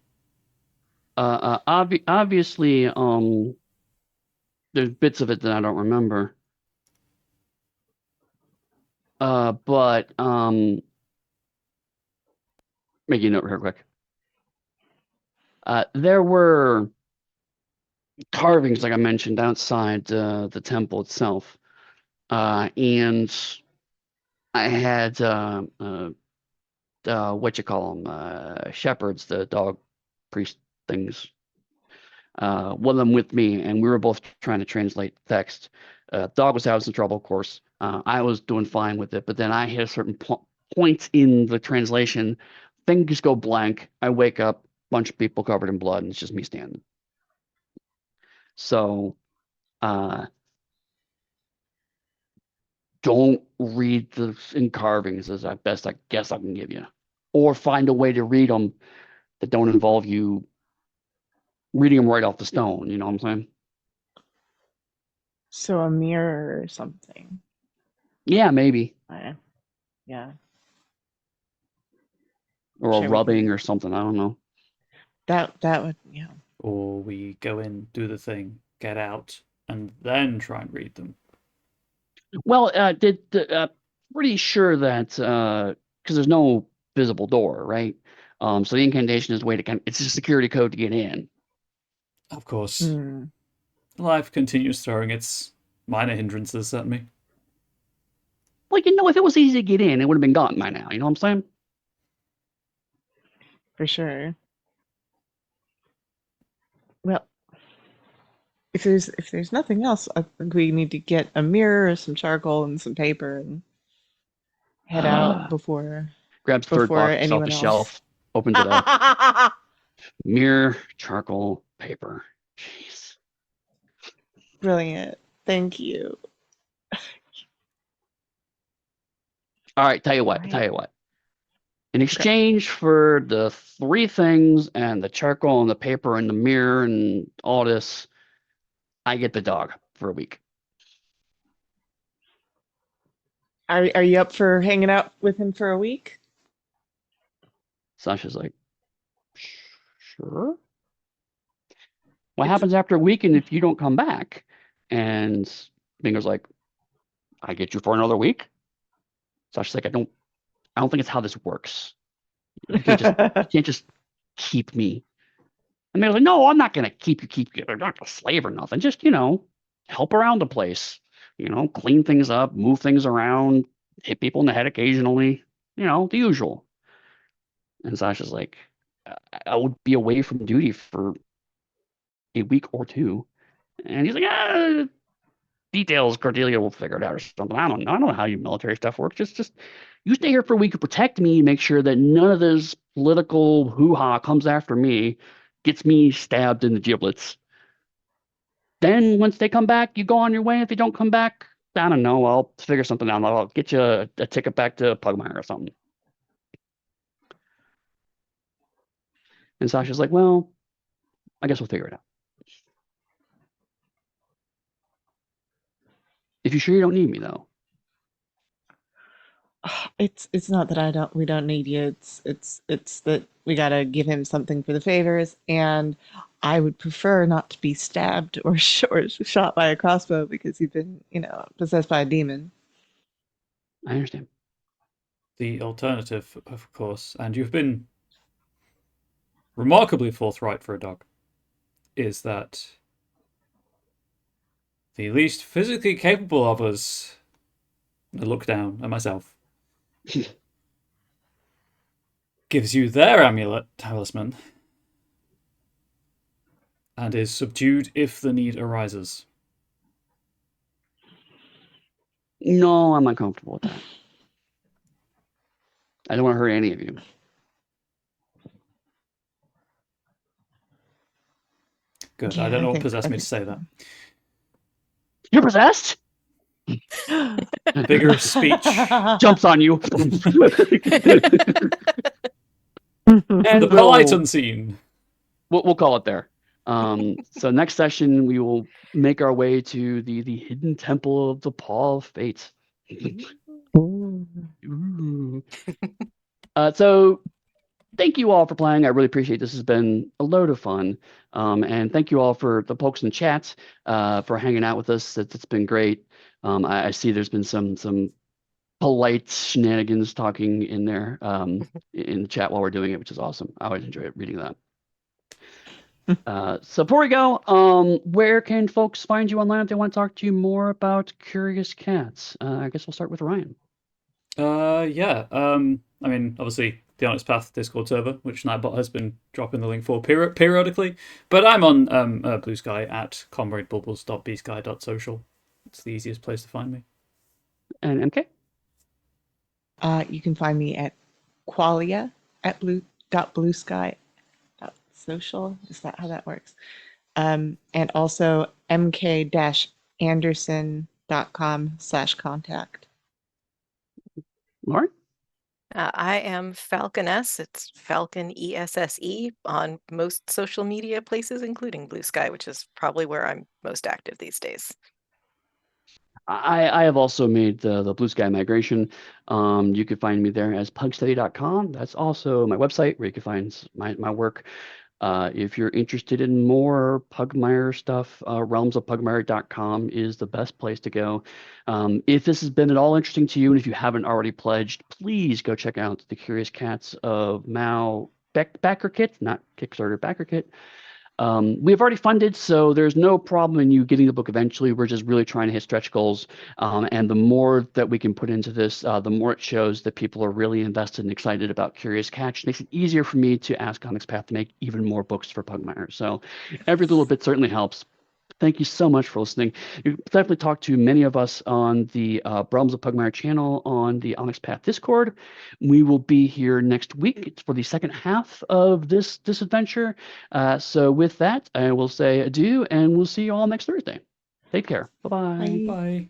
obviously, there's bits of it that I don't remember. But make a note real quick. There were carvings, like I mentioned, outside the temple itself, and I had what you call them, shepherds, the dog priest things. One of them with me, and we were both trying to translate text. Dog was having some trouble, of course. I was doing fine with it, but then I hit a certain point in the translation. Things go blank. I wake up, bunch of people covered in blood, and it's just me standing. So, don't read the carvings as the best I guess I can give you, or find a way to read them that don't involve you reading them right off the stone. You know what I'm saying? So a mirror or something. Yeah, maybe, Yeah. or a Sure, we rubbing can. or something. I don't know. That would, yeah. Or we go in, do the thing, get out, and then try and read them. Well, pretty sure that because there's no visible door, right? So the incantation is a way to it's a security code to get in. Of course, Hmm. life continues throwing its minor hindrances at me. Well, if it was easy to get in, it would have been gone by now. You know what I'm saying? For sure. Well, if there's nothing else, I think we need to get a mirror, some charcoal, and some paper, and head out before Grabs third before box off anyone the else. shelf, opens it up. Mirror, charcoal, paper. Jeez. Brilliant. Thank you. All right, tell you All what. right. In Okay. exchange for the three things and the charcoal and the paper and the mirror and all this, I get the dog for a week. Are you up for hanging out with him for a week? Sasha's like, sure. What It's happens after a week and if you don't come back? And Bingo's like, I get you for another week. Sasha's like, I don't think it's how this works. You can't just keep me. And they was like, no, I'm not gonna keep you. I'm not gonna slave or nothing. Just, help around the place. Clean things up, move things around, hit people in the head occasionally. The usual. And Sasha's like, I would be away from duty for a week or two. And he's like, details, Cordelia will figure it out or something. I don't know how you military stuff works. Just you stay here for a week to protect me, make sure that none of this political hoo-ha comes after me, gets me stabbed in the giblets. Then once they come back, you go on your way. If they don't come back, I don't know. I'll figure something out. I'll get you a ticket back to Pugmire or something. And Sasha's like, well, I guess we'll figure it out. If you're sure you don't need me, though. It's not that we don't need you. It's that we gotta give him something for the favors, and I would prefer not to be stabbed or shot by a crossbow because you've been, possessed by a demon. I understand. The alternative, of course, and you've been remarkably forthright for a dog, is that the least physically capable of us, I look down at myself, gives you their amulet talisman and is subdued if the need arises. No, I'm uncomfortable with that. I don't want to hurt any of you. Good. Yeah, I don't know I what think- possessed I me to think- say that. You're possessed? Bigger speech. Jumps on you. And The polite unseen. we'll call it there. So next session we will make our way to the hidden temple of the Paw of Fate. Ooh. So thank you all for playing. I really appreciate this. Has been a load of fun. And thank you all for the folks in chat for hanging out with us. It's been great. I see there's been some polite shenanigans talking in there in the chat while we're doing it, which is awesome. I always enjoy reading that. So before we go, where can folks find you online if they want to talk to you more about Curious Cats? I guess we'll start with Ryan. Yeah. I mean, obviously, the Honest Path Discord server, which Nightbot has been dropping the link for periodically. But I'm on Blue Sky at comradebubbles.bsky.social. It's the easiest place to find me. And MK? You can find me at qualia at blue.bluesky.social. Is that how that works? And also mk-anderson.com/contact. Lauren? I am Falconess. It's Falcon ESSE on most social media places, including Blue Sky, which is probably where I'm most active these days. I have also made the Blue Sky migration. You can find me there as pugstudy.com. That's also my website where you can find my work. If you're interested in more Pugmire stuff, realmsofpugmire.com is the best place to go. If this has been at all interesting to you, and if you haven't already pledged, please go check out the Curious Cats of Mao Backer Kit, not Kickstarter, Backer Kit. We've already funded, so there's no problem in you getting the book eventually. We're just really trying to hit stretch goals. And the more that we can put into this, the more it shows that people are really invested and excited about Curious Catch. It makes it easier for me to ask Comics Path to make even more books for Pugmire. So every little bit certainly helps. Thank you so much for listening. You definitely talk to many of us on the Realms of Pugmire channel on the Onyx Path Discord. We will be here next week. It's for the second half of this adventure. So with that, I will say adieu, and we'll see you all next Thursday. Take care. Bye-bye. Bye. Bye.